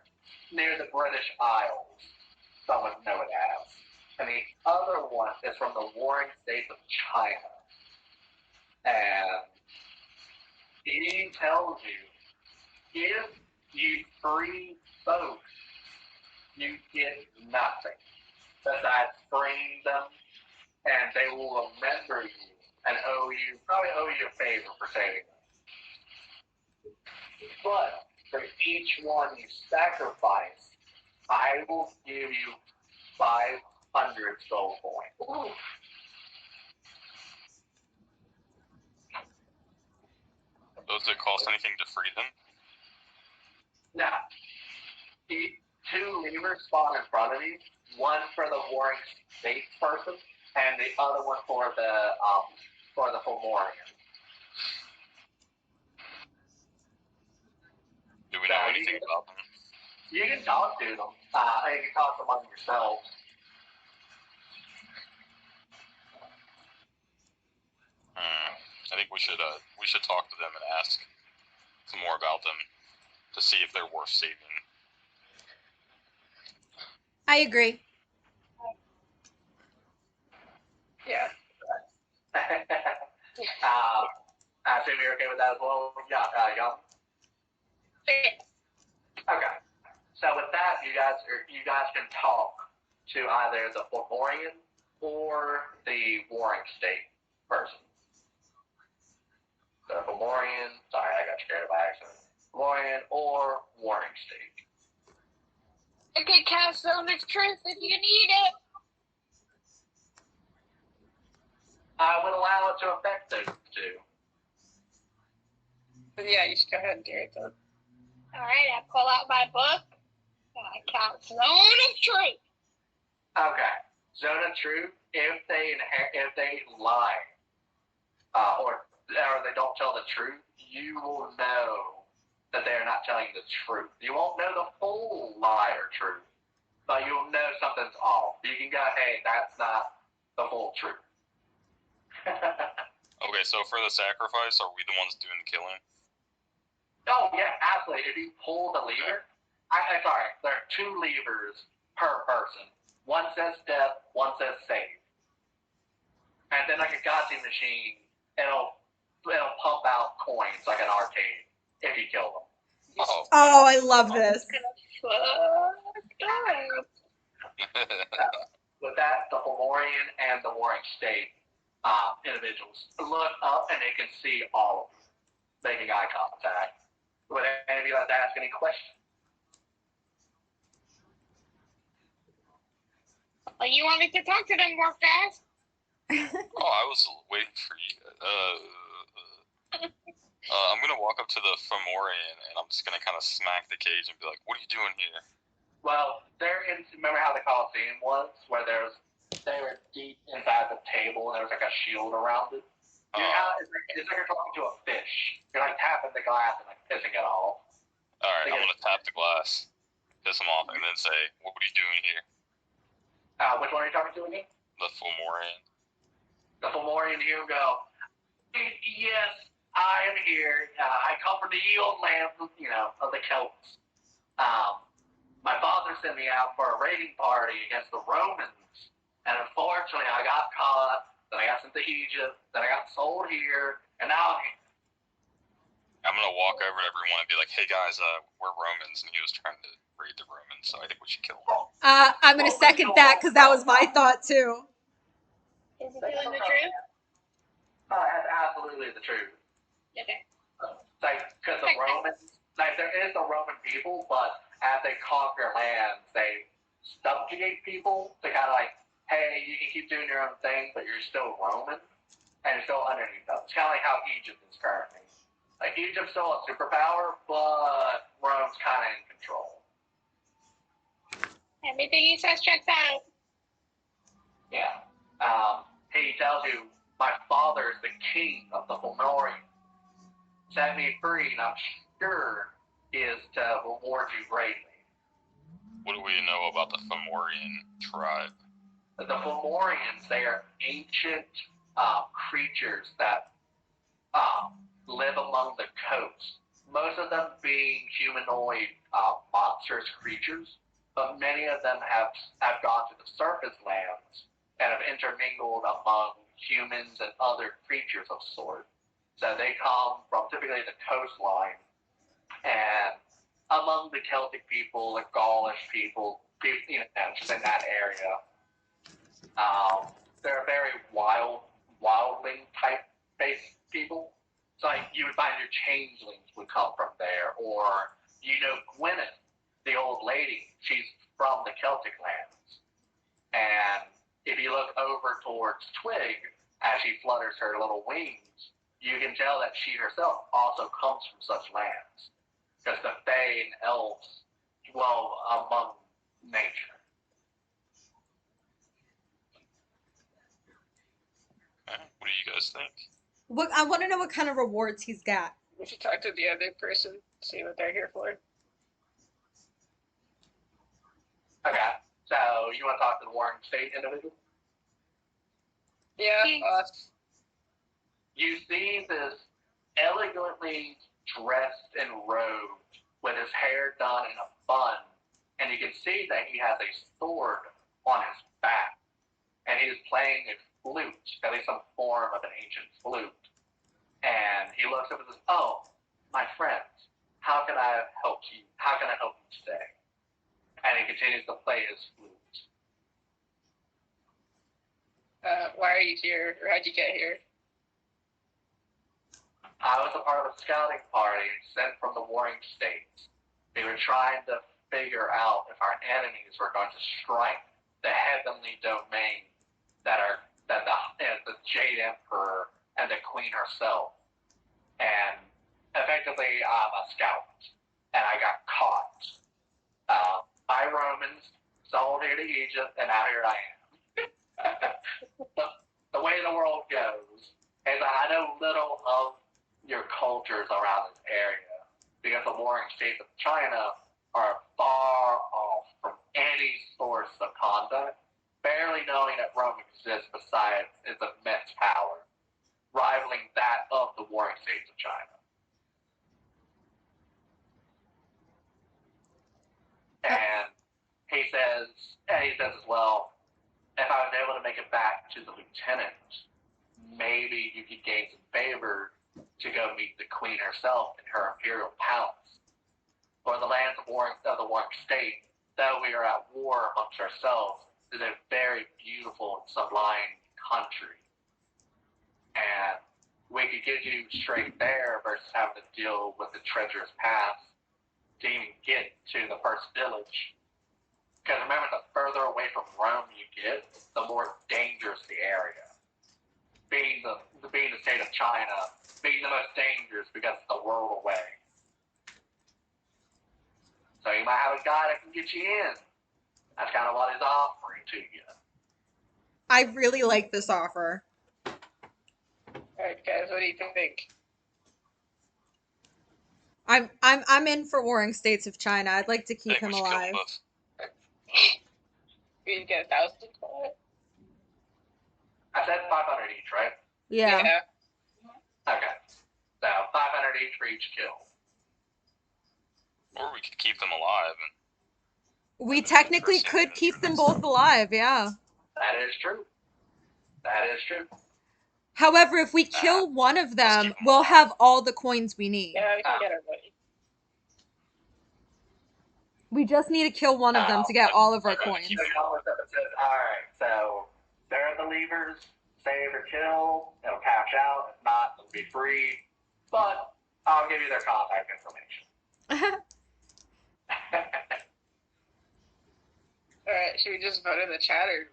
near the British Isles, some would know it as. And the other one is from the warring states of China. And he tells you, if you free folks, you get nothing besides freeing them, and they will remember you and probably owe you a favor for saving them. But for each one you sacrifice, I will give you 500 soul points. Ooh. Does it cost anything to free them? Now, 2 levers spawn in front of you. One for the warring state person, and the other one for the Fomorian. Do we know anything about them? You can talk to them. You can talk among yourselves. I think we should talk to them and ask some more about them to see if they're worth saving. I agree. Yeah. I assume you're okay with that as well, Young? Okay. So with that, you guys can talk to either the Fomorian or the warring state person. The Fomorian, sorry, I got scared by accident. Fomorian or warring state. I can cast Zone of Truth if you need it. I would allow it to affect those 2. But yeah, you should go ahead and do it then. Alright, I pull out my book and I count Zone of Truth. Okay. Zone of Truth, if they lie, or they don't tell the truth, you will know that they are not telling the truth. You won't know the full lie or truth, but you'll know something's off. You can go, hey, that's not the full truth. Okay, so for the sacrifice, are we the ones doing the killing? Oh, yeah, absolutely. If you pull the lever, sorry, there are 2 levers per person. One says death, one says save. And then like a Gotcha machine, it'll pump out coins like an arcade if you kill them. Oh, I love this. With that, the Fomorian and the Warring State individuals look up and they can see all of them, making eye contact. Would any of you like to ask any questions? Well, you want me to talk to them more fast? Oh, I was waiting for you. I'm gonna walk up to the Fomorian and I'm just gonna kind of smack the cage and be like, "What are you doing here?" Well, remember how the Coliseum was, where they were deep inside the table and there was like a shield around it? It's like you're talking to a fish. You're like tapping the glass and like pissing it off. Alright, I'm gonna tap the glass, piss him off, and then say, "What are you doing here?" Which one are you talking to again? The Fomorian. The Fomorian here will go, yes, I am here. I come from the ye old lands of the Celts. My father sent me out for a raiding party against the Romans, and unfortunately I got caught, then I got sent to Egypt, then I got sold here, and now I'm here. I'm gonna walk over to everyone and be like, "Hey guys, we're Romans," and he was trying to raid the Romans, so I think we should kill him. I'm gonna second that because that was my thought too. Is he telling the truth? That's absolutely the truth. Okay. Because the Romans, there is the Roman people, but as they conquer lands, they subjugate people to kind of like, hey, you can keep doing your own thing, but you're still Roman, and you're still underneath them. It's kind of like how Egypt is currently. Like, Egypt's still a superpower, but Rome's kind of in control. Everything he says checks out. Yeah. He tells you, my father is the king of the Fomorians. Set me free, and I'm sure he is to reward you greatly. What do we know about the Fomorian tribe? The Fomorians, they are ancient creatures that live among the coast. Most of them being humanoid monstrous creatures, but many of them have gone to the surface lands and have intermingled among humans and other creatures of sort. So they come from typically the coastline, and among the Celtic people, the Gaulish people just in that area, they're very wildling type based people. So like you would find your changelings would come from there, or Gwyneth, the old lady, she's from the Celtic lands. And if you look over towards Twig as she flutters her little wings, you can tell that she herself also comes from such lands, because the Fae and elves dwell among nature. What do you guys think? I want to know what kind of rewards he's got. We should talk to the other person, see what they're here for. Okay, so you want to talk to the Warring State individual? Yeah. You see this elegantly dressed and robed with his hair done in a bun, and you can see that he has a sword on his back, and he is playing a flute, at least some form of an ancient flute. And he looks up and says, "Oh, my friends, how can I help you? How can I help you today?" And he continues to play his flute. Why are you here, or how'd you get here? I was a part of a scouting party sent from the Warring States. We were trying to figure out if our enemies were going to strike the heavenly domain that the Jade Emperor and the Queen herself. And effectively, I'm a scout, and I got caught by Romans, sold here to Egypt, and now here I am. the way the world goes is that I know little of your cultures around this area because the warring states of China are far off from any source of contact, barely knowing that Rome exists besides its immense power, rivaling that of the warring states of China. And he says as well, if I was able to make it back to the lieutenant, maybe you could gain some favor to go meet the queen herself in her imperial palace. For the lands of the warring state, though we are at war amongst ourselves, is a very beautiful and sublime country. And we could get you straight there versus having to deal with the treacherous path to even get to the first village. Because remember, the further away from Rome you get, the more dangerous the area. Being the state of China, being the most dangerous because it's the world away. So you might have a guy that can get you in. That's kind of what he's offering to you. I really like this offer. Alright, guys, what do you think? I'm in for warring states of China. I'd like to I keep think him we should kill alive. them both. We get 1,000 for it? I said 500 each, right? Yeah. Okay. So 500 each for each kill. Or we could keep them alive. And We technically could keep them both alive, yeah. That is true. That is true. However, if we kill one of them, keep 'em we'll alive. have all the coins we need. Yeah, we can get our money. We just need to kill one of them to get all of our coins. Alright, so they're the levers, save or kill, it'll cash out, if not, it'll be free, but I'll give you their contact information. Alright, should we just vote in the chat, or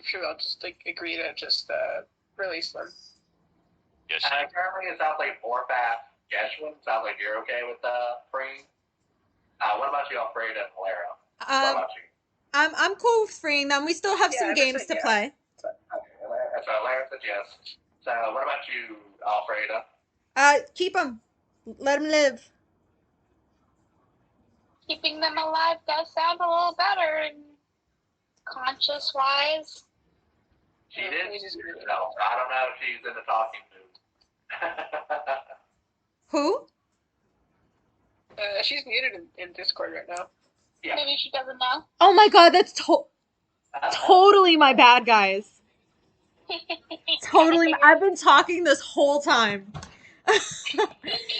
should we all just agree to just release them? yes, Currently it sounds like Morphath, Geshwin, sounds like you're okay with freeing. What about you, Alfredo and Valero? What about you? I'm cool with freeing them. We still have some games to play. So Valero said yes. So what about you, Alfredo? Keep them. Let them live. Keeping them alive does sound a little better, and conscious-wise. She did. No, I don't know if she's in the talking mood. Who? She's muted in Discord right now. Yeah. Maybe she doesn't know. Oh my god, that's totally my bad, guys. Totally. I've been talking this whole time.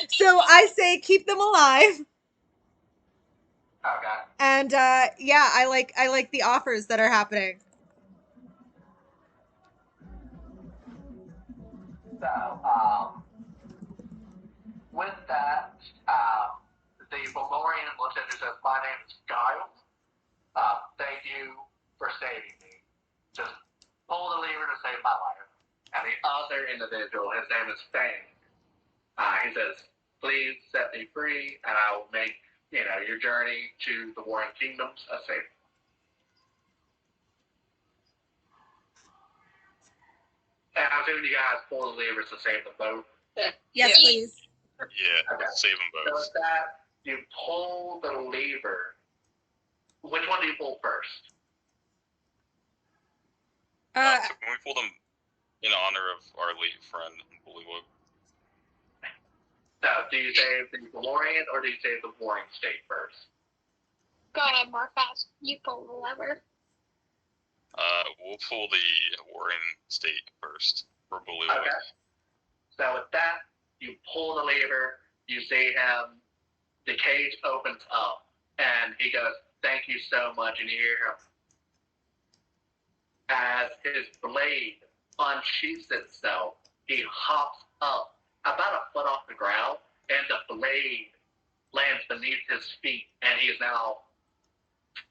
So I say keep them alive. Okay. And yeah, I like the offers that are happening. So, with that, the Valorian lieutenant says, "My name is Giles. Thank you for saving me. Just pull the lever to save my life." And the other individual, his name is Fang. He says, "Please set me free, and I will make your journey to the Warring Kingdoms a safe." And I'm assuming you guys pull the levers to save them both. Yes, please. yeah, Okay. save them So both. with that, you pull the lever. Which one do you pull first? So can we pull them in honor of our late friend, Bullywug? So, do you save the Valorian or do you save the Warring State first? Go ahead, more fast. You pull the lever. We'll pull the Warring State first for Bullywug. Okay. So with that, you pull the lever, you see him, the cage opens up, and he goes, "Thank you so much," and you hear him as his blade unsheaths itself. He hops up about a foot off the ground, and the blade lands beneath his feet, and he is now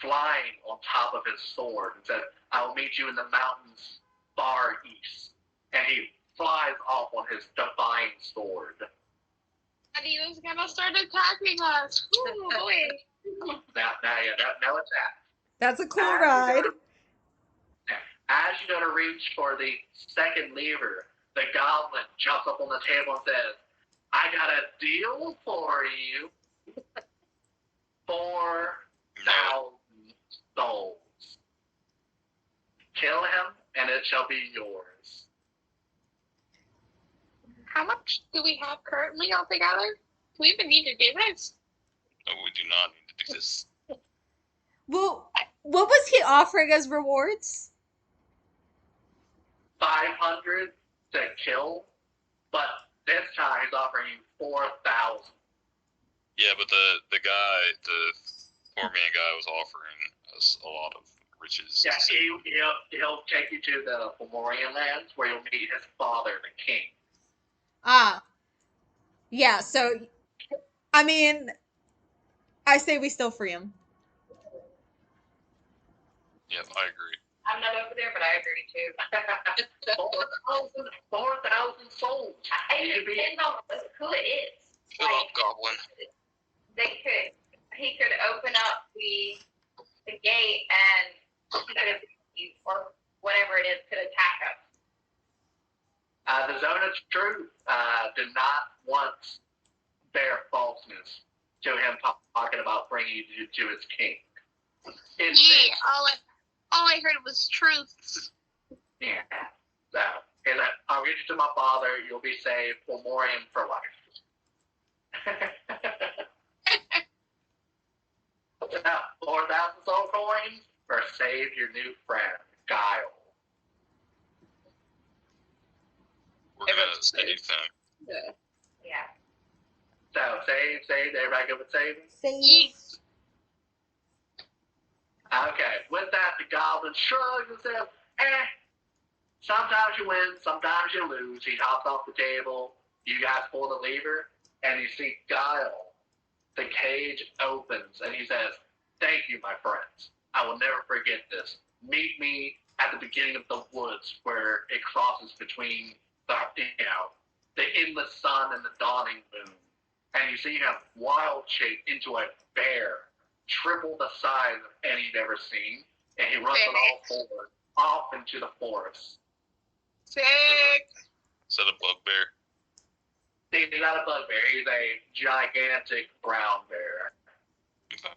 flying on top of his sword and says, "I will meet you in the mountains far east." And he flies off on his divine sword. And he was gonna start attacking us. Ooh, boy. Now it's that. That's a cool As ride. As you're gonna reach for the second lever, the goblin jumps up on the table and says, "I got a deal for you. 4,000 souls. Kill him, and it shall be yours." How much do we have currently altogether? Do we even need to do this? No, we do not need to do this. Well, what was he offering as rewards? 500 to kill, but this time he's offering you 4,000. Yeah, but the guy, the poor man guy, was offering us a lot of riches. Yeah, he'll take you to the Fomorian lands where you'll meet his father, the king. Ah, yeah. So, I mean, I say we still free him. Yep, I agree. I'm not over there, but I agree too. 4,000 souls. It depends on who it is. Fill up, Goblin. He could open up the gate and or whatever it is could attack us. The Zone of Truth did not once bear falseness to him talking about bringing you to his king. Yeah, all I heard was truths. Yeah. So, he's like, "I'll get you to my father. You'll be saved. Fomorian for life." Now, 4,000 soul coins or save your new friend, Guile. We're gonna save them. Yeah. Yeah. So, save. Everybody good with saving? Yes. Okay, with that, the goblin shrugs and says, sometimes you win, sometimes you lose. He hops off the table, you guys pull the lever, and you see Guile. The cage opens, and he says, "Thank you, my friends. I will never forget this. Meet me at the beginning of the woods where it crosses between the endless sun and the dawning moon. And you see him wild shape into a bear, triple the size of any you've ever seen, and he runs on all fours off into the forest." Sick. Is that a bugbear? He's not a bugbear, he's a gigantic brown bear. Okay.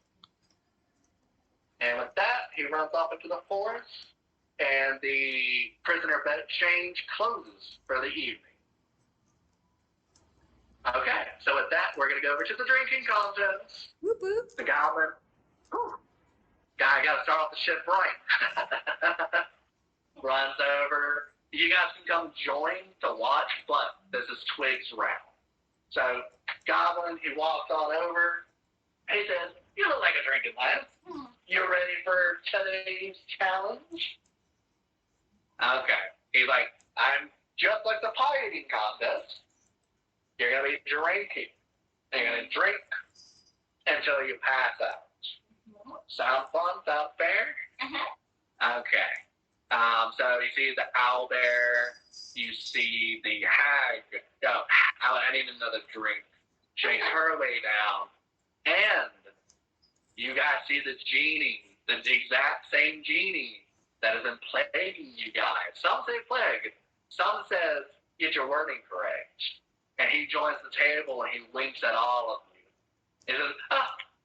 And with that, he runs off into the forest, and the prisoner bed exchange closes for the evening. Okay, so with that, we're going to go over to the drinking contest. Whoop whoop. The goblin. Guy got to start off the ship right. Runs over. You guys can come join to watch, but this is Twig's round. So, Goblin, he walks on over. He says, "You look like a drinking lass. You ready for today's challenge?" Okay. He's like, "I'm just like the pie eating contest. You're going to be drinking. You're going to drink until you pass out. Sound fun? Sound fair?" Okay. So you see the owlbear, you see the hag. Oh, I need another drink. Shakes her way down. And you guys see the genie, the exact same genie that has been plaguing you guys. Some say plague, some says get your wording correct. And he joins the table and he winks at all of you. He says,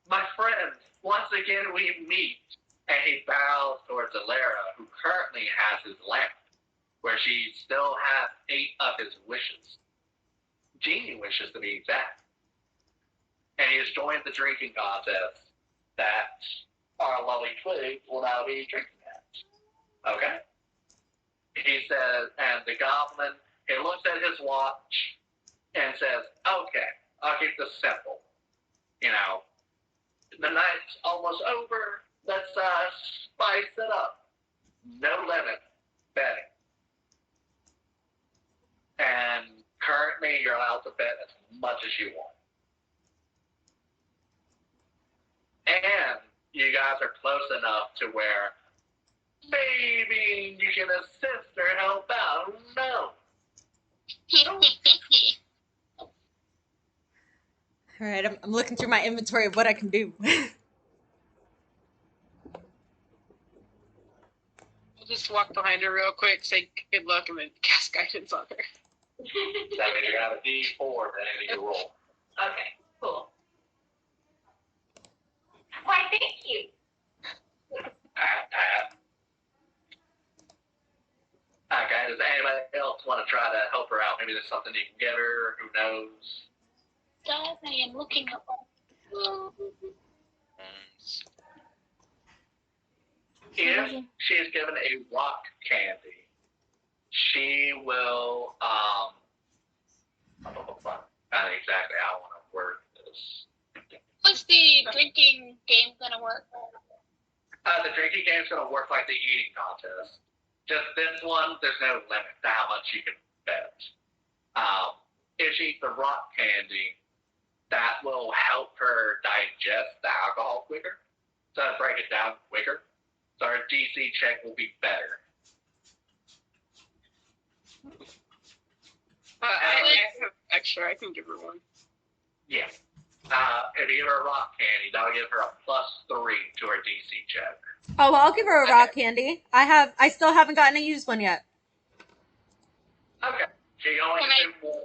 "My friends, once again we meet." And he bows towards Alara, who currently has his lamp, where she still has 8 of his wishes. Genie wishes, to be exact. And he has joined the drinking contest that our lovely Twig will now be drinking at. Okay? He says, and the goblin, he looks at his watch and says, "Okay, I'll keep this simple. The night's almost over. Let's spice it up. No limit betting. And currently, you're allowed to bet as much as you want. And you guys are close enough to where maybe you can assist or help out. Who knows? All right, I'm looking through my inventory of what I can do. I'll just walk behind her real quick, say good luck, and then cast guidance on her. That means you're gonna have a D4 at the end of your roll. Okay, cool. Why, thank you. Okay, does anybody else want to try to help her out? Maybe there's something you can get her, who knows? Does I am looking up. If she is given a rock candy, she will, I don't know exactly how I want to word this. What's the drinking game gonna work? The drinking game is going to work like the eating contest. Just this one, there's no limit to how much you can bet. If she eats the rock candy, that will help her digest the alcohol quicker. So break it down quicker. So her DC check will be better. I have extra. I can give her one. Yeah. If you give her a rock candy, that'll give her a +3 to her DC check. Oh, well, I'll give her a rock candy. I still haven't gotten to use one yet. Okay. She only Can can do one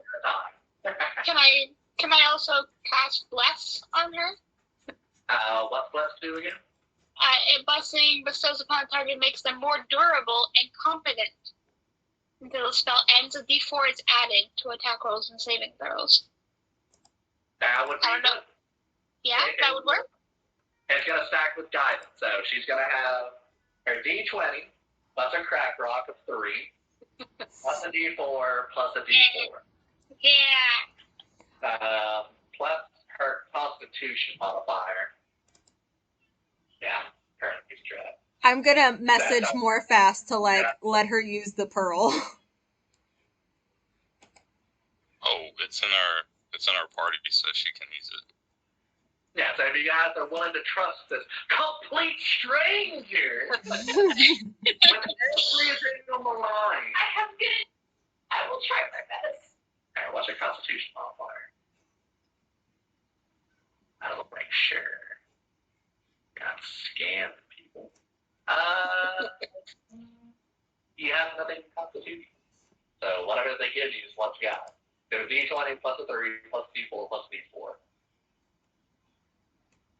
at a time. Can I also cast Bless on her? What's Bless do again? A blessing bestows upon a target makes them more durable and confident. Until the spell ends, a D4 is added to attack rolls and saving throws. That would be I don't know. good. Yeah, that would work. It's going to stack with guidance. So she's going to have her D20 plus her crack rock of 3 plus a D4 plus a D4. Yeah. Plus her Constitution modifier. Yeah, current strat. I'm gonna message more fast to let her use the pearl. Oh, it's in our party, so she can use it. Yeah, so if you guys are willing to trust this complete stranger with everything on the line. I will try my best. Alright, what's your Constitution modifier? I'll make sure. Got scammed people. You have nothing in Constitution. So whatever they give you is what you got. So D20 plus a 3 plus D4 plus D4.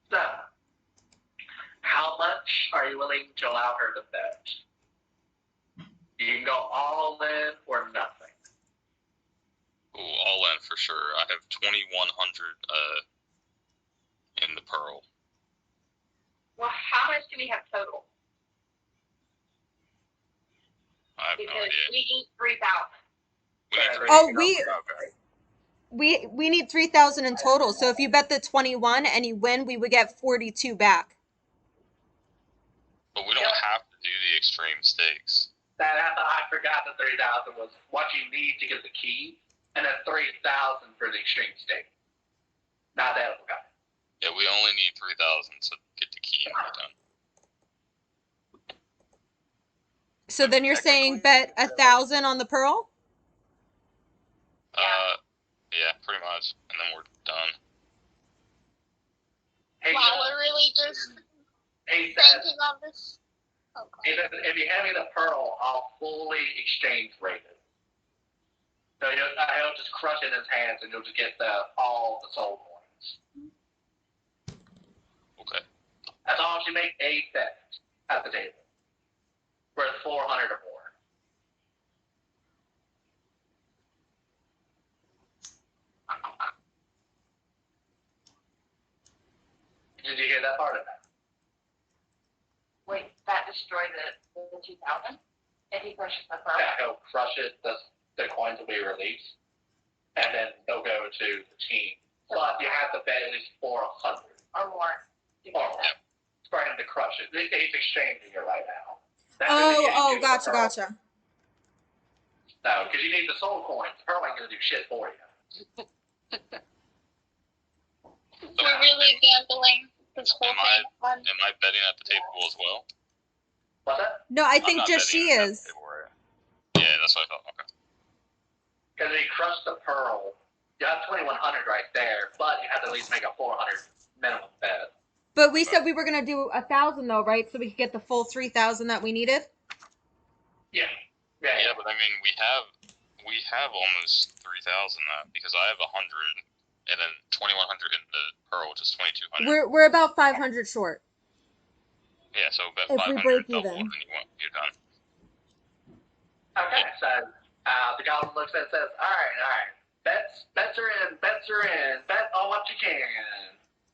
So, how much are you willing to allow her to bet? You can go all in or nothing. Ooh, all in for sure. I have 2,100 in the pearl. Well, how much do we have total? I have no Because idea. we need 3,000. We need to Oh, figure it out. Okay. we need 3,000 in total. So if you bet the 21 and you win, we would get 42 back. But we don't have to do the extreme stakes. I forgot the 3,000 was what you need to get the key, and then 3,000 for the extreme stake. Not that okay. Yeah, we only need 3,000 to get the key and we're done. So then you're saying bet 1,000 on the pearl? Yeah, pretty much. And then we're done. Hey, Wow, we're really just he said, banking on this. Okay. if you hand me the pearl, I'll fully exchange rate it. So he'll just crush it in his hands, and you'll just get all the soul coins. Okay. As long as you make a bet at the table, worth 400 or more. Did you hear that part of that? Wait, that destroyed the 2,000? If he crushes the pearl? Yeah, he'll crush it. The coins will be released, and then they'll go to the team. But you have to bet at least 400 Or more. for him to crush it. He's exchanging it right now. Gotcha. No, because you need the soul coins. The pearl ain't gonna do shit for you. We're really gambling this whole Am thing on. Am I betting at the table as well? What's that? No, I I'm think not just betting she at the is. table, right? Yeah, that's what I thought. Okay. Because he crushed the pearl, You have 2,100 right there, but you have to at least make a 400 minimum bet. But we said we were gonna do 1,000 though, right? So we could get the full 3,000 that we needed. Yeah. Yeah, but I mean, we have almost 3,000 because I have 100, and then 2,100 in the pearl, which is 2,200. We're about 500 short. Yeah, so bet If 500 we break double, even. and then you're done. Okay, so the goblin looks at it and says, all right. Bets are in. Bet on what you can.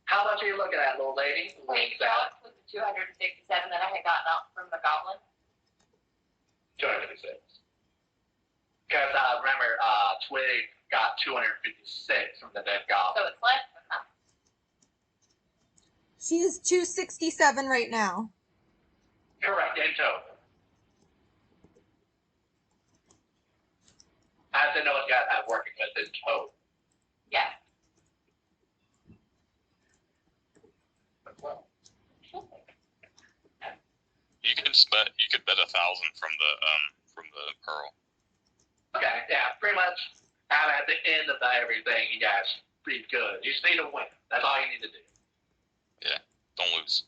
How much are you looking at, little lady? Wait, that was the 267 that I had gotten out from the goblin. 256. Because remember, Twig got 256 from the dead So goblin. it's less than that. She's 267 right now. Correct, in total. I have to know what you guys have working with in total. Yeah. You could bet 1,000 from the pearl. Okay, yeah, pretty much at the end of everything, you guys pretty good. You just need to win. That's all you need to do. Yeah, don't lose.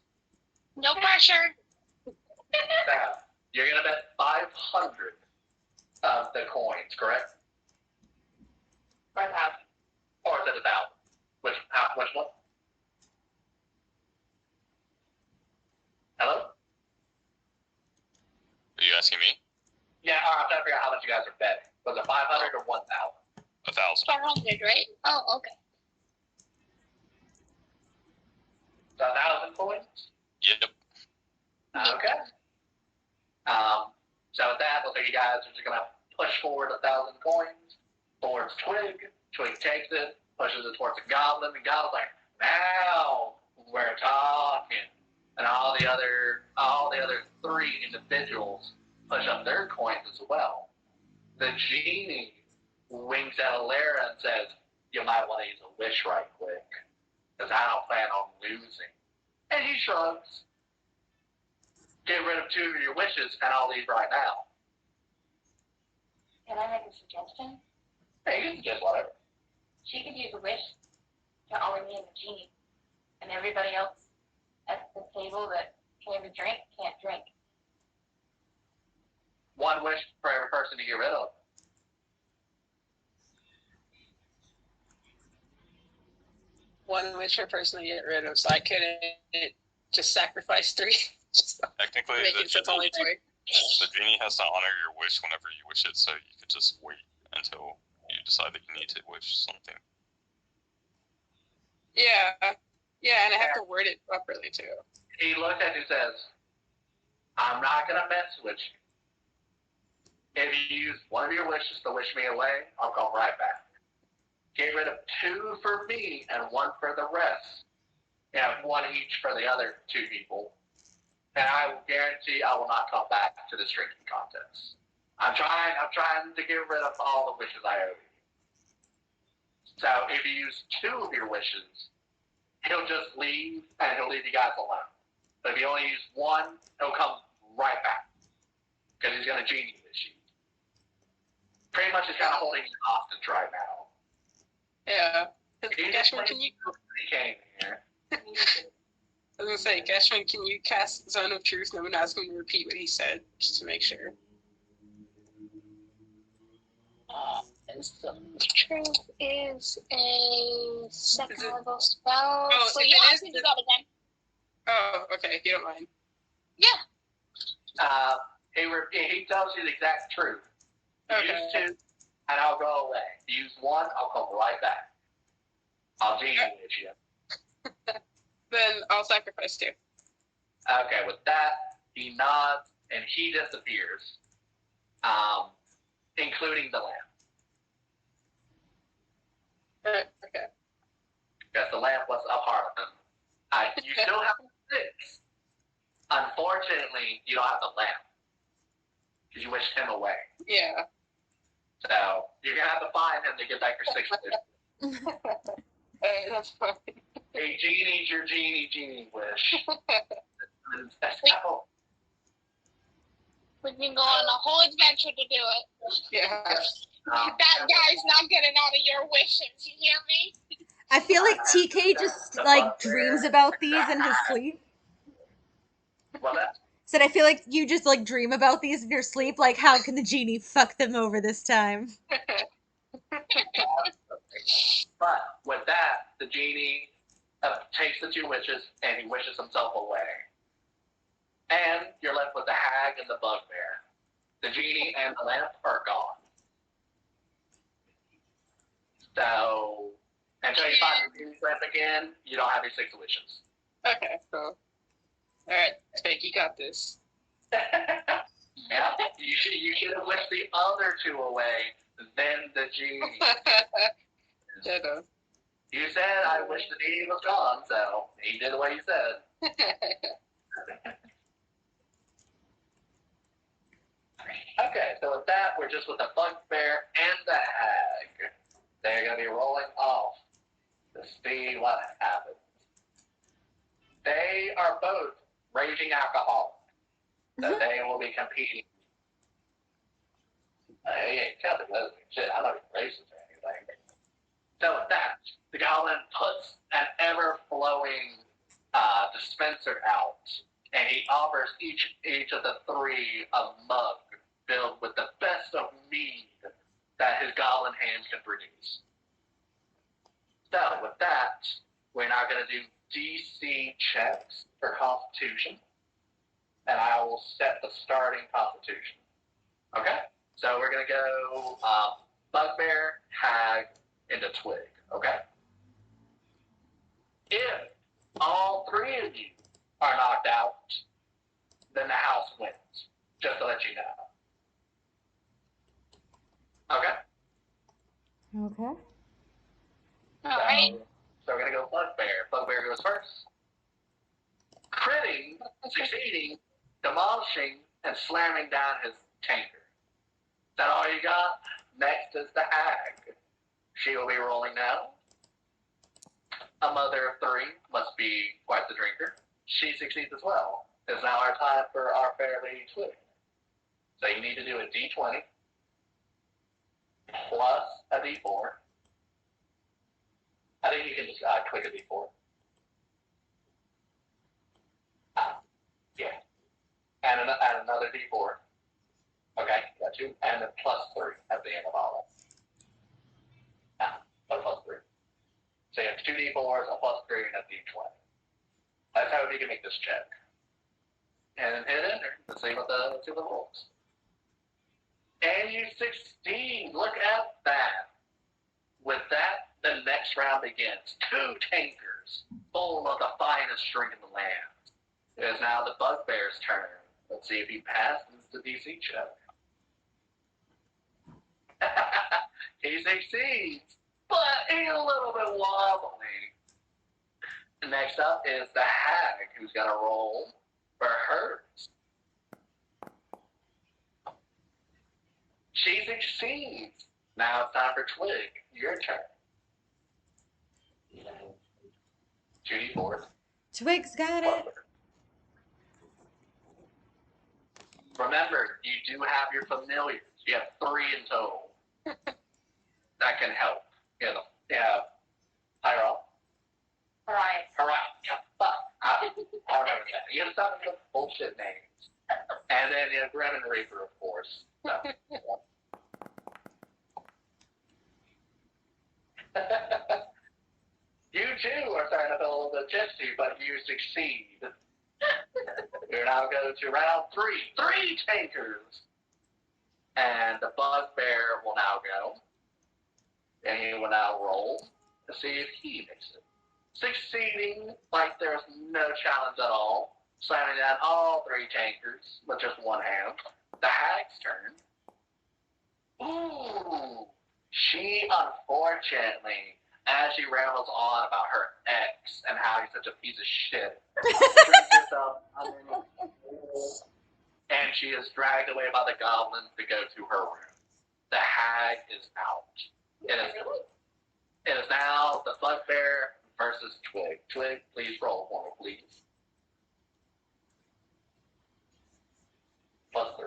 No pressure. So, you're going to bet 500 of the coins, correct? 4,000. Or is it 1,000? Which one? Hello? Are you asking me? Yeah, I'm trying to figure out how much you guys are betting. Was it 500 or 1,000? 1,000. 400, right? Oh, okay. So 1,000 coins? Yep. Okay. So with that, looks like you guys are just going to push forward 1,000 coins towards Twig. Twig takes it, pushes it towards the goblin. The goblin's like, now we're talking. And all the other three individuals push up their coins as well. The genie winks at Alara and says, you might want to use a wish right quick, because I don't plan on losing. And he shrugs. Get rid of 2 of your wishes, and I'll leave right now. Can I make a suggestion? Hey, you can suggest whatever. She could use a wish to only me and the genie, and everybody else at the table that can have a drink can't drink. 1 wish for every person to get rid of. One wish per person to get rid of, so I couldn't just sacrifice 3. Just Technically, make it so it's only 2. the genie has to honor your wish whenever you wish it, so you could just wait until you decide that you need to wish something. Yeah, and I have to word it properly too. He looks at you and says, I'm not going to mess with you. If you use 1 of your wishes to wish me away, I'll come right back. Get rid of 2 for me and 1 for the rest. You have 1 each for the other 2 people. And I will guarantee I will not come back to this drinking contest. I'm trying to get rid of all the wishes I owe you. So if you use 2 of your wishes, he'll just leave and he'll leave you guys alone. But if you only use 1, he'll come right back. Because he's going to genie wish you. Pretty much he's kind of holding you hostage right now. Yeah. He Gashman, can you? He came here. I was gonna say, Gashman, can you cast Zone of Truth? No one asked him to repeat what he said, just to make sure. Truth is a second Is it- level spell. Oh, So if yeah, it I is can the- do that again. Oh, okay, if you don't mind. Yeah. He tells you the exact truth. Okay. Use 2, and I'll go away. Use 1, I'll come right back. I'll genie with you. Then I'll sacrifice 2. Okay, with that, he nods and he disappears, including the lamp. Okay. Because the lamp was a part of him. You still have 6. Unfortunately, you don't have the lamp. Because you wished him away. Yeah. So, you're going to have to find him to get back your 6 wishes. That's fine. Hey, genie's your genie wish. We can go on a whole adventure to do it. Yeah. That guy's not getting out of your wishes, you hear me? I feel like TK just like dreams about these in his sleep. Well, that, Said I feel like you just like dream about these in your sleep. Like, how can the genie fuck them over this time? but with that, the genie takes the 2 wishes and he wishes himself away. And you're left with the hag and the bugbear. The genie and the lamp are gone. So, until you find the genie's lamp again, you don't have your 6 wishes. Okay, cool. Alright, Twig, you got this. Yeah, you should have wished the other 2 away, then the genie. Ditto. You said I wish the genie was gone, so he did what you said. Okay, so with that, we're just with the bugbear and the hag. They're going to be rolling off to see what happens. They are both raging alcoholics, so they will be competing. He ain't telling us shit. I'm not even racist or anything. So with that, the goblin puts an ever-flowing dispenser out, and he offers each of the 3 a mug filled with the best of mead that his goblin hands can produce. So with that, we're now going to do DC checks for Constitution, and I will set the starting Constitution. Okay? So we're going to go Bugbear, Hag, into Twig. Okay? If all 3 of you are knocked out, then the house wins. Just to let you know. Okay? Okay. Alright. So we're going to go Bugbear. Bugbear goes first. Critting, succeeding, demolishing, and slamming down his tanker. Is that all you got? Next is the hag. She will be rolling now. A mother of 3 must be quite the drinker. She succeeds as well. It's now our time for our fair lady Twig. So you need to do a D20 plus a D4. I think you can just click a D4. Yeah. And another D4. Okay, got you. And then plus 3 at the end of all that. Plus 3. So you have 2 D4s, a plus 3, and a D20. That's how you can make this check. And hit enter. Let's see what the rolls. And you succeed. Look at that. With that, the next round begins. 2 tankers full of the finest drink in the land. It is now the bugbear's turn. Let's see if he passes the DC check. He succeeds, but he's a little bit wobbly. Next up is the hag, who's got to roll for hers. She succeeds. Now it's time for Twig. Your turn. 2 D4s. Twig's got it. Remember, you do have your familiars. You have 3 in total. That can help. You Tyrell. Right. Hurrah. Yeah, fuck. I remember that. You have some of bullshit names. And then you have Grim and Reaper, of course. So. You too are starting to feel a little bit tipsy, but you succeed. We now go to round 3. 3 tankers. And the bugbear will now go. And he will now roll to see if he makes it. Succeeding like there's no challenge at all. Slamming down all 3 tankers with just 1 hand. The hag's turn. Ooh. She, unfortunately, as she rambles on about her ex and how he's such a piece of shit, drinks herself and she is dragged away by the goblins to go to her room. The hag is out. It is now the bugbear versus Twig. Twig, please roll for me, please. Plus 3.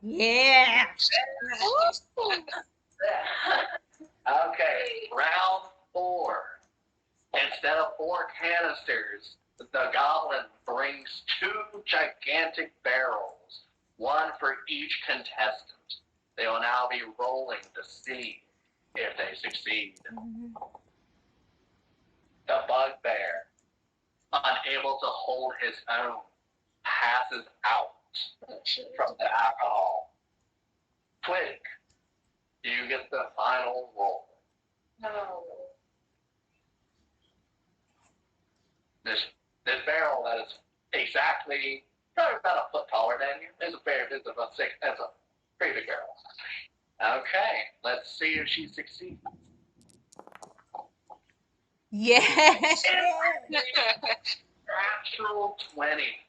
Yeah. Okay, round 4. Instead of 4 canisters, the goblin brings 2 gigantic barrels, one for each contestant. They will now be rolling to see if they succeed. The bugbear, unable to hold his own, passes out from the alcohol. Twig, you get the final roll. No. This barrel that is exactly probably about a foot taller than you. It's a pretty big barrel. Okay, let's see if she succeeds. Yeah. Natural 20.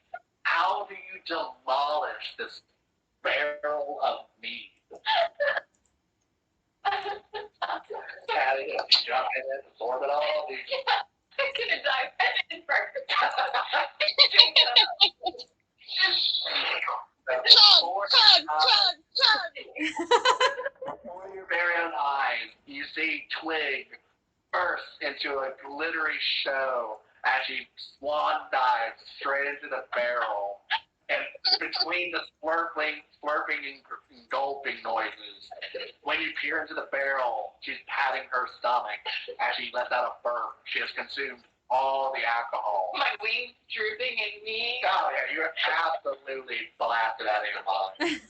How do you demolish this barrel of meat? Patty, jump in it, absorb it all. I'm gonna dive in first. Chug. Before your very own eyes, you see Twig burst into a glittery show as she swan dives straight into the barrel. And between the slurping and gulping noises, when you peer into the barrel, she's patting her stomach as she lets out a burp. She has consumed all the alcohol. My wings drooping and me. Oh yeah, you're absolutely blasted out of your mind.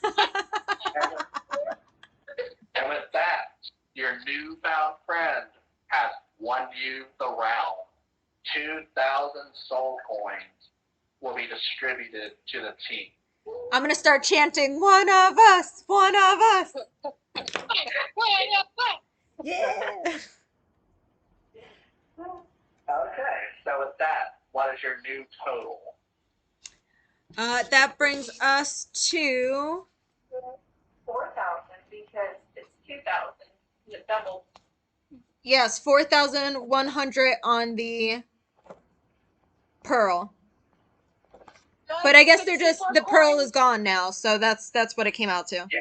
And with that, your newfound friend has won you the round. 2,000 soul coins will be distributed to the team. I'm gonna start chanting, "One of us, one of us." Yeah. Okay, so with that, what is your new total? That brings us to 4,000 because it's 2,000. It doubled. yes, 4,100 on the pearl. But I guess they're just the pearl is gone now, so that's what it came out to. Yeah.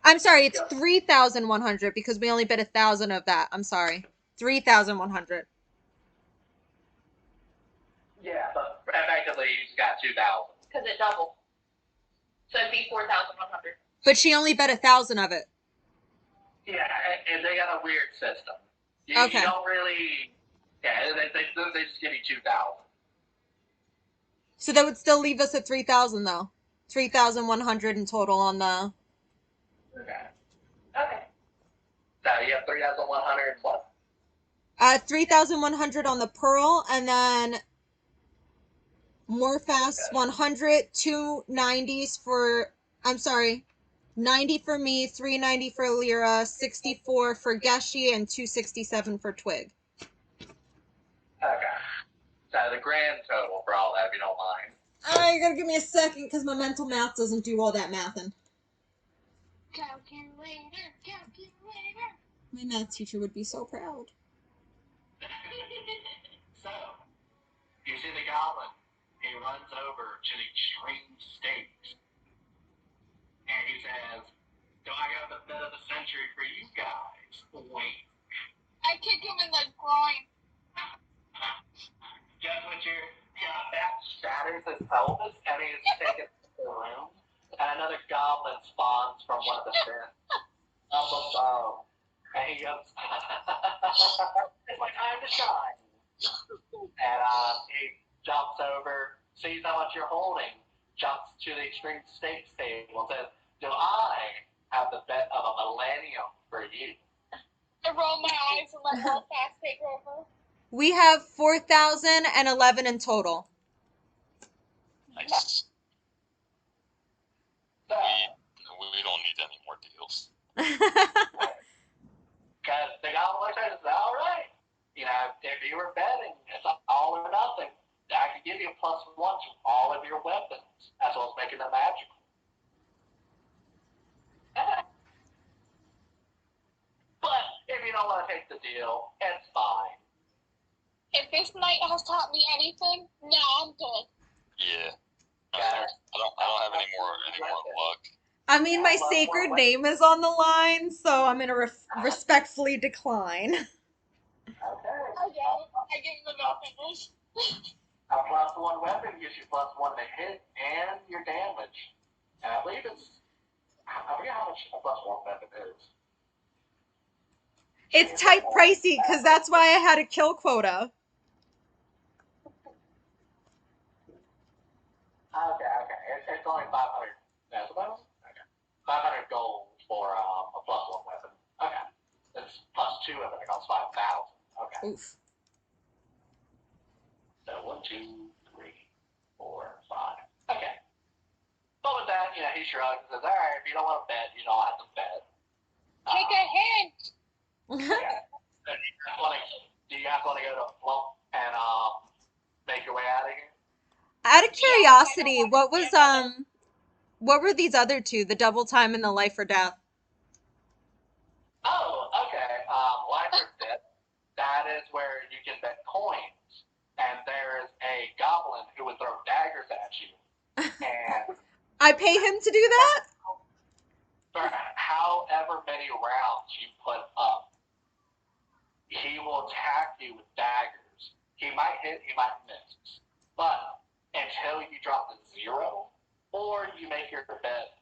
I'm sorry, it's 3,100 because we only bet 1,000 of that. I'm sorry, 3,100. Yeah, but effectively you got 2,000. Because it doubled. So it'd be 4,100. But she only bet 1,000 of it. Yeah, and they got a weird system. You Okay. don't really. Yeah, they just give you 2,000. So that would still leave us at 3,000 though. 3,100 in total on the. Okay. Okay. So you have 3,100 what? 3,100 on the pearl, and then Morphas 100, 290s for. I'm sorry, 90 for me, 390 for Lyra, 64 for Geshi, and 267 for Twig. Okay. So the grand total for all that, if you don't mind. You gotta give me a second because my mental math doesn't do all that mathing. Calculator. My math teacher would be so proud. So, you see the goblin. He runs over to the extreme stakes. And he says, "Do I got the bet of the century for you guys?" Wait. I kick him in the groin. Just what that shatters his pelvis, and he is taken to the room. And another goblin spawns from one of the vents up above. And he goes, "It's my time to shine." And he jumps over, sees how much you're holding, jumps to the extreme stakes table, and says, "Do I have the bet of a millennium for you?" I roll my eyes and let Belfast take over. We have 4,011 in total. Nice. So, We don't need any more deals. because the goblin looks at it and says, "All right. You know, if you were betting, it's all or nothing. I could give you a +1 to all of your weapons, as well as making them magical." But if you don't want to take the deal, it's fine. If this night has taught me anything, no, I'm good. Yeah. I don't have any more luck. I mean, my Plus one sacred weapon. name is on the line, so I'm gonna respectfully decline. Okay. Okay, I give them a finish. A plus one weapon gives you plus one to hit and your damage. And I believe I forget how much a plus one weapon is. It's type pricey because that's why I had a kill quota. Okay. It's only 500 decibels? Okay. 500 gold for a plus one weapon. Okay. It's plus two weapon, it costs 5,000. Okay. Oof. So 1, 2, 3, 4, 5. Okay. But with that, he shrugs and says, alright, if you don't want to bet, you don't have to bet. Take a hint. Yeah. Do you guys want to go to Flump and make your way out of here? Out of curiosity, Yeah, what were these other two? The double time and the life or death? Oh, okay. Life or death. That is where you can bet coins, and there's a goblin who would throw daggers at you, and I pay him to do that? for however many rounds you put up, he will attack you with daggers. He might hit, he might miss, but until you drop to 0 or you make your bet,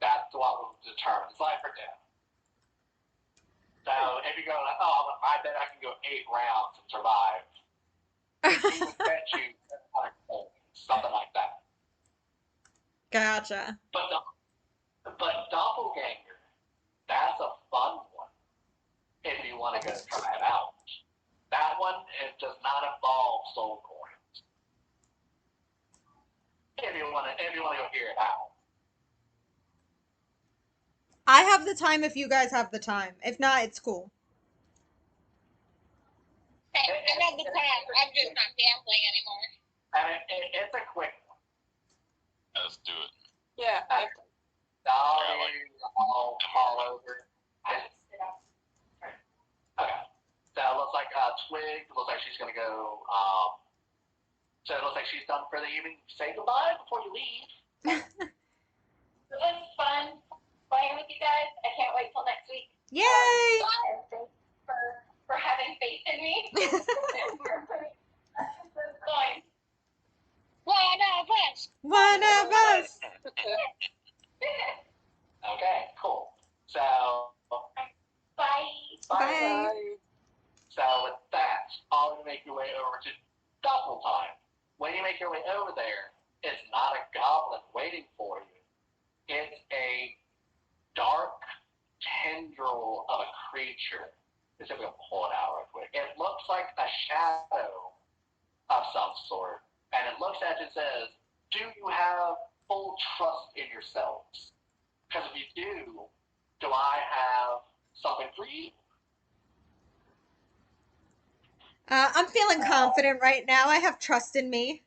that's what will determine it's life or death. So if you go like, oh, I bet I can go 8 rounds and survive, he would bet you something like that. Gotcha. But doppelganger, that's a fun one. If you want to go try it out, that one it does not involve soul coins. If you want to go hear it out. I have the time if you guys have the time. If not, it's cool. I have the time. I'm just not gambling anymore. And it's a quick one. Let's do it. Yeah, All over. Okay. So it looks like Twig looks like she's gonna go. So it looks like she's done for the evening. Say goodbye before you leave. It was fun playing with you guys. I can't wait till next week. Yay! And thanks for having faith in me. Going. One of us. One of us. Okay, cool. So Bye. Bye. So with that, I'll make your way over to Double Time. When you make your way over there, it's not a goblin waiting for you. It's a dark tendril of a creature. Let's see if we can pull it out real quick. It looks like a shadow of some sort. And it looks at it and says, do you have full trust in yourselves? Because if you do I have something for you? I'm feeling confident right now. I have trust in me.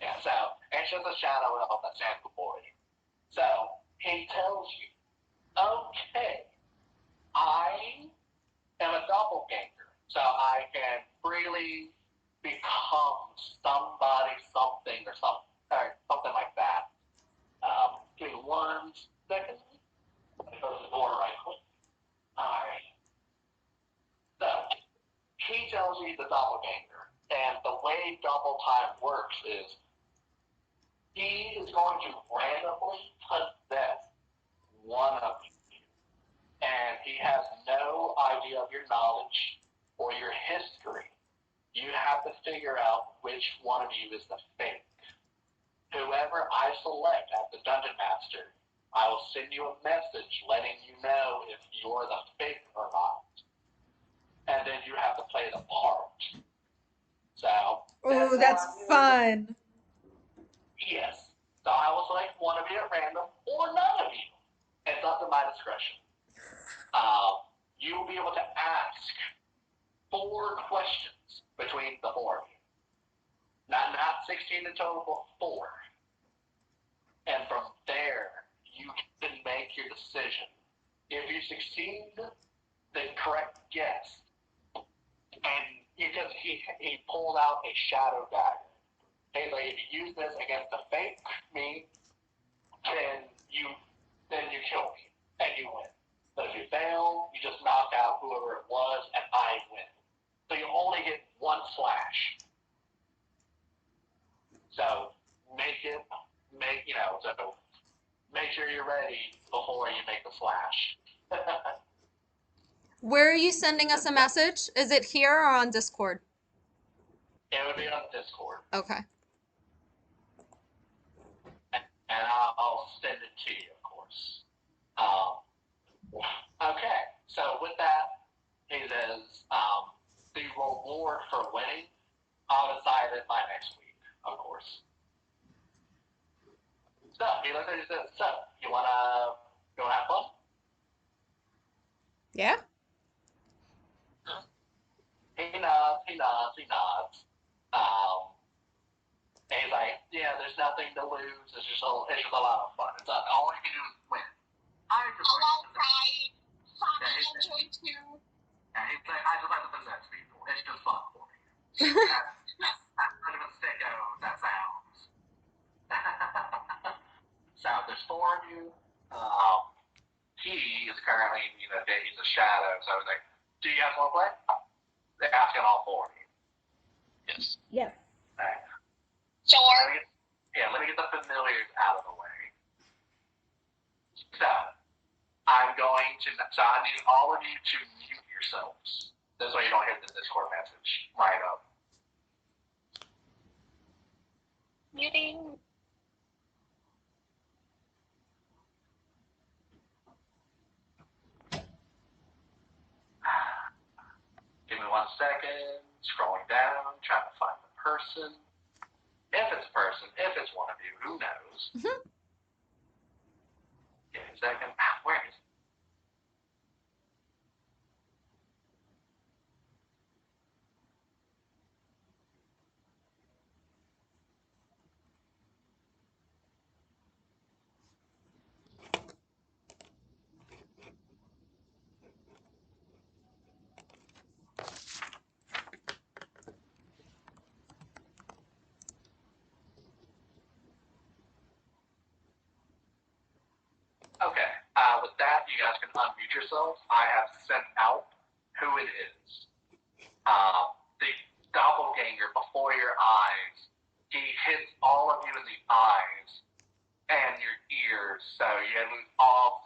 Yeah, so it's just a shadow of that stands before you. So he tells you, okay, I am a doppelganger, so I can freely become somebody, something, or something like that. Give me 1 second. Let me go to the door right quick. Alright. So, he tells you the doppelganger, and the way double time works is he is going to randomly possess one of you, and he has no idea of your knowledge or your history. You have to figure out which one of you is the fake. Whoever I select as the Dungeon Master, I will send you a message letting you know if you're the fake or not. And then you have to play the part. So, Oh, that's fun. Yes. So I will select one of you at random or none of you. It's up to my discretion. You will be able to ask 4 questions between the 4 of you. Not 16 in total, but 4. And from there, you can make your decision. If you succeed the correct guess, and because he pulled out a shadow dagger. He's like, if you use this against the fake me, then then you kill me and you win. But if you fail, you just knock out whoever it was and I win. So you only get one flash. So make sure you're ready before you make the flash. Where are you sending us a message? Is it here or on Discord? It would be on Discord. Okay. And I'll send it to you, of course. Okay, so with that, he says, the reward for winning, I'll decide it by next week, of course. So he looks at you and says, so, you wanna go have fun? Yeah. He nods. And he's like, yeah, there's nothing to lose. It's just a lot of fun. All you can do is win. I just I'll cry. Fine, Yeah, I'll join too. And he's like, I just like to possess people. It's just fun for me. That's kind of a sicko that sounds. So there's four of you. He is currently, he's a shadow. So I was like, do you guys want to play? They're asking all four of you. Yes. Yes. Right. Sure. Let me get the familiars out of the way. So, I need all of you to mute yourselves. This way you don't hear the Discord message right up. Muting. Give me 1 second. Scrolling down, trying to find the person. If it's a person, if it's one of you, who knows? Give me a second. Where is it? Okay. With that, you guys can unmute yourselves. I have sent out who it is. The doppelganger before your eyes. He hits all of you in the eyes and your ears, so you lose all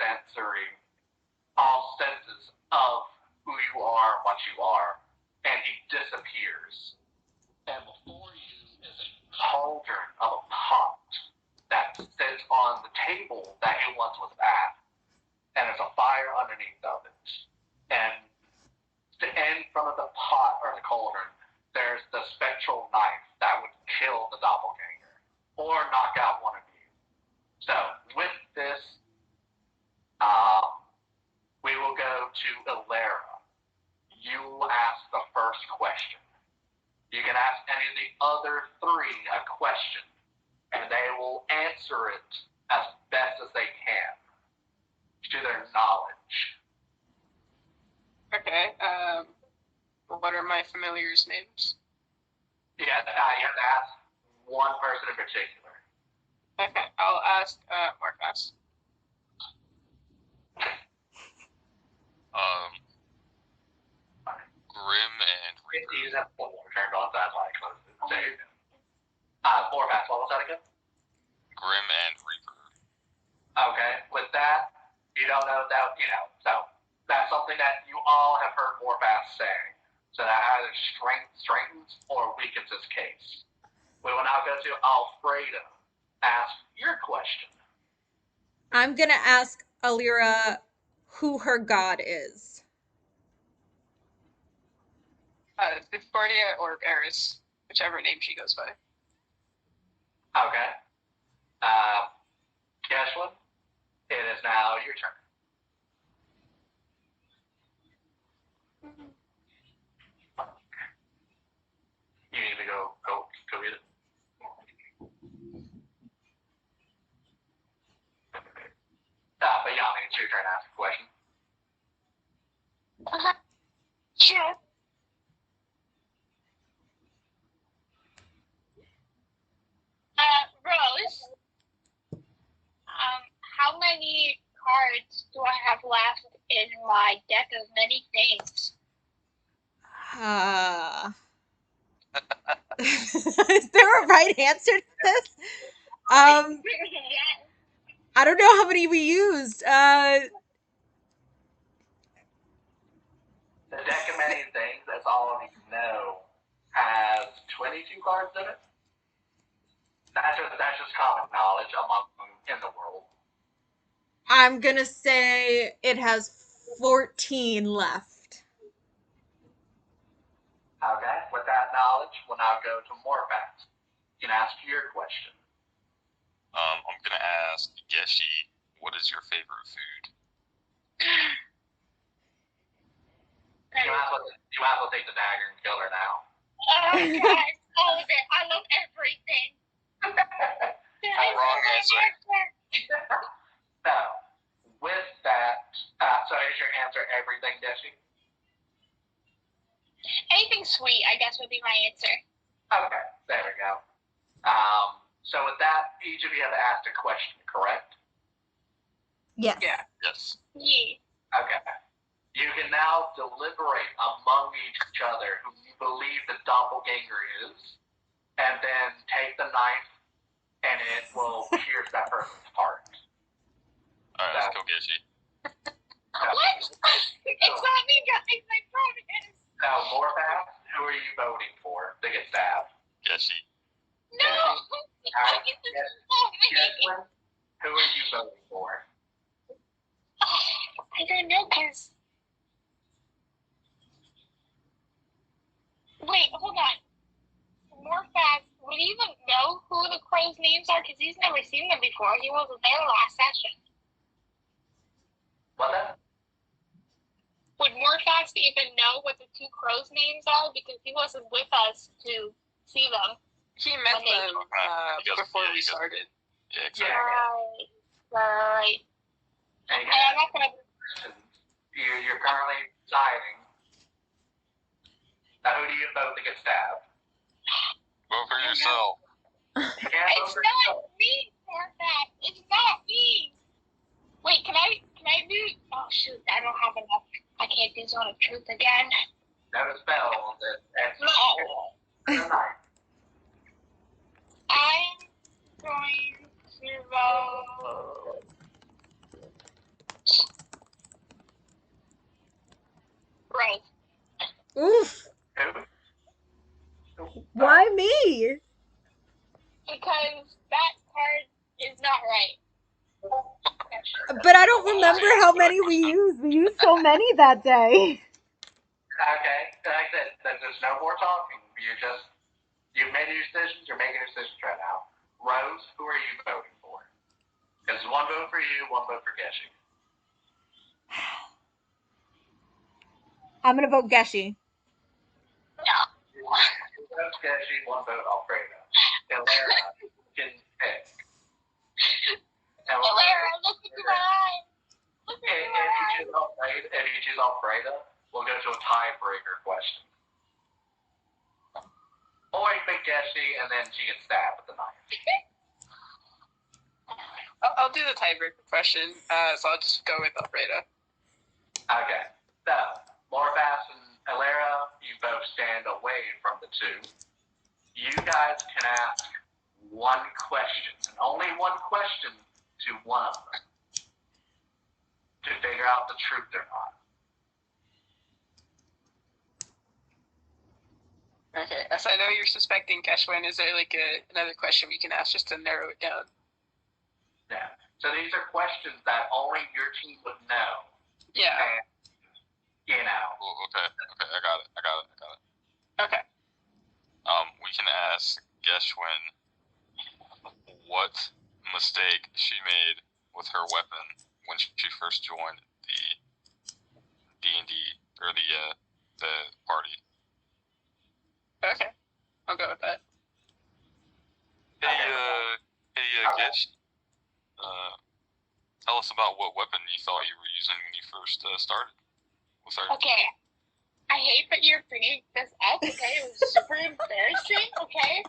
senses of who you are and what you are, and he disappears. And before you is a cauldron of a pot that sits on the table that he once was at, and there's a fire underneath of it. And in front of the pot or the cauldron, there's the spectral knife that would kill the doppelganger or knock out one of you. So with this, we will go to Ilera. You will ask the first question. You can ask any of the other three a question, and they will answer it as best as they can to their knowledge. Okay. What are my familiars' names? You have to ask one person in particular. Okay, I'll ask Marcus. Grim and Reaper. You just have one more turned on, so that's why I closed it. There you go. More fast. What was that again? Grim and Reaper. Okay. With that, you don't know that, so that's something that you all have heard more fast say. So that either strengthens or weakens his case. We will now go to Alfreda. Ask your question. I'm gonna ask Alira who her god is. Discordia or Eris, whichever name she goes by. Okay. Keshlin, it is now your turn. You need to go get it. But Yami, it's your turn to ask a question. Sure. Rose, how do I have left in my deck of many things? Is there a right answer to this? Yeah. I don't know how many we used. The deck of many things, as all of you know, has 22 cards in it. That's just common knowledge among in the world. I'm gonna say it has 14 left. Okay, with that knowledge, we'll now go to more facts. You can ask your question. I'm gonna ask Geshi, what is your favorite food? You might as well take the dagger and kill her now. Oh god, all of it. I love everything. Wrong answer. So, with that, so is your answer everything, Jesse? Anything sweet, I guess, would be my answer. Okay, there we go. So with that, each of you have asked a question, correct? Yes. Yeah. Yes. Yeah. Okay. You can now deliberate among each other who you believe the doppelganger is, and then take the knife, and it will pierce that person's heart. Alright, let's go Geshi. What? It's not me, guys. I promise. Now, more fast, who are you voting for to get stabbed? Geshi. No. Alright, This is yes. not me. Jesslyn, who are you voting for? I don't know, cause. Wait, hold on. More fast. Would he even know who the crows' names are? Cause he's never seen them before. He wasn't there last session. What then? Would Morfast even know what the two crows' names are? Because he wasn't with us to see them. He met Okay. them before we started. Yeah, exactly. Right. And And I'm not gonna. you're currently deciding. Now, who do you vote to get stabbed? Vote for yourself. You can't vote It's for not yourself. me, Morfast. It's not me. Wait, can I do? Oh shoot, I don't have enough. I can't do Zone of Truth again. No spell. That's No. the knife. I'm going to vote. Right. Oof. Who? Why me? Because that card is not right. But I don't remember how many we used. We used so many that day. Okay, like I said, there's no more talking. You've made your decisions. You're making your decisions right now. Rose, who are you voting for? Because one vote for you, one vote for Geshi. I'm gonna vote Geshi. Two votes Geshi, one vote Alfredo. Hilera, you can pick. Lara, look into my eyes. Look into my eyes. If you choose Alfredo, we'll go to a tiebreaker question. Or you pick Geshi, and then she gets stabbed with the knife. I'll do the tiebreaker question, so I'll just go with Alfredo. Okay, so Morfast and Hilera, you both stand away from the two. You guys can ask one question, and only one question to one of them, to figure out the truth or not. Okay, as I know you're suspecting Keshwin, is there like another question we can ask just to narrow it down? Yeah. So these are questions that only your team would know. Yeah. And, you know. Ooh, okay, I got it. Okay. We can ask Geshwin what mistake she made with her weapon when she first joined the D&D or the party. Okay. I'll go with that. Hey, Gesh. Tell us about what weapon you thought you were using when you first started. Okay. I hate that you're bringing this up, okay? It was super embarrassing, okay?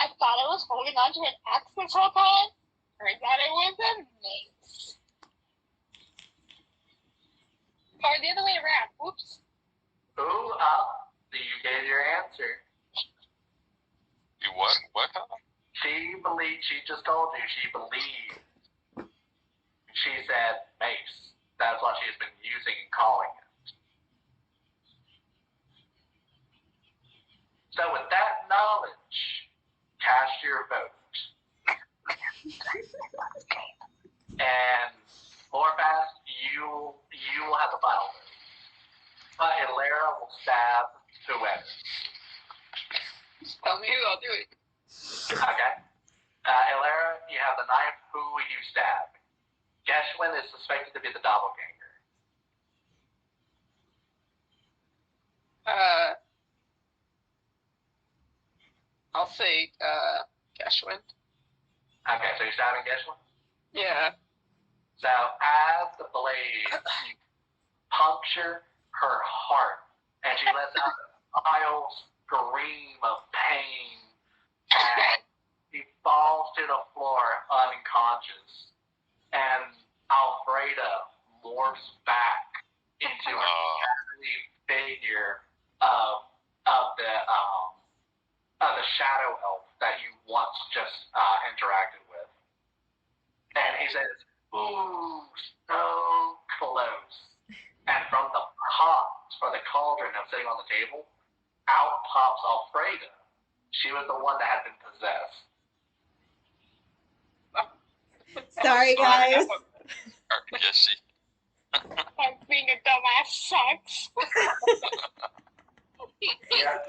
I thought I was holding on to an axe this whole time. Turns out it was a mace. your answer. You what? What? She believed, she just told you she believed. She said mace. That's what she's been using and calling it. So with that knowledge, cast your vote. And Lorfast, you will have the final vote. But Ilera will stab whoever. Tell me who, I'll do it. Okay. Ilera, you have the knife. Who will you stab? Geshwin is suspected to be the doppelganger. I'll say, Geshwin. Okay, so you're stabbing Geshwin? Yeah. So as the blade, you puncture her heart, and she lets out a vile scream of pain, and she falls to the floor unconscious. And Alfreda morphs back into a shadowy figure of the shadow elf that you once just interacted with. And he says, "Ooh, so close." And from the pot, or the cauldron that's sitting on the table, out pops Alfreda. She was the one that had been possessed. Sorry, guys. Yes, she. And being a dumbass sucks.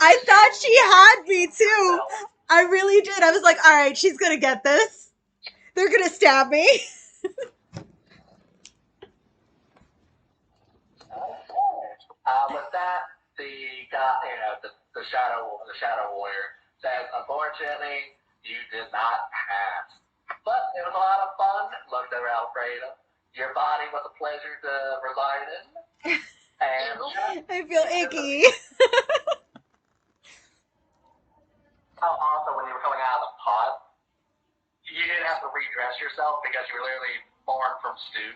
I thought she had me too. I really did. I was like, all right, she's gonna get this. They're gonna stab me. With that, the guy, the shadow warrior says, "Unfortunately, you did not pass, but it was a lot of fun." Looked over Alfreda. Your body was a pleasure to reside in, and I feel icky. also when you were coming out of the pod, you didn't have to redress yourself because you were literally born from stew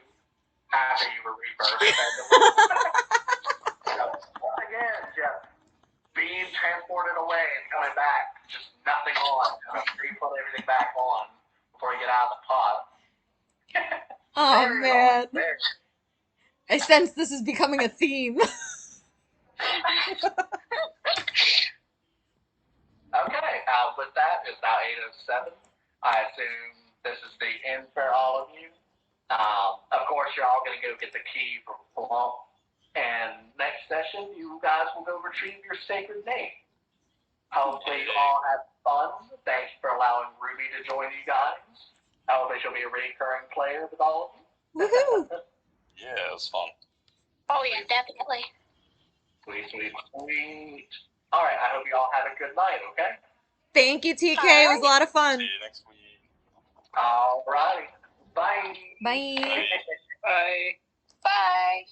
after you were rebirthed. So, once again, just being transported away and coming back, just nothing on, kind of re-put everything back on before you get out of the pod. Oh man. I sense this is becoming a theme. Okay, with that, it's now 8:07. I assume this is the end for all of you. Of course, you're all going to go get the key from Plum. And next session, you guys will go retrieve your sacred name. Hopefully, you all have fun. Thanks for allowing Ruby to join you guys. Hopefully, she'll be a recurring player with all of you. Woohoo! Yeah, it was fun. Oh yeah, definitely. Sweet, sweet, sweet. All right, I hope you all have a good night, okay? Thank you, TK. It was a lot of fun. See you next week. All right. Bye. Bye. Bye. Bye.